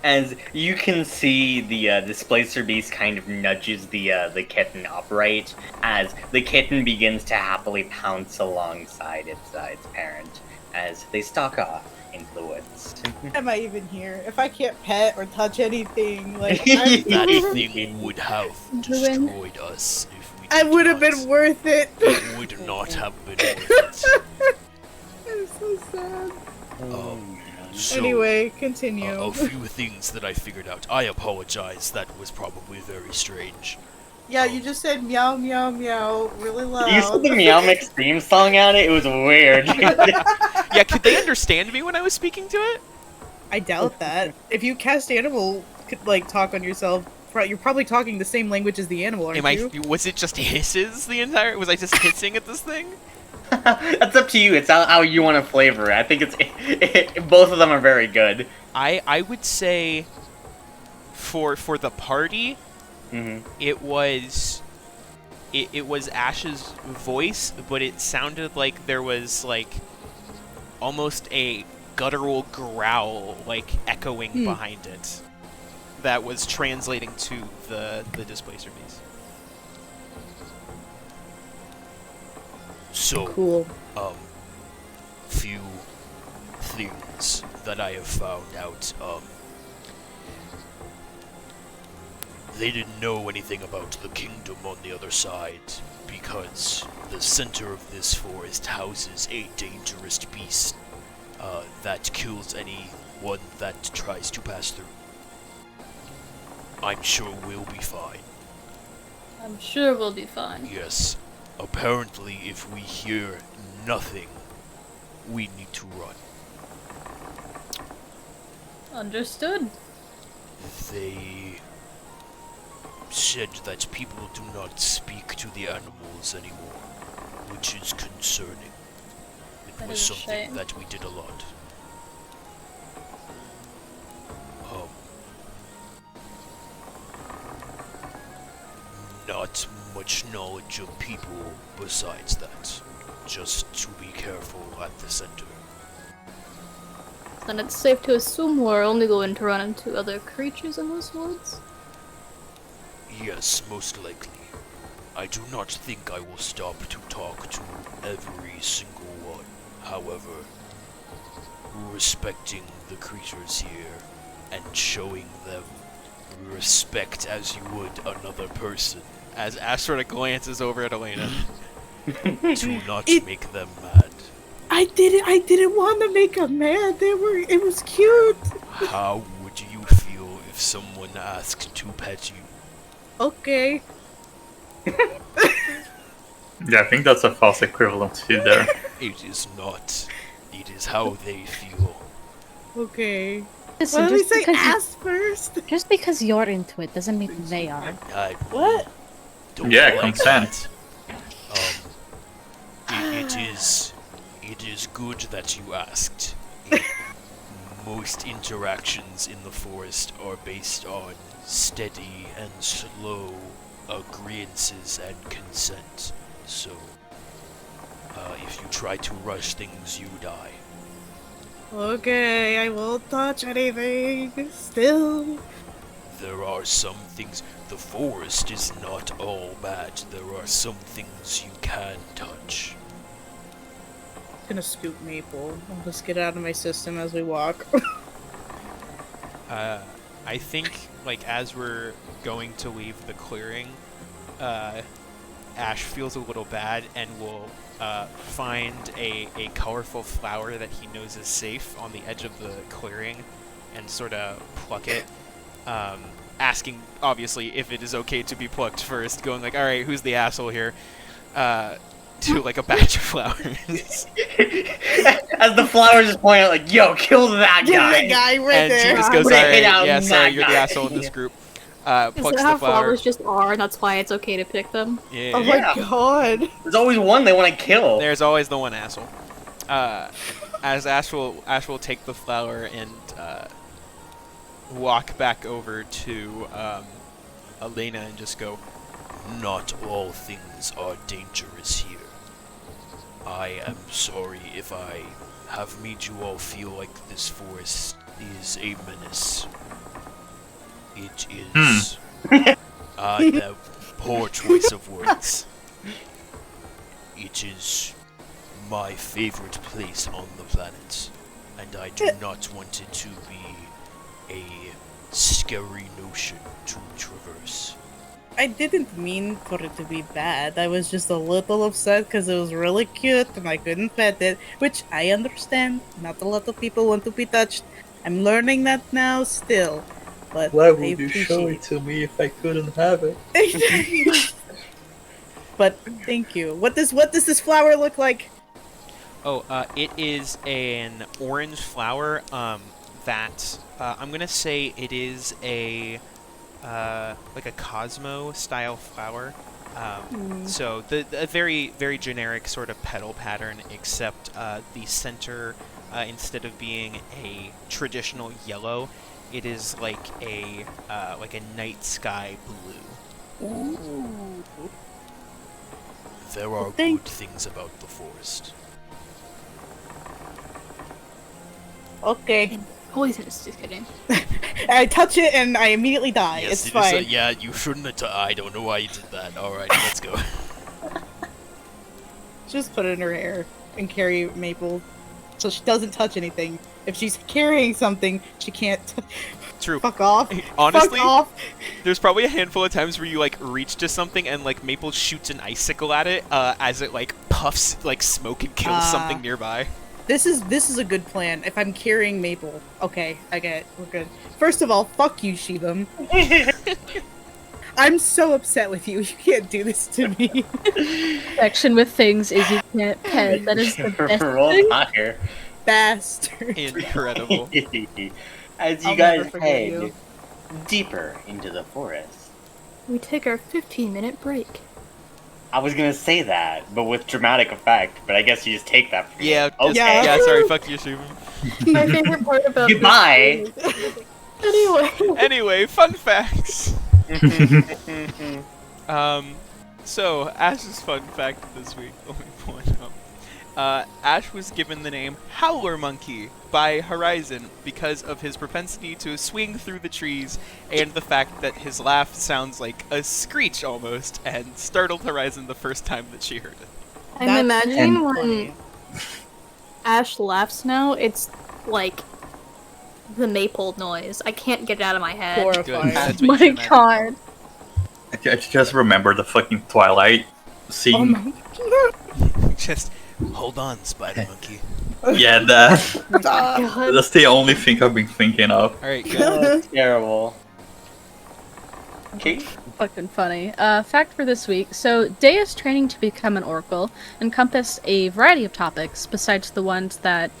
As you can see, the Displacer beast kind of nudges the kitten upright as the kitten begins to happily pounce alongside its parent as they stalk off into the woods. Am I even here? If I can't pet or touch anything, That thing would have Ruin. destroyed us if we I did would have not. been worth it. It would not have been worth it. I'm so sad. So, Anyway, continue. a few things that I figured out. I apologize, that was probably very strange. Yeah, you just said meow, meow, meow really loud. You said the Meow Mix theme song at it. It was weird. Yeah, could they understand me when I was speaking to it? I doubt that. If you cast animal, could like talk on yourself, you're probably talking the same language as the animal, aren't you? Was it just hisses the entire? Was I just hissing at this thing? That's up to you. It's how you want to flavor it. I think both of them are very good. I would say for the party, it was Ash's voice, but it sounded like there was like almost a guttural growl like echoing behind it that was translating to the Displacer beast. So, Cool. few things that I have found out. They didn't know anything about the kingdom on the other side because the center of this forest houses a dangerous beast that kills anyone that tries to pass through. I'm sure we'll be fine. I'm sure we'll be fine. Yes. Apparently, if we hear nothing, we need to run. Understood. They said that people do not speak to the animals anymore, which is concerning. It That was is a something shame. that we did a lot. Not much knowledge of people besides that. Just to be careful at the center. Then it's safe to assume we're only going to run into other creatures in those woods? Yes, most likely. I do not think I will stop to talk to every single one. However, respecting the creatures here and showing them respect as you would another person. As Ash sort of glances over at Elena. Do not make them mad. I didn't want to make them mad. It was cute. How would you feel if someone asked to pet you? Okay. Yeah, I think that's a false equivalency there. It is not. It is how they feel. Okay. Listen, Why don't we just say because ass first? just because you're into it doesn't mean they are. I What? don't Yeah, like consent. that. It is good that you asked. Most interactions in the forest are based on steady and slow agreeances and consent. So, if you try to rush things, you die. Okay, I won't touch anything. Still. There are some things. The forest is not all bad. There are some things you can touch. I'm gonna scoop Maple. I'll just get out of my system as we walk. I think, like, as we're going to leave the clearing, Ash feels a little bad and will find a colorful flower that he knows is safe on the edge of the clearing and sort of pluck it, asking, obviously, if it is okay to be plucked first, going like, alright, who's the asshole here? To, like, a batch of flowers. As the flowers just point out, like, yo, kill that Get guy. that guy right And there. she just goes, Put a alright, hit out yeah, on sorry, that you're the guy." asshole in this group. Is Plucks that the how flower. flowers just are, and that's why it's okay to pick them? Yeah. Oh my Yeah. god. There's always one they want to kill. There's always the one asshole. As Ash will take the flower and walk back over to Elena and just go, Not all things are dangerous here. I am sorry if I have made you all feel like this forest is a menace. It is. That poor choice of words. It is my favorite place on the planet, and I do not want it to be a scary notion to traverse. I didn't mean for it to be bad. I was just a little upset because it was really cute and I couldn't pet it, which I understand. Not a lot of people want to be touched. I'm learning that now still. but Why I would you show appreciate it to me if I couldn't have it? But thank you. What does this flower look like? Oh, it is an orange flower. That I'm gonna say it is a like a Cosmo style flower. So a very very generic sort of petal pattern, except the center instead of being a traditional yellow, it is like a night sky blue. There are good things about the forest. Okay. Poisonous, just kidding. I touch it and I immediately die. Yes, It's it is fine. yeah, you shouldn't have. I don't know why you did that. All right, let's go. Just put it in her hair and carry Maple so she doesn't touch anything. If she's carrying something, she can't. True. Fuck off. Honestly, Fuck off. there's probably a handful of times where you like reach to something and like Maple shoots an icicle at it as it like puffs like smoke and kills something nearby. This is a good plan. If I'm carrying Maple, okay, I get it. We're good. First of all, fuck you, Shibum. I'm so upset with you. You can't do this to me. Section with things is you can't pet. That is the best Roll thing. higher. Bastard. Incredible. As you I'll guys never forget head you. deeper into the forest. We take our 15-minute break. I was gonna say that, but with dramatic effect. But I guess you just take that. For Yeah. Okay. Yeah. Sorry. Fuck you, Shubham. My favorite part about this Goodbye. is- Anyway. Anyway, fun facts. So Ash's fun fact this week. Let me pull it up. Ash was given the name Howler Monkey by Horizon because of his propensity to swing through the trees and the fact that his laugh sounds like a screech almost, and startled Horizon the first time that she heard it. I'm That's imagining when funny. Ash laughs now, it's like the maple noise. I can't get it out of my head. Good. Horrifying. That's what you My should imagine. god. I just remember the fucking Twilight scene. Oh my Just Hold on, Spider Monkey. Yeah, God. that's the only thing I've been thinking of. all right. Good. That's terrible. Okay. Fucking funny. Fact for this week. So, Daya's training to become an oracle encompassed a variety of topics besides the ones that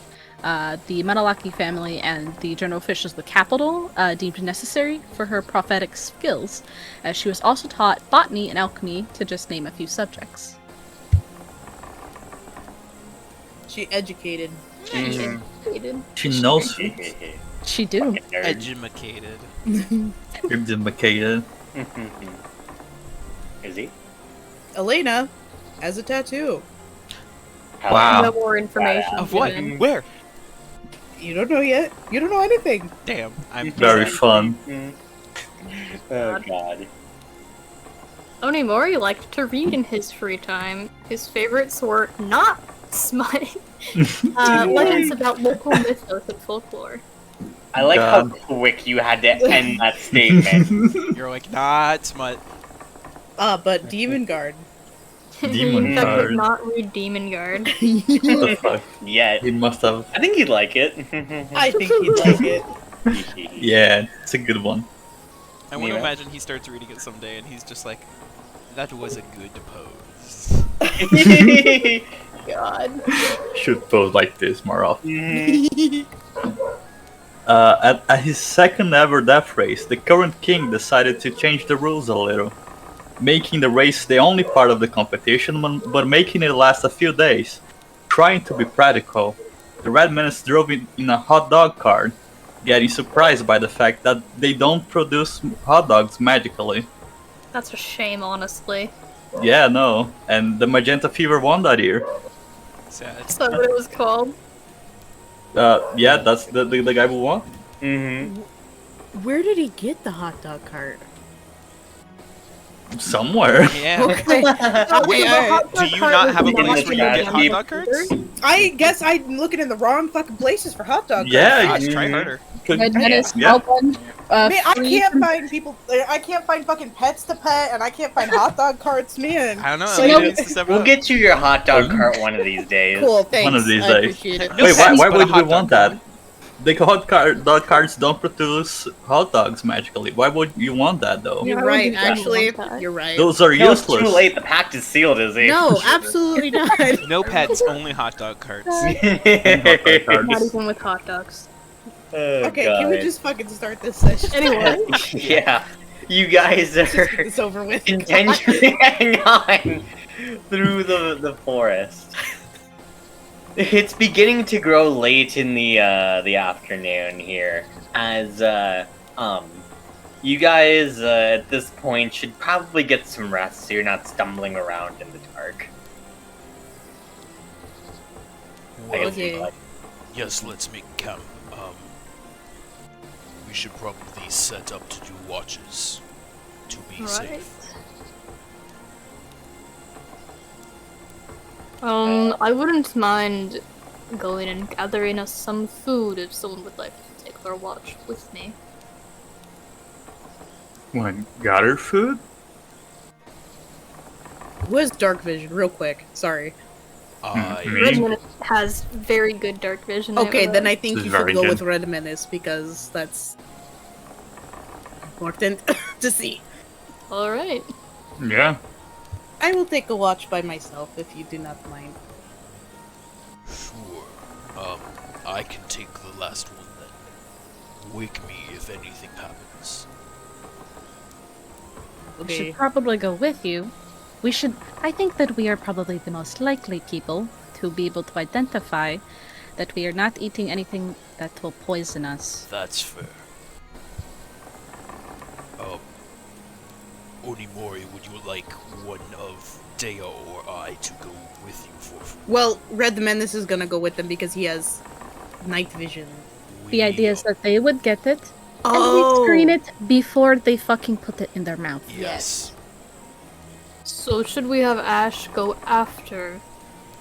the Manalaki family and the general officials of the capital deemed necessary for her prophetic skills, as she was also taught botany and alchemy, to just name a few subjects. She educated. Mhm. She knows She do. Edumacated. educated. Is he? Elena has a tattoo. Wow. No more information. Of what? given. Where? You don't know yet. You don't know anything. Damn. I'm Very fun. Mhm. Oh god. Onimori liked to read in his free time. His favorites were not smut. Legends about local mythos and folklore. I like how God. quick you had to end that statement. You're like not smut. But Demon Guard. Demon He does Guard. not read Demon Guard. What the fuck? Yet. He must have. I think he'd like it. I think he'd like it. Yeah, it's a good one. I want to Yeah. imagine he starts reading it someday and he's just like, that was a good pose. God. Should pose like this more often. Mhm. At his second ever death race, the current king decided to change the rules a little, making the race the only part of the competition, but making it last a few days. Trying to be practical, the Red Menace drove in a hot dog cart, getting surprised by the fact that they don't produce hot dogs magically. That's a shame, honestly. Yeah, no, and the Magenta Fever won that year. Sad. Is that what it was called? Yeah, that's the guy who won. Mhm. Where did he get the hot dog cart? Somewhere. Yeah. Okay. Wait, alright. do you not have a not place where you get hot Magenta dog carts? I guess I'm looking in the wrong fucking places for hot dog carts. Yeah, Gosh, try Mhm. harder. Red Menace, Yeah. Alpine, Man, I free can't from- find people. I can't find fucking pets to pet, and I can't find hot dog carts, man. I don't know. So maybe you- it's the step We'll up. get you your hot dog cart one of these days. Cool, thanks. One of these I days. appreciate it. No Wait, sense, why but a would we hot want dog that? the cards don't produce hot dogs magically. Why would you want that though? You're I right, wouldn't actually. want that. You're right. Those are No, it's useless. too late. The pact is sealed, Izzy. No, absolutely not. No pets, only hot dog carts. Not even with hot dogs. Oh, Okay, can we God. just fucking start this session? Anyway, Yeah, you guys Just are get this over with. continuing on through the forest. It's beginning to grow late in the afternoon here, as you guys at this point should probably get some rest so you're not stumbling around in the dark. I guess Okay. you'd like- Yes, let's make camp. We should probably set up to do watches to be right. safe. I wouldn't mind going and gathering us some food if someone would like to take their watch with me. What, gather food? Who has dark vision? Real quick. Sorry. I Me? Redmond has very good dark vision. Okay, then I would- think This you is should very go good. with Red Menace because that's important to see. Alright. Yeah. I will take a watch by myself if you do not mind. Sure. I can take the last one then. Wake me if anything happens. We Okay. should probably go with you. I think that we are probably the most likely people to be able to identify that we are not eating anything that will poison us. That's fair. Onimori, would you like one of Daya or I to go with you for food? Well, Red Menace is gonna go with them because he has night vision. The idea is that they would get it, and Oh. we screen it before they fucking put it in their mouth. Yes. So should we have Ash go after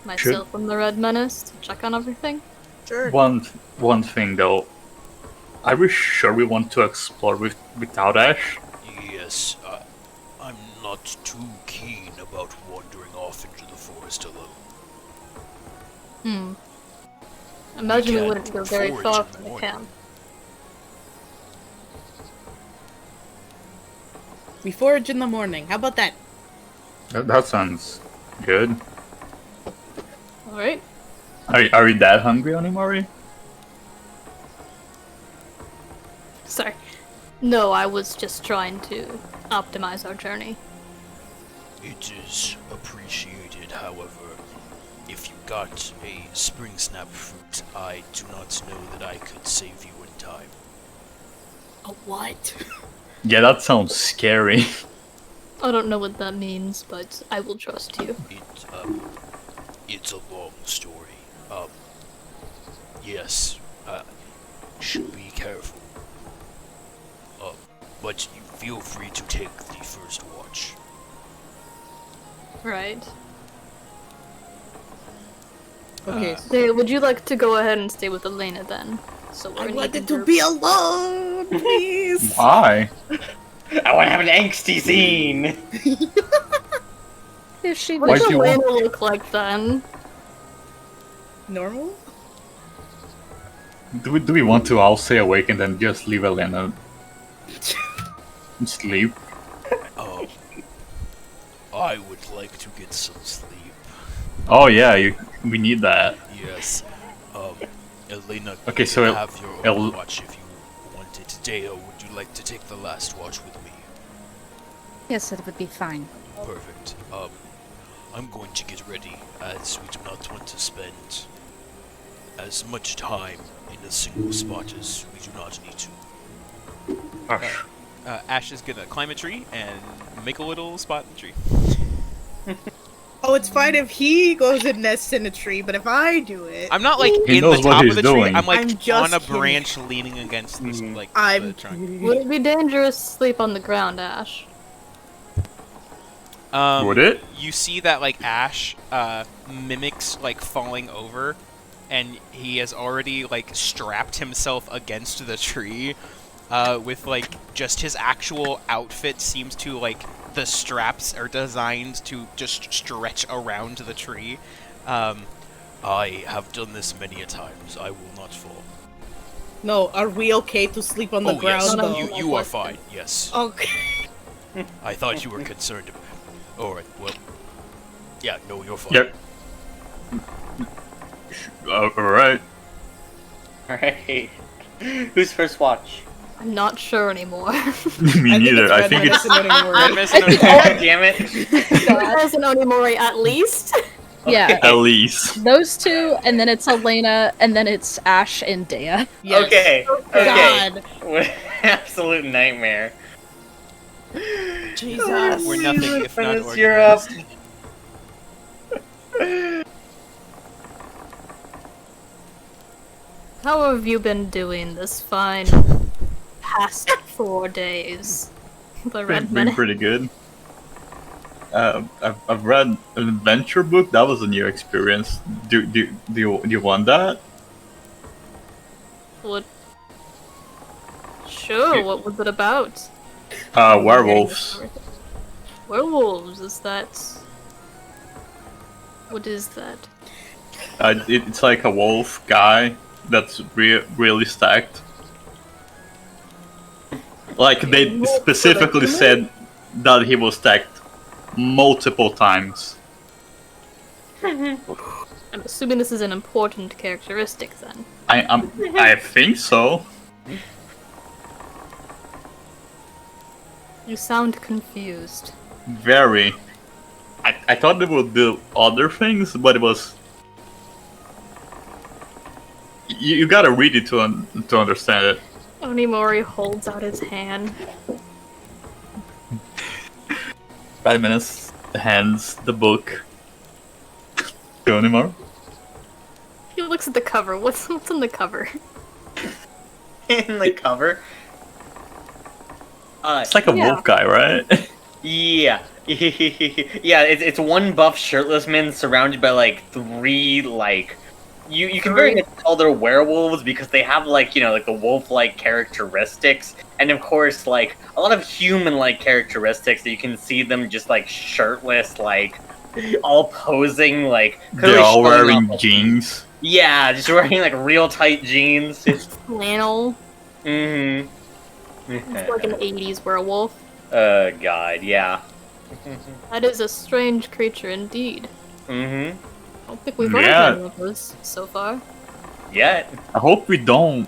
myself and the Red Menace to check on everything? Sure. One thing though. Are we sure we want to explore without Ash? Yes, I'm not too keen about wandering off into the forest alone. Imagine we can wouldn't go very forage far in the from the morning. camp. We forage in the morning. How about that? That sounds good. Alright. Are you that hungry, Onimori? Sorry. No, I was just trying to optimize our journey. It is appreciated, however. If you got a spring snap fruit, I do not know that I could save you in time. A what? Yeah, that sounds scary. I don't know what that means, but I will trust you. It's a long story. Yes, should be careful. But you feel free to take the first watch. Right. Okay. Hey, would you like to go ahead and stay with Elena then? So we're I an wanted even to group. be alone, please. Why? I want to have an angsty scene. If she What Why does do you Elena want- look like then? Normal? Do we want to all stay awake and then just leave Elena and sleep? I would like to get some sleep. Oh yeah, we need that. Yes. Elena, Okay, you so can have your El- own watch if you want it. Daya, would you like to take the last watch with me? Yes, it would be fine. Perfect. I'm going to get ready, as we do not want to spend as much time in a single spot as we do not need to. Gosh. Ash is gonna climb a tree and make a little spot in the tree. Oh, it's fine if he goes and nests in a tree, but if I do it, I'm not like He in the knows what top of he's the tree. doing. I'm like I'm on just a kidding. branch leaning against this, like I'm the trunk. kidding. Would it be dangerous to sleep on the ground, Ash? Would it? You see that like Ash mimics like falling over, and he has already like strapped himself against the tree. With like just his actual outfit seems to like the straps are designed to just stretch around the tree. I have done this many a times. I will not fall. No, are we okay to sleep on the Oh ground yes, though? you are fine. Yes. Okay. I thought you were concerned. All right. Well. Yeah. No, you're fine. Yep. Alright. Alright. Who's first watch? I'm not sure anymore. Me neither. I think it's. God damn it. There's an Onimori at least. Yeah. At least. Those two, and then it's Elena, and then it's Ash and Daya. Yes. Okay. Okay. God. What an absolute nightmare. Jesus. We're nothing if not Dennis, you're up. organized. How have you been doing this fine past 4 days? The Red Been Men. pretty good. I've read an adventure book. That was a new experience. Do you want that? What? Sure. What was it about? Werewolves. Werewolves. Is that? What is that? It's like a wolf guy that's really stacked. Like they specifically said that he was stacked multiple times. I'm assuming this is an important characteristic then. I think so. You sound confused. Very. I thought they would do other things, but it was. You gotta read it to understand it. Onimori holds out his hand. 5 minutes. Hands the book. Go anymore? He looks at the cover. What's in the cover? In the cover. It's like a wolf guy, right? Yeah. Yeah, it's one buff shirtless man surrounded by like 3 like you can very much tell they're werewolves because they have like, like the wolf-like characteristics, and of course like a lot of human-like characteristics that you can see them just like shirtless, like all posing, like They're all wearing jeans. Yeah, just wearing like real tight jeans. Flannel. Mm-hmm. It's like an 80s werewolf. God, yeah. That is a strange creature indeed. Mm-hmm. I don't think we've run Yeah. into any of those so far. Yet. I hope we don't.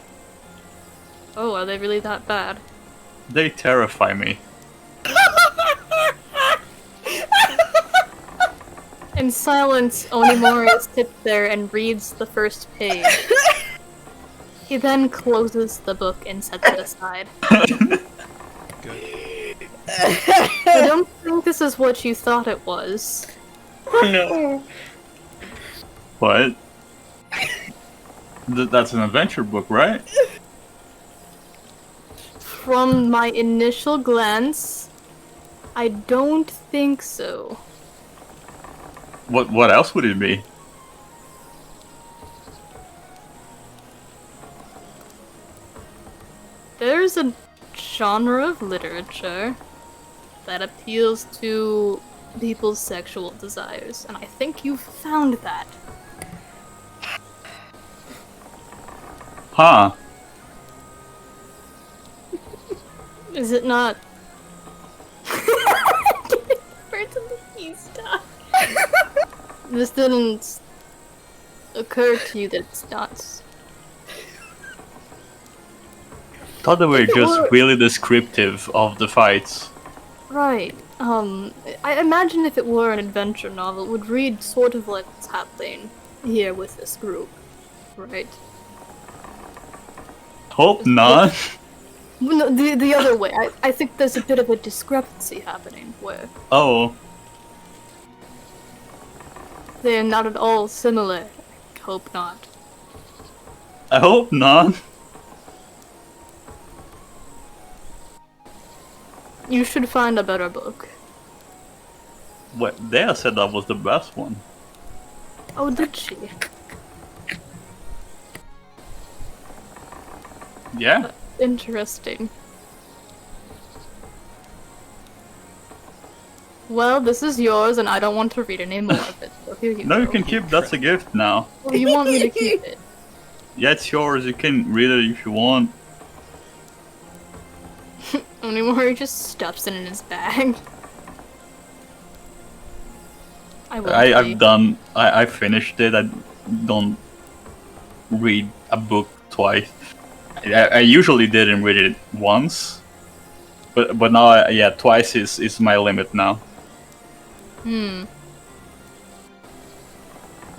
Oh, are they really that bad? They terrify me. In silence, Onimori sits there and reads the first page. He then closes the book and sets it aside. Good. I don't think this is what you thought it was. No. What? That's an adventure book, right? From my initial glance, I don't think so. What else would it be? There's a genre of literature that appeals to people's sexual desires, and I think you've found that. Huh. Is it not? Birds in the key stuff. This didn't occur to you that it's not. Thought they were just really descriptive of the fights. Right. I imagine if it were an adventure novel, it would read sort of like what's happening here with this group, right? Hope not. No, the other way. I think there's a bit of a discrepancy happening where Oh. they're not at all similar. I hope not. I hope not. You should find a better book. What? Daya said that was the best one. Oh, did she? Yeah. Interesting. Well, this is yours, and I don't want to read any more of it. So here you No, go. you can keep. That's a gift now. Well, you want me to keep it? Yeah, it's yours. You can read it if you want. Onimori just stuffs it in his bag. I finished it. I don't read a book twice. I usually didn't read it once, but now yeah, twice is my limit now. You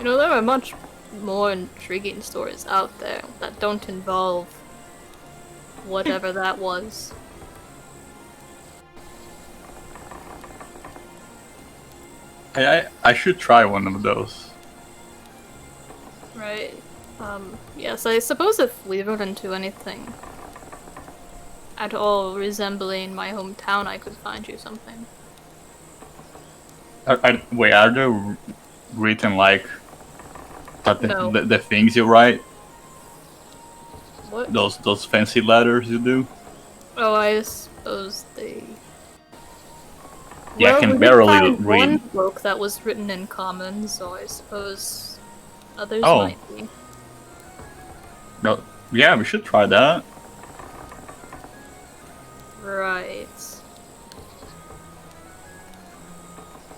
know, there are much more intriguing stories out there that don't involve whatever that was. I should try one of those. Right. Yes, I suppose if we run into anything at all resembling my hometown, I could find you something. Wait, are they written like No. the things you write? What? Those fancy letters you do? Oh, I suppose they... Yeah, I can we did barely find read. one book that was written in common, so I suppose others Oh. might be. No, yeah, we should try that. Right.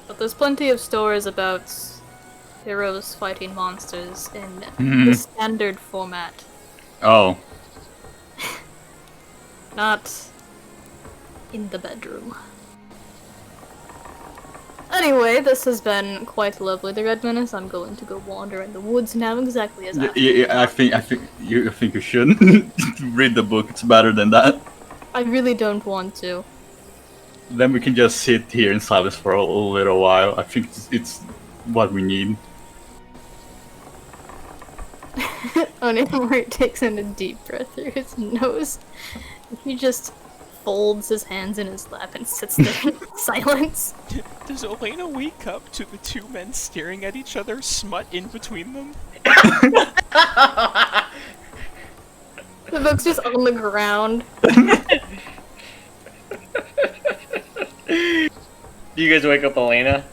But there's plenty of stories about heroes fighting monsters in the standard format. Oh, Not in the bedroom. Anyway, this has been quite lovely, the Red Menace. I'm going to go wander in the woods now, exactly as yeah, I think you shouldn't read the book. It's better than that. I really don't want to. Then we can just sit here in silence for a little while. I think it's what we need. Onimori takes in a deep breath through his nose. He just folds his hands in his lap and sits there in silence. Does Elena wake up to the two men staring at each other, smut in between them? The book's just on the ground. Do you guys wake up Elena?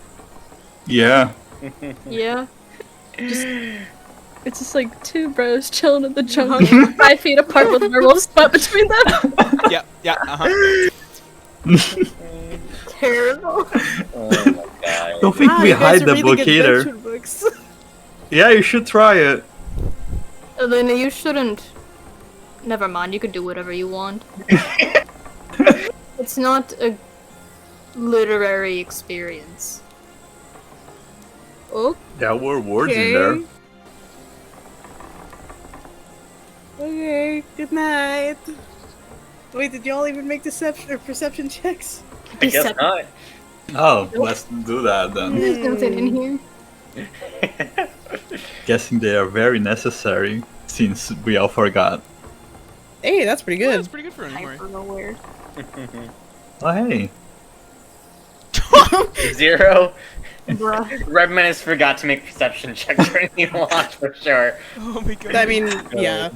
Yeah. Yeah. It's just like two bros chilling in the jungle, 5 feet apart with werewolves butt between them. Yeah, uh-huh. Terrible. Oh my god. Don't think we you guys hide are the reading book either. adventure books. Yeah, you should try it. Elena, you shouldn't. Never mind, you can do whatever you want. It's not a literary experience. Oh, There were words in there. okay, good night. Wait, did y'all even make deception or perception checks? I guess not. Oh, let's do that then. There's nothing in here. Guessing they are very necessary since we all forgot. Hey, that's pretty Yeah, good. that's pretty good for Onimori. Hyper aware. Oh hey. 0. Bruh. Red Menace forgot to make perception checks during the launch for sure. Oh my god. I mean, yeah.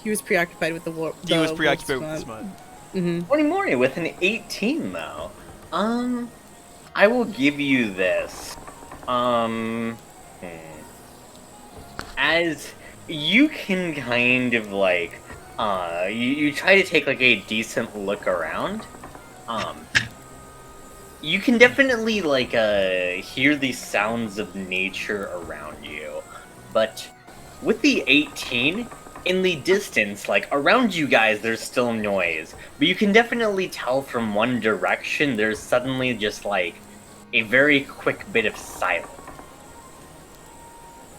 He was preoccupied with the war. He was preoccupied with the smut. Onimori with an 18 though. I will give you this. As you can kind of like, you try to take like a decent look around. You can definitely like hear the sounds of nature around you, but with the 18 in the distance, like around you guys, there's still noise, but you can definitely tell from one direction there's suddenly just like a very quick bit of silence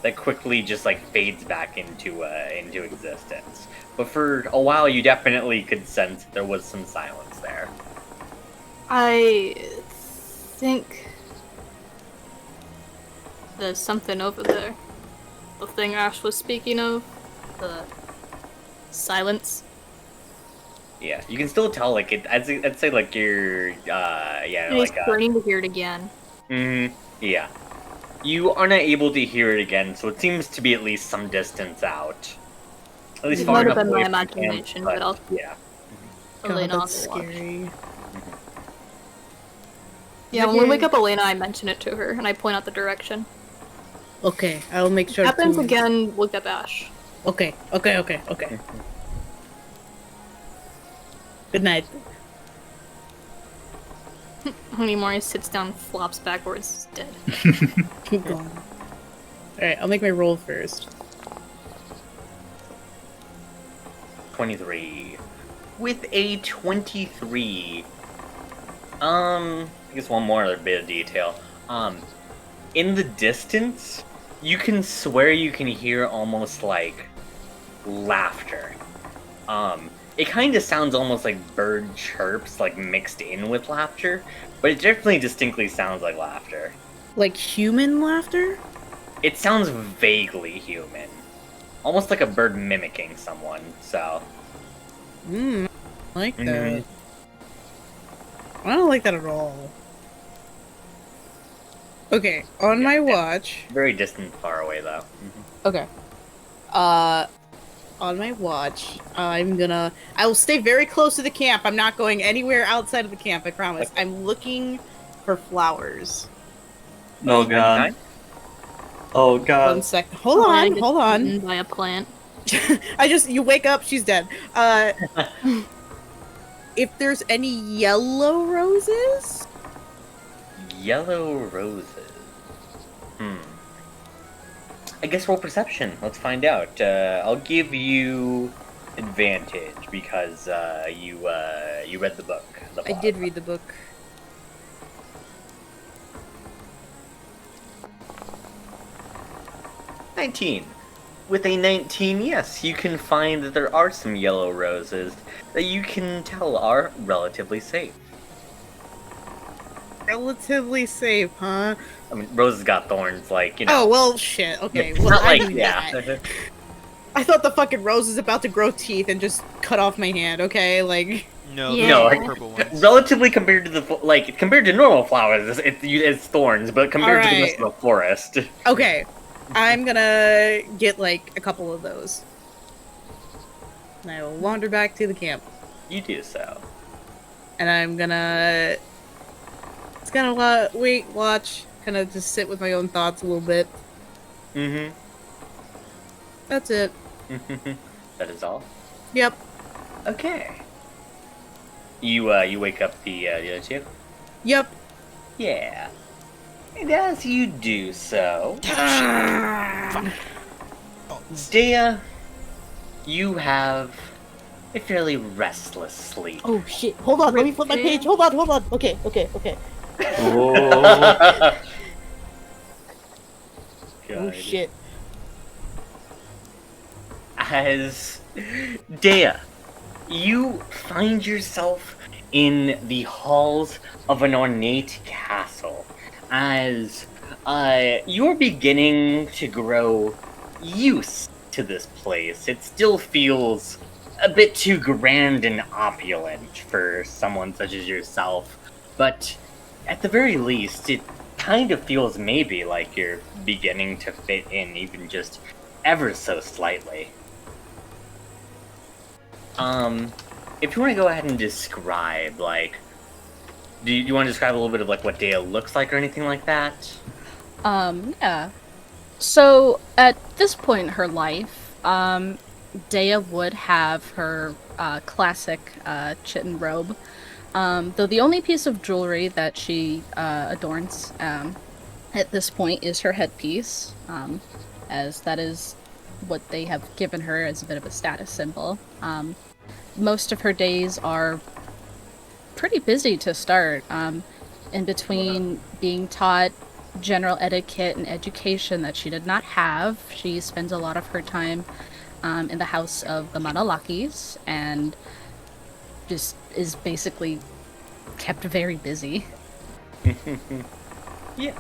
that quickly just like fades back into existence. But for a while, you definitely could sense there was some silence there. I think there's something over there. The thing Ash was speaking of. The silence. Yeah, you can still tell, like, I'd say, like, you're, yeah, And he's like, burning to hear it again. yeah. You are not able to hear it again, so it seems to be at least some distance out. At least It far might enough have been away my from camp, imagination, but I'll yeah. Elena God, on that's the watch. scary. Yeah, when we wake up Elena, I mention it to her, and I point out the direction. Okay, I'll make sure Happens to... again, look up Ash. Okay. Good night. Onimori sits down, flops backwards, dead. Keep going. Alright, I'll make my roll first. 23. With a 23, I guess one more other bit of detail. In the distance, you can swear you can hear almost like laughter. It kind of sounds almost like bird chirps, like mixed in with laughter, but it definitely distinctly sounds like laughter. Like human laughter? It sounds vaguely human. Almost like a bird mimicking someone, so. I like that. I don't like that at all. Okay, on my watch. Very distant, far away, though. Okay. On my watch, I will stay very close to the camp. I'm not going anywhere outside of the camp, I promise. Okay. I'm looking for flowers. Oh god. Oh god. 1 sec. Hold on. Eaten by a plant. You wake up, she's dead. If there's any yellow roses? Yellow roses. I guess roll perception. Let's find out. I'll give you advantage because you read the book. I did read the book. 19. With a 19, yes, you can find that there are some yellow roses that you can tell are relatively safe. Relatively safe, huh? I mean, roses got thorns, like, you know. Oh, well, shit. Okay, It's well, not I like, knew yeah. that. I thought the fucking rose is about to grow teeth and just cut off my hand, okay? Like... No, Yeah. No, the like, purple ones. relatively compared to compared to normal flowers, it's thorns, but compared to the rest of Alright. the forest. Okay, I'm gonna get, like, a couple of those. And I will wander back to the camp. You do so. And I'm gonna... It's gonna wait, watch, kind of just sit with my own thoughts a little bit. Mm-hmm. That's it. That is all? Yep. Okay. You wake up the other two? Yep. Yeah. And as you do so, Daya, you have a fairly restless sleep. Oh shit. Hold on, let me flip my page. Hold on. Okay. Oh. Oh shit. As Daya, you find yourself in the halls of an ornate castle as you're beginning to grow used to this place. It still feels a bit too grand and opulent for someone such as yourself, but at the very least, it kind of feels maybe like you're beginning to fit in, even just ever so slightly. If you want to go ahead and describe, like, do you want to describe a little bit of, like, what Daya looks like or anything like that? Yeah. So, at this point in her life, Daya would have her classic chitin robe, though the only piece of jewelry that she adorns at this point is her headpiece, as that is what they have given her as a bit of a status symbol. Most of her days are pretty busy to start, in between being taught general etiquette and education that she did not have. She spends a lot of her time in the house of the Manalakis and just is basically kept very busy. Yeah.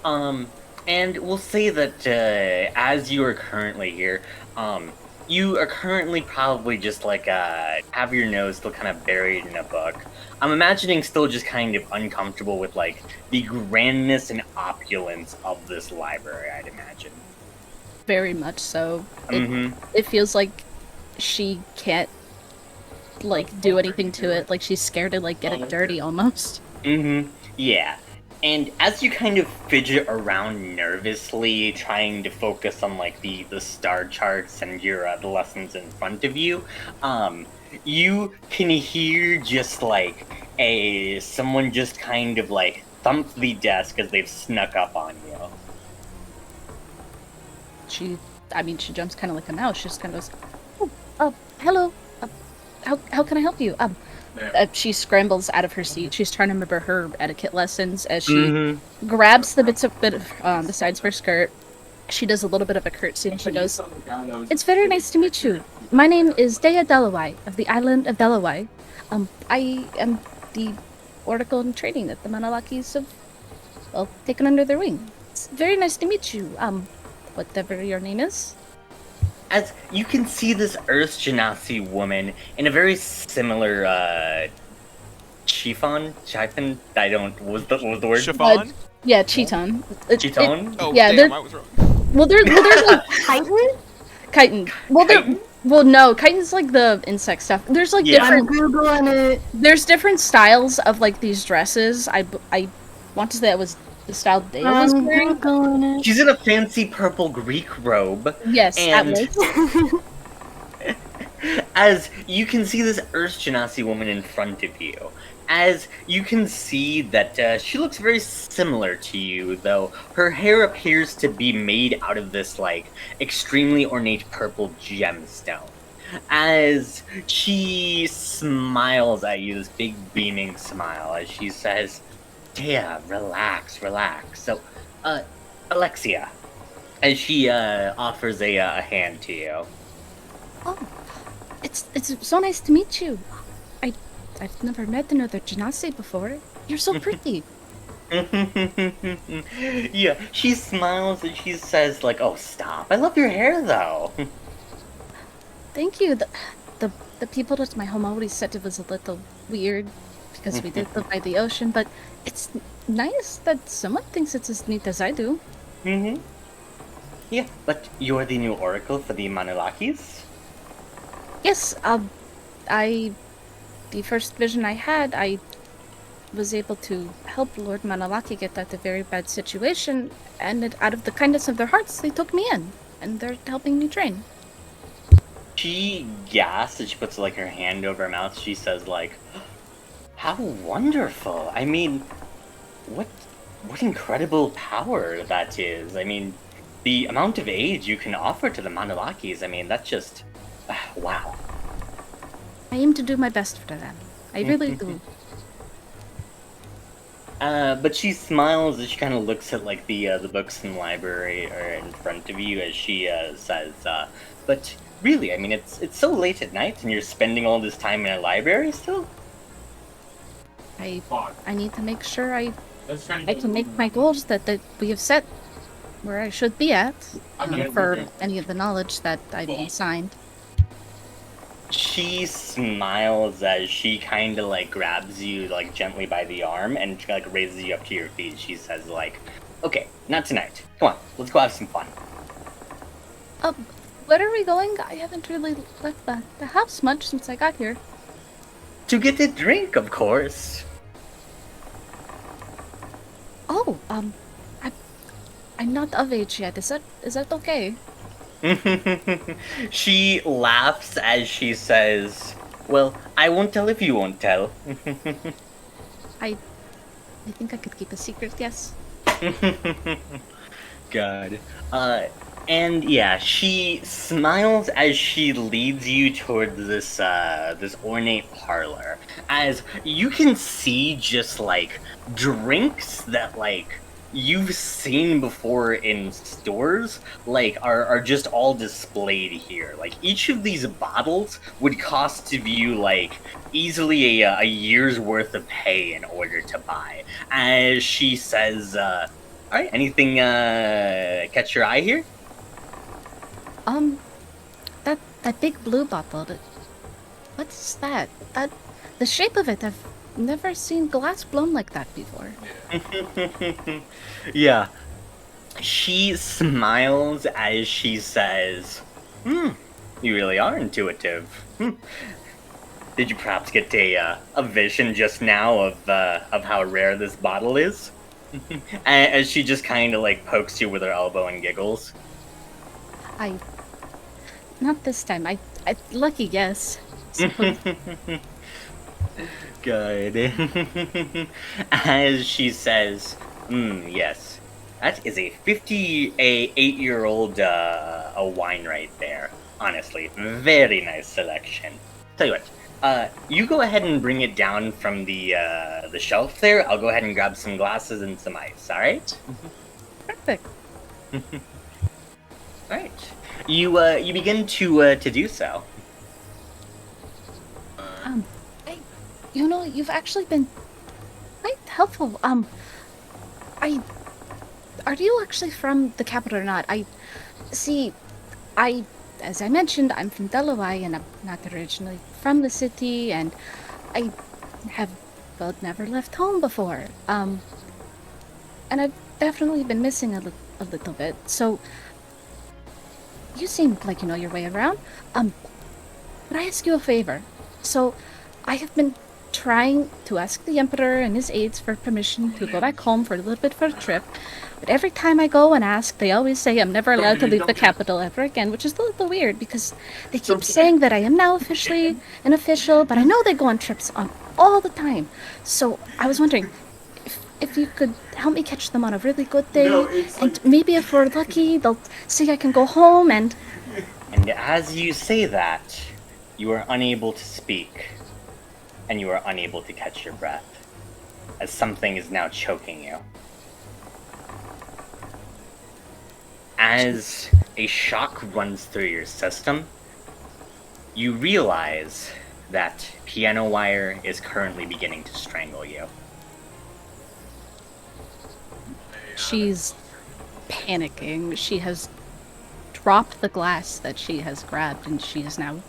And we'll say that as you are currently here, you are currently probably just like have your nose still kind of buried in a book. I'm imagining still just kind of uncomfortable with like the grandness and opulence of this library, I'd imagine. Very much so. It feels like she can't like do anything to it. Like she's scared to like get it dirty almost. Yeah. And as you kind of fidget around nervously, trying to focus on like the star charts and your the lessons in front of you, you can hear just like someone just kind of like thump the desk as they've snuck up on you. She jumps kind of like a mouse. She just kind of goes, "Oh, hello. How can I help you?" She scrambles out of her seat. She's trying to remember her etiquette lessons as she grabs the bit of the sides of her skirt. She does a little bit of a curtsy and she goes, "It's very nice to meet you. My name is Daya Delawai of the island of Delawai. I am the oracle in training that the Manalakis have, well, taken under their wing. It's very nice to meet you. Whatever your name is." As you can see this Earth Genasi woman in a very similar chiffon, what was the word? Chiffon? Yeah, chiton. Chiton? Oh, yeah, damn, I was wrong. Well, there's like Chitin? chitin. Well, no, chitin's like the insect stuff. There's like Yeah. I'm different. googling it. There's different styles of like these dresses. I want to say that was the style Daya was I'm wearing. googling it. She's in a fancy purple Greek robe. Yes, And- that was. As you can see this Earth Genasi woman in front of you, as you can see that she looks very similar to you, though her hair appears to be made out of this like extremely ornate purple gemstone. As she smiles at you, this big beaming smile, as she says, "Daya, relax. So, Alexia," as she offers a hand to you. Oh, it's so nice to meet you. I've never met another Genasi before. You're so pretty. Yeah, she smiles and she says like, "Oh, stop! I love your hair, though." Thank you. The people at my home always said it was a little weird because we did live by the ocean, but it's nice that someone thinks it's as neat as I do. Yeah, but you're the new oracle for the Manalakis? Yes, the first vision I had, I was able to help Lord Manalaki get out of a very bad situation, and out of the kindness of their hearts, they took me in, and they're helping me train. She gasps and she puts like her hand over her mouth. She says like, "How wonderful! I mean, what incredible power that is! I mean, the amount of aid you can offer to the Manalakis. I mean, that's just wow." I aim to do my best for them. I really do. But she smiles as she kind of looks at like the books in the library or in front of you as she says, "But really, I mean, it's so late at night and you're spending all this time in a library still?" I need to make sure I can make my goals that we have set where I should be at for any of the knowledge that I've been assigned. She smiles as she kind of like grabs you like gently by the arm and like raises you up to your feet. She says like, "Okay, not tonight. Come on, let's go have some fun." Where are we going? I haven't really left the house much since I got here. To get a drink, of course. Oh, I'm not of age yet. Is that okay? She laughs as she says, "Well, I won't tell if you won't tell." I think I could keep a secret, yes. God. And yeah, she smiles as she leads you towards this ornate parlor. As you can see just like drinks that like you've seen before in stores, like are just all displayed here. Like each of these bottles would cost of you like easily a year's worth of pay in order to buy. As she says, "All right, anything catch your eye here?" That big blue bottle. What is that? The shape of it. I've never seen glass blown like that before. Yeah. She smiles as she says, "You really are intuitive. Did you perhaps get a vision just now of how rare this bottle is?" As she just kind of like pokes you with her elbow and giggles. Not this time. Lucky guess. Suppose. Good. As she says, yes. That is a 58-year-old a wine right there. Honestly, very nice selection. Tell you what, you go ahead and bring it down from the shelf there. I'll go ahead and grab some glasses and some ice. All right? Perfect. All right. You begin to do so. You've actually been quite helpful. Are you actually from the capital or not? As I mentioned, I'm from Delaware, and I'm not originally from the city, and I have, well, never left home before. And I've definitely been missing a little bit, so you seem like you know your way around. Could I ask you a favor? So, I have been trying to ask the Emperor and his aides for permission to go back home for a little bit for a trip, but every time I go and ask, they always say I'm never allowed to leave the capital ever again, which is a little weird because they keep saying that I am now officially an official, but I know they go on trips on all the time. So I was wondering if you could help me catch them on a really good day, and maybe if we're lucky, they'll say I can go home and... And as you say that, you are unable to speak, and you are unable to catch your breath, as something is now choking you. As a shock runs through your system, you realize that piano wire is currently beginning to strangle you. She's panicking. She has dropped the glass that she has grabbed, and she is now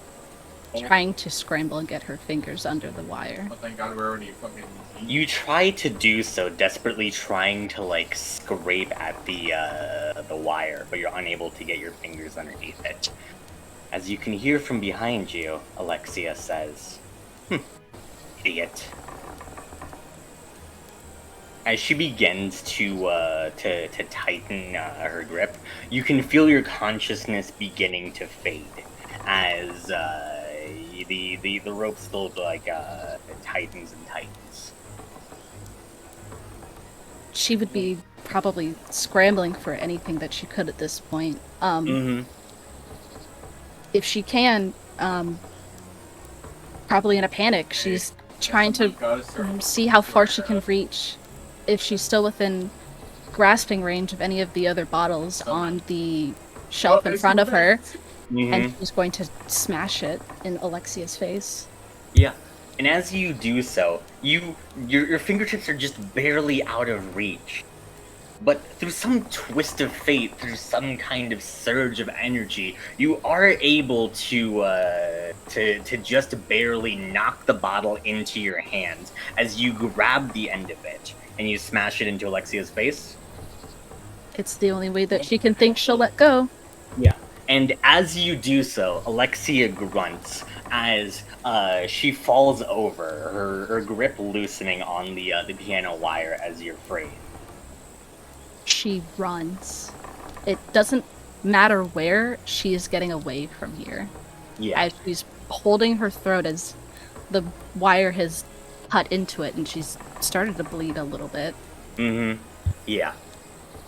trying to scramble and get her fingers under the wire. Oh, thank God we're already fucking... You try to do so, desperately trying to like scrape at the wire, but you're unable to get your fingers underneath it. As you can hear from behind you, Alexia says, "Idiot." As she begins to tighten her grip, you can feel your consciousness beginning to fade as the rope still like tightens and tightens. She would be probably scrambling for anything that she could at this point. If she can, probably in a panic, she's trying to see how far she can reach. If she's still within grasping range of any of the other bottles on the shelf in front of her, and she's going to smash it in Alexia's face. Yeah, and as you do so, your fingertips are just barely out of reach. But through some twist of fate, through some kind of surge of energy, you are able to just barely knock the bottle into your hands as you grab the end of it and you smash it into Alexia's face. It's the only way that she can think she'll let go. Yeah. And as you do so, Alexia grunts as she falls over, her grip loosening on the piano wire as you're free. She runs. It doesn't matter where, she is getting away from here. Yeah. As she's holding her throat as the wire has cut into it and she's started to bleed a little bit. Yeah.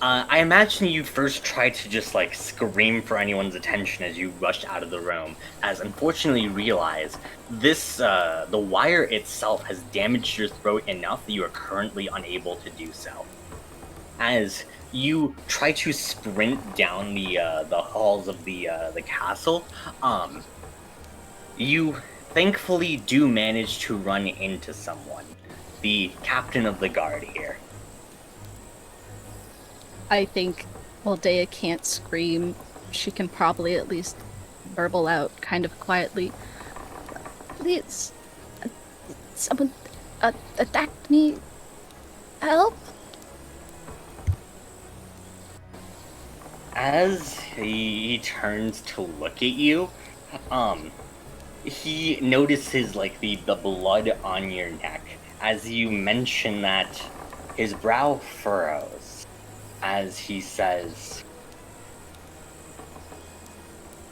I imagine you first tried to just like scream for anyone's attention as you rushed out of the room, as unfortunately you realize this, the wire itself has damaged your throat enough that you are currently unable to do so. As you try to sprint down the halls of the castle, you thankfully do manage to run into someone, the captain of the guard here. I think while Daya can't scream, she can probably at least burble out kind of quietly. Please, someone attacked me. Help? As he turns to look at you, he notices like the blood on your neck as you mention that His brow furrows as he says,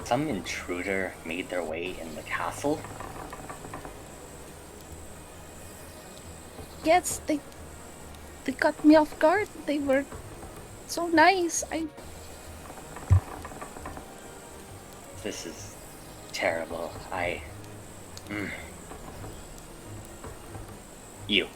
"Some intruder made their way in the castle?" Yes, they got me off guard. They were so nice. This is terrible. You,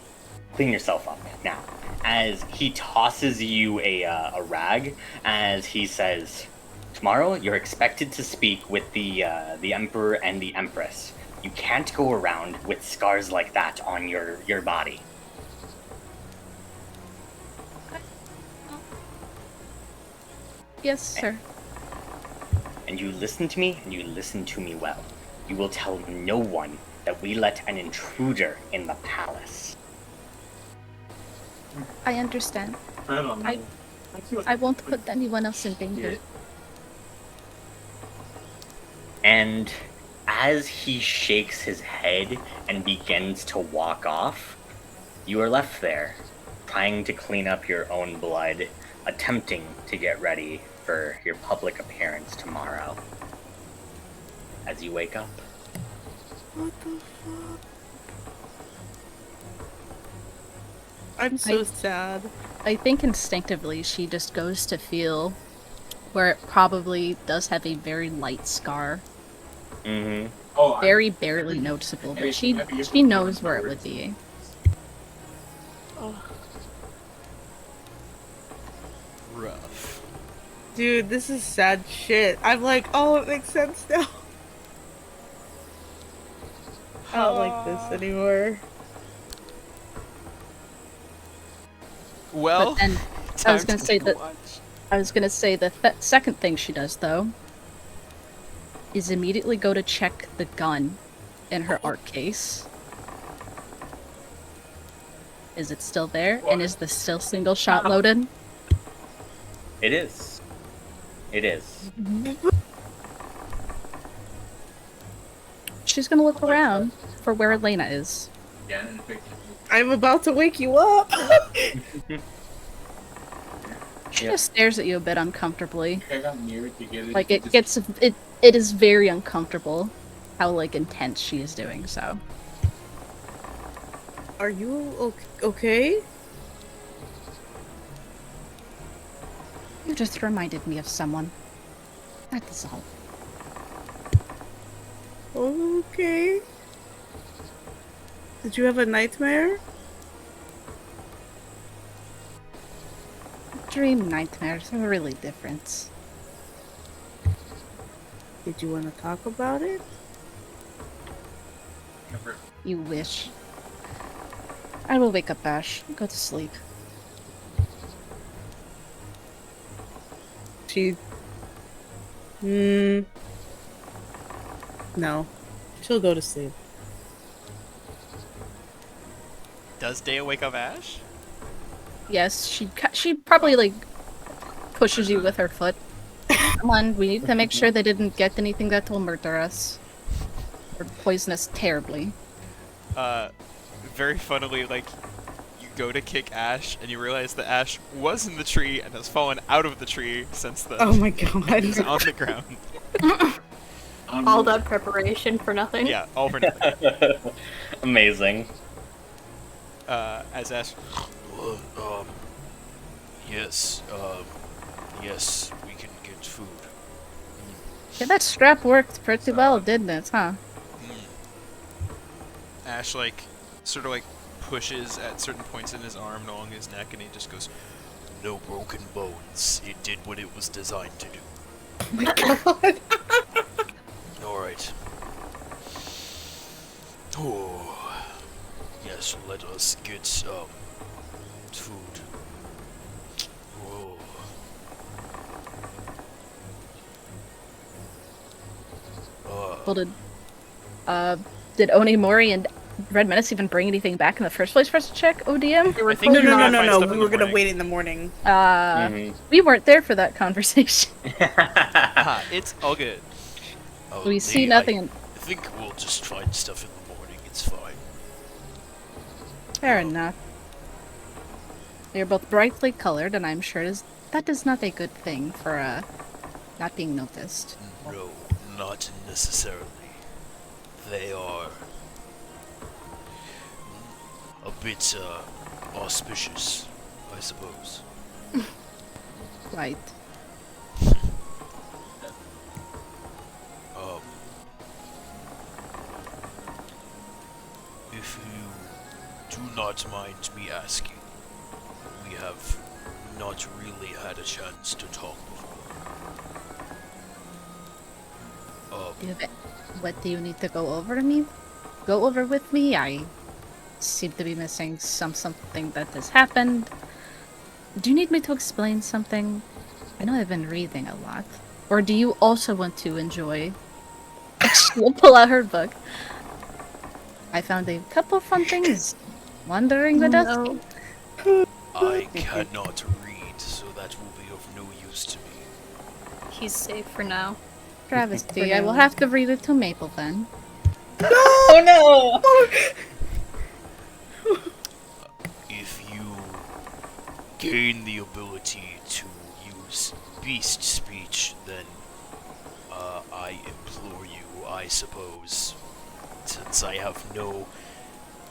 clean yourself up now. As he tosses you a rag, as he says, "Tomorrow you're expected to speak with the Emperor and the Empress. You can't go around with scars like that on your body." Yes, sir. And you listen to me, and you listen to me well. You will tell no one that we let an intruder in the palace. I understand. I don't know. I won't put anyone else in danger. And as he shakes his head and begins to walk off, you are left there, trying to clean up your own blood, attempting to get ready for your public appearance tomorrow. As you wake up. What the fuck? I'm so sad. I think instinctively she just goes to feel where it probably does have a very light scar. Mm-hmm. Very barely noticeable, but she knows where it would be. Rough. Dude, this is sad shit. I'm like, oh, it makes sense now. I don't like this anymore. Well, But then I was gonna say the second thing she does though is immediately go to check the gun in her art case. Is it still there? And is the still single shot loaded? It is. It is. She's gonna look around for where Elena is. I'm about to wake you up. She just stares at you a bit uncomfortably. Like it is very uncomfortable how like intense she is doing so. Are you okay? You just reminded me of someone. That is all. Okay. Did you have a nightmare? Dream nightmares are really different. Did you want to talk about it? You wish. I will wake up Ash. Go to sleep. She... No. She'll go to sleep. does Daya wake up Ash? Yes, she probably like pushes you with her foot. Come on, we need to make sure they didn't get anything that will murder us or poison us terribly. Very funnily, like, you go to kick Ash, and you realize that Ash was in the tree and has fallen out of the tree since then. Oh my god. He's on the ground. All that preparation for nothing. Yeah, all for nothing. Amazing. As Ash... Yes, yes, we can get food. Yeah, that strap worked pretty well, didn't it, huh? Ash, like, sort of, like, pushes at certain points in his arm and along his neck, and he just goes, No broken bones. It did what it was designed to do. Oh my god. Alright. Oh. Yes, let us get some food. Oh. Well, did Onimori and Red Menace even bring anything back in the first place for us to check, ODM? I think No, you're gonna find no. stuff We in were the gonna morning. wait in the morning. We weren't there for that conversation. It's all good. Oh, We see nothing. I think we'll just find stuff in the morning. It's fine. Fair enough. You're both brightly colored, and I'm sure that is not a good thing for not being noticed. No, not necessarily. They are a bit auspicious, I suppose. Right. If you do not mind me asking, we have not really had a chance to talk before. What do you need to go over to me? Go over with me? I seem to be missing something that has happened. Do you need me to explain something? I know I've been reading a lot. Or do you also want to enjoy? She'll pull out her book. I found a couple fun things. Wandering the dusty. I cannot read, so that will be of no use to me. He's safe for now. Travesty. I will have to read it to Maple then. Oh no! If you gain the ability to use beast speech, then I implore you, I suppose, since I have no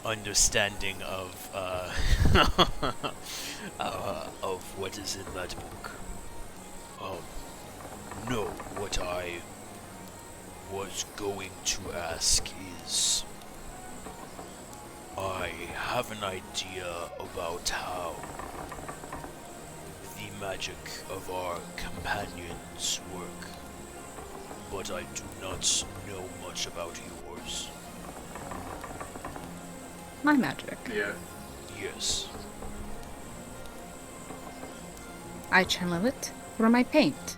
understanding of of what is in that book. No, what I was going to ask is, I have an idea about how the magic of our companions work, but I do not know much about yours. My magic. Yeah. Yes. I channel it through my paint.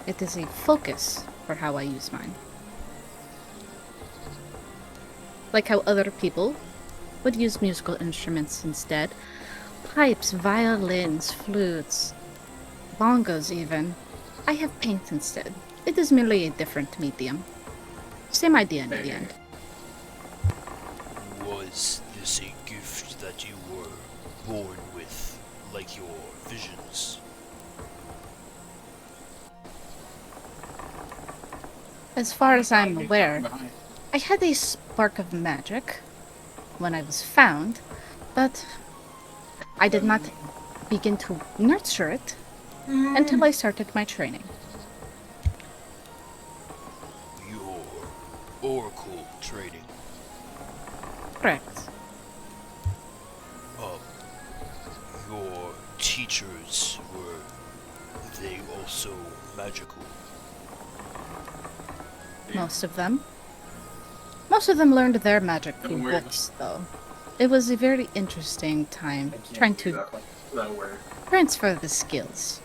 It is a focus for how I use mine. Like how other people would use musical instruments instead. Pipes, violins, flutes, bongos even. I have paint instead. It is merely a different medium. Same idea in the end. Was this a gift that you were born with, like your visions? As far as I'm aware, I had a spark of magic when I was found, but I did not begin to nurture it until I started my training. Your oracle training. Correct. Your teachers, were they also magical? Most of them. Most of them learned their magic through books, though. It was a very interesting time trying to transfer the skills.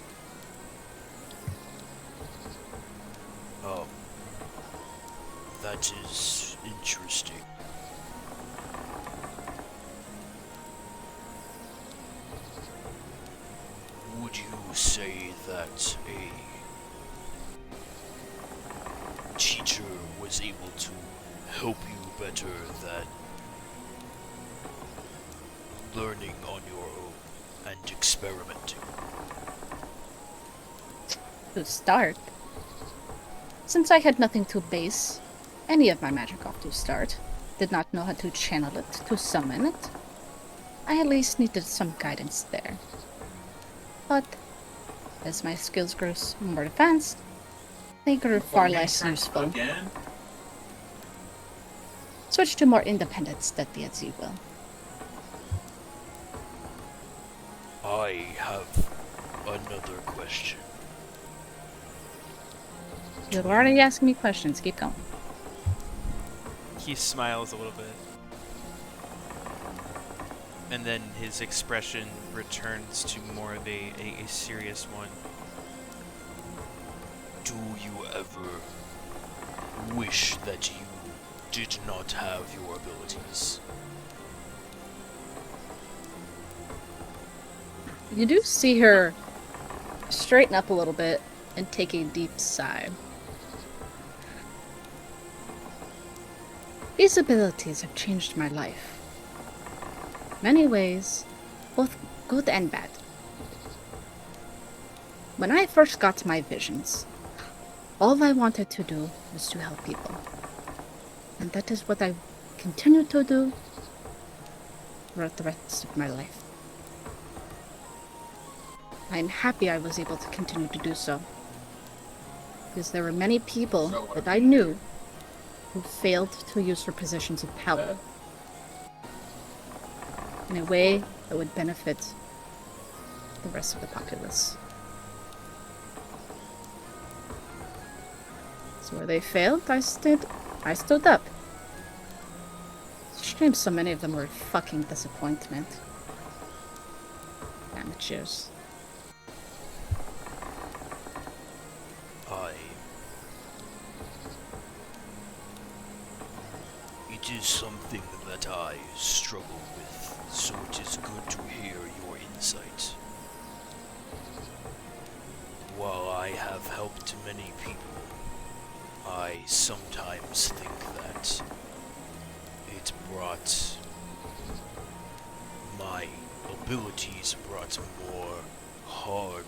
That is interesting. Would you say that a teacher was able to help you better than learning on your own and experimenting? To start, since I had nothing to base any of my magic off to start, did not know how to channel it, to summon it, I at least needed some guidance there. But as my skills grew more advanced, they grew far less useful. Switch to more independent study as you will. I have another question. You're already asking me questions, keep going. He smiles a little bit. And then his expression returns to more of a serious one. Do you ever wish that you did not have your abilities? You do see her straighten up a little bit and take a deep sigh. These abilities have changed my life. Many ways, both good and bad. When I first got my visions, all I wanted to do was to help people. And that is what I continue to do throughout the rest of my life. I'm happy I was able to continue to do so. Because there were many people that I knew who failed to use their positions of power in a way that would benefit the rest of the populace. So where they failed, I stood up. Shame so many of them were a fucking disappointment. Amateurs. It is something that I struggle with, so it is good to hear your insight. While I have helped many people, I sometimes think that it brought my abilities brought more harm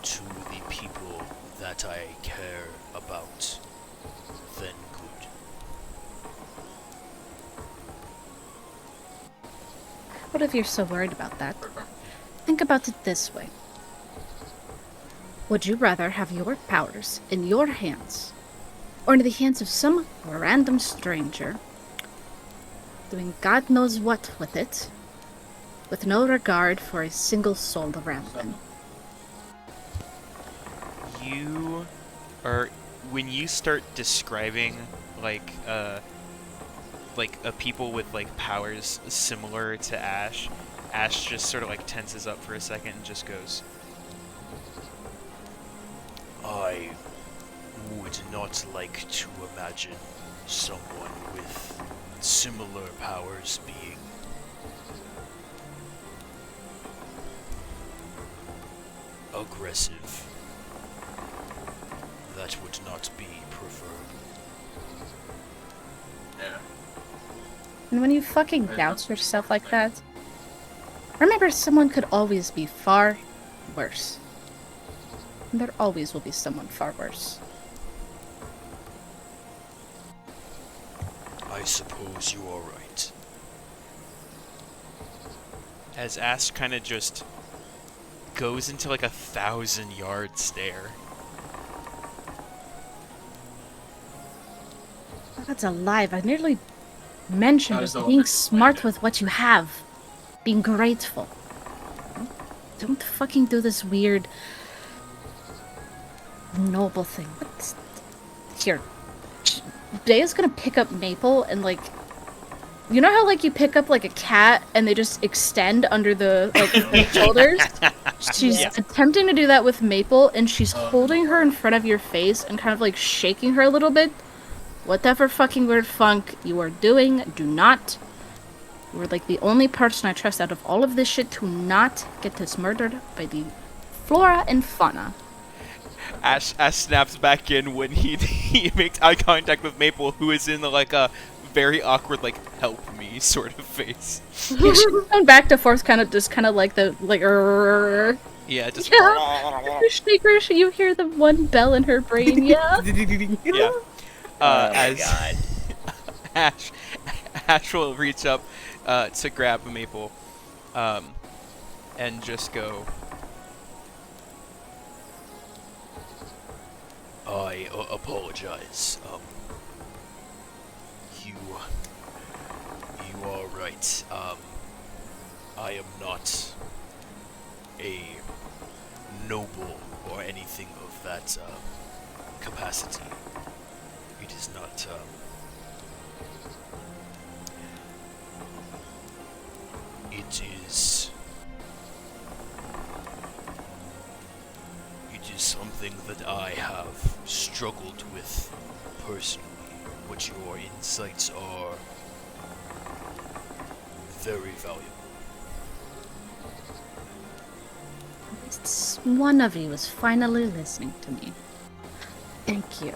to the people that I care about than good. What if you're so worried about that? Think about it this way. Would you rather have your powers in your hands, or in the hands of some random stranger, doing God knows what with it, with no regard for a single soul around them? You are, when you start describing like a people with like powers similar to Ash just sort of like tenses up for a second and just goes, I would not like to imagine someone with similar powers being aggressive. That would not be preferred. And when you fucking doubt yourself like that, remember someone could always be far worse. And there always will be someone far worse. I suppose you are right. as Ash kind of just goes into like 1,000-yard stare. That's alive. I nearly mentioned just being smart with what you have. Being grateful. Don't fucking do this weird noble thing. What's... Here. Daya's gonna pick up Maple and like... You know how like you pick up like a cat and they just extend under the like the shoulders? She's attempting to do that with Maple and she's holding her in front of your face and kind of like shaking her a little bit. Whatever fucking weird funk you are doing, do not. You are like the only person I trust out of all of this shit to not get us murdered by the flora and fauna. Ash snaps back in when he makes eye contact with Maple, who is in like a very awkward, like, help me sort of face. Yeah, she's going back to forth, kind of like the, like, yeah, just... Yeah. Shaker, you hear the one bell in her brain, yeah? Yeah. Oh my god. Ash will reach up to grab Maple and just go... I apologize. You are right. I am not a noble or anything of that capacity. It is not. It is something that I have struggled with personally. But your insights are very valuable. One of you is finally listening to me. Thank you.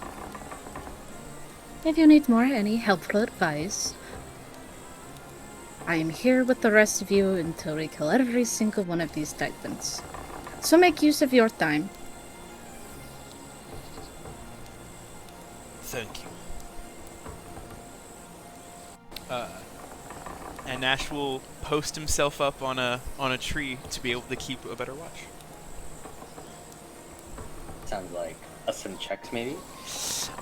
If you need any helpful advice, I am here with the rest of you until we kill every single one of these titans. So make use of your time. Thank you. And Ash will post himself up on a tree to be able to keep a better watch. Sounds like some checks, maybe.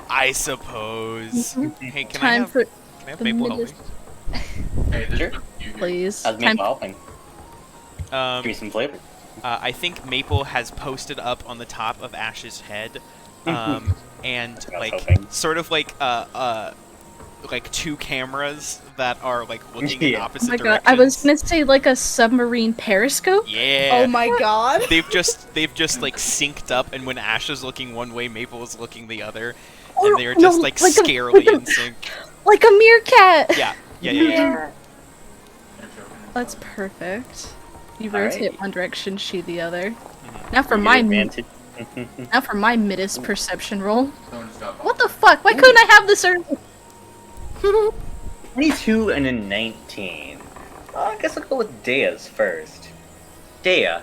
I suppose. Hey, can I Time have for the Maple help me? Sure. please. How's Time Maple helping? Give me Um, some flavor. I think Maple has posted up on the top of Ash's head, and I was like hoping. sort of like two cameras that are like looking in Yeah. Oh opposite my god, directions. I was gonna say like a submarine periscope. Yeah. Oh my god. They've just like synced up, and when Ash is looking one way, Maple is looking the other, Oh, and they're no, just like like a- scarily like a- in sync. Like a meerkat! Yeah. That's perfect. You All right. rotate one direction, she the other. Mhm. Now for You my get advantage. now for my Midas perception roll. What the fuck? Why couldn't I have this early? 22 and a 19. I guess I'll go with Daya's first. Daya,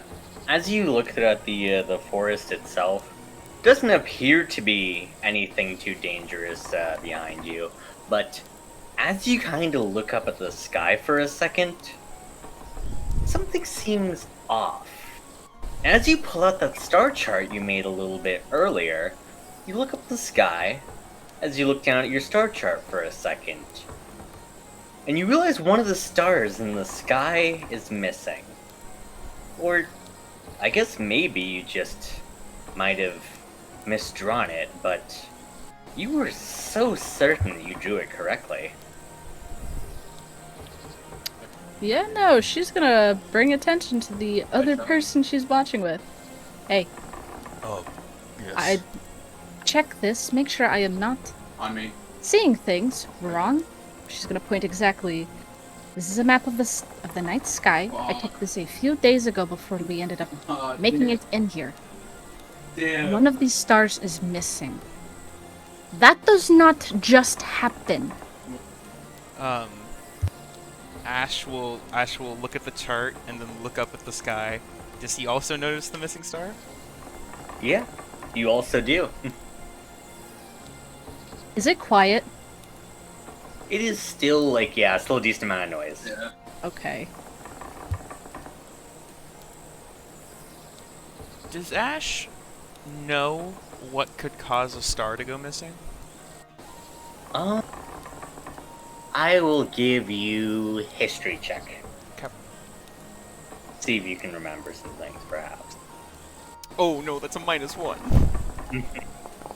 as you look throughout the forest itself, doesn't appear to be anything too dangerous behind you, but as you kind of look up at the sky for a second, something seems off. As you pull out that star chart you made a little bit earlier, you look up the sky as you look down at your star chart for a second. And you realize one of the stars in the sky is missing. Or, I guess maybe you just might have misdrawn it, but you were so certain that you drew it correctly. Yeah, no, she's gonna bring attention to the other person she's watching with. Hey, Yes. I check this, make sure I am not On me. seeing things wrong. She's gonna point exactly. This is a map of the night sky. I took this a few days ago before we ended up making it in here. One of these stars is missing. That does not just happen. Ash will look at the chart and then look up at the sky. Does he also notice the missing star? Yeah, you also do. Is it quiet? It is still like, yeah, still a decent amount of noise. Yeah. Okay. Does Ash know what could cause a star to go missing? I will give you history check. Okay. See if you can remember some things, perhaps. Oh no, that's a -1.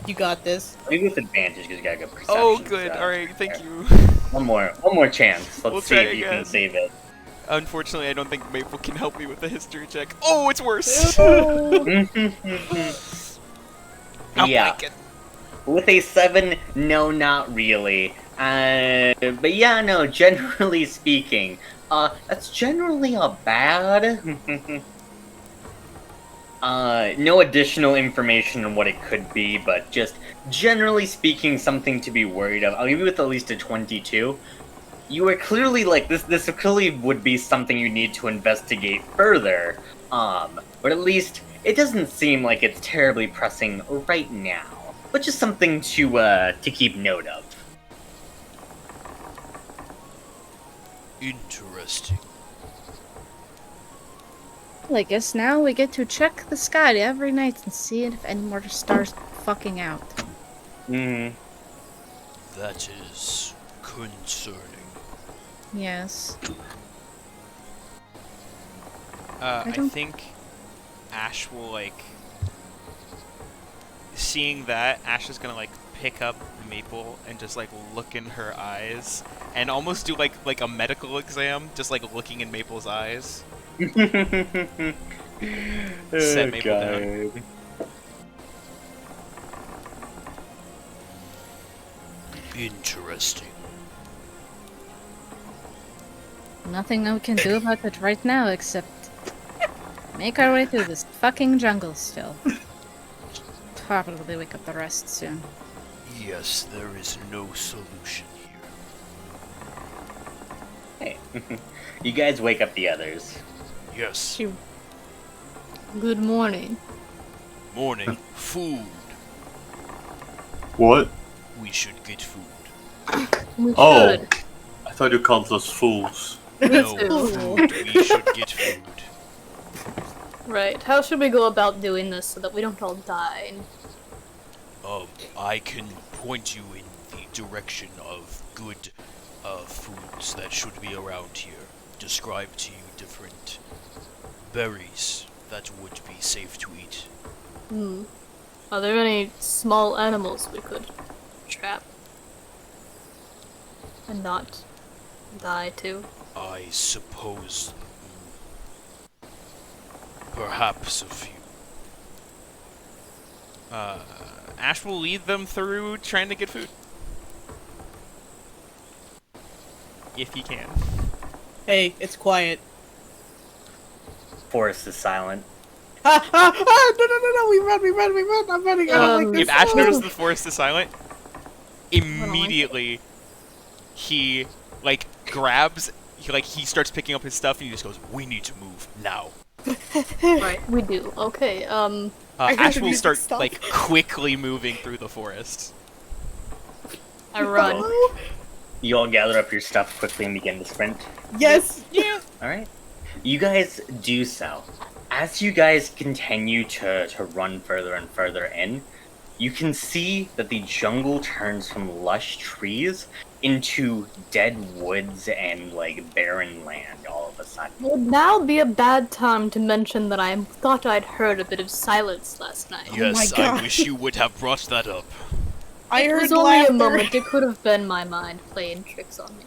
You got this. Maybe with advantage because you got good perception. Oh good, so- alright, thank you. One more chance. Let's We'll see try if you again. can save it. Unfortunately, I don't think Maple can help me with the history check. Oh, it's worse! I'll Yeah. blank it. With a 7, no, not really. But yeah, no, generally speaking, that's generally a bad. No additional information on what it could be, but just generally speaking, something to be worried of. I'll give you with at least a 22. You are clearly like this clearly would be something you need to investigate further. But at least it doesn't seem like it's terribly pressing right now. But just something to keep note of. Interesting. Well, I guess now we get to check the sky every night and see if any more stars fucking out. That is concerning. Yes. I don't- think Ash will seeing that, Ash is gonna pick up Maple and just look in her eyes and almost do like a medical exam, just looking in Maple's eyes. Set Maple down. Interesting. Nothing that we can do about it right now except make our way through this fucking jungle still. Probably wake up the rest soon. Yes, there is no solution here. Hey. You guys wake up the others. Yes. Good morning. Morning. Food. What? We should get food. We Oh. should. I thought you called us fools. No, too. food. We should get food. Right. How should we go about doing this so that we don't all die? I can point you in the direction of good foods that should be around here. Describe to you different berries that would be safe to eat. Are there any small animals we could trap? And not die to? I suppose perhaps a few. Ash will lead them through trying to get food. If he can. Hey, it's quiet. Forest is silent. No, we run, I'm running. I don't like If this. Ash notices the forest is silent, immediately he grabs, he starts picking up his stuff and he just goes, "We need to move now." Right, we do. Okay, I heard Ash the will music start stop. quickly moving through the forest. I run. You all gather up your stuff quickly and begin to sprint. Yes. Alright. You guys do so. As you guys continue to run further and further in, you can see that the jungle turns from lush trees into dead woods and barren land all of a sudden. Would now be a bad time to mention that I thought I'd heard a bit of silence last night. Yes, God. I wish you would have brought that up. I It heard was only laughter. a moment. It could have been my mind playing tricks on me.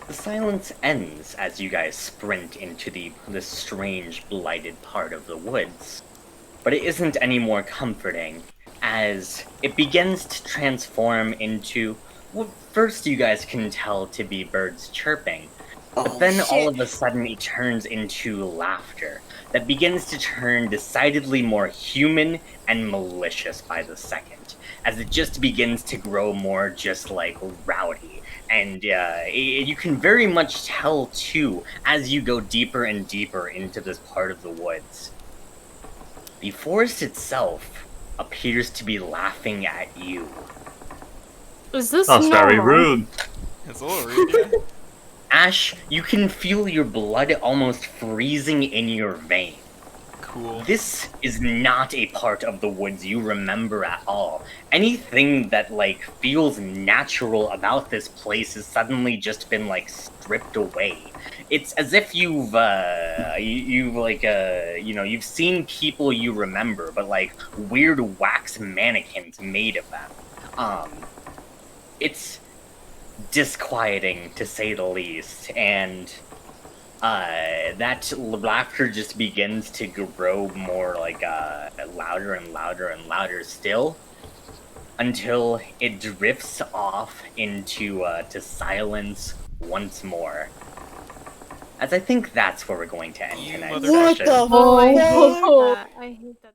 The silence ends as you guys sprint into this strange, blighted part of the woods. But it isn't any more comforting, as it begins to transform into what first you guys can tell to be birds chirping. But then all of a sudden it turns into laughter that begins to turn decidedly more human and malicious by the second, as it just begins to grow more just rowdy. And you can very much tell, too, as you go deeper and deeper into this part of the woods. The forest itself appears to be laughing at you. Is this That's very normal? rude. It's a little rude. Yeah. Ash, you can feel your blood almost freezing in your veins. Cool. This is not a part of the woods you remember at all. Anything that feels natural about this place has suddenly just been stripped away. It's as if you've seen people you remember, but weird wax mannequins made of them. It's disquieting to say the least, and that laughter just begins to grow more louder and louder and louder still, until it drifts off into to silence once more. As I think that's where we're going to end You tonight's mother- What session. the Oh, I hate fuck? that. I hate that.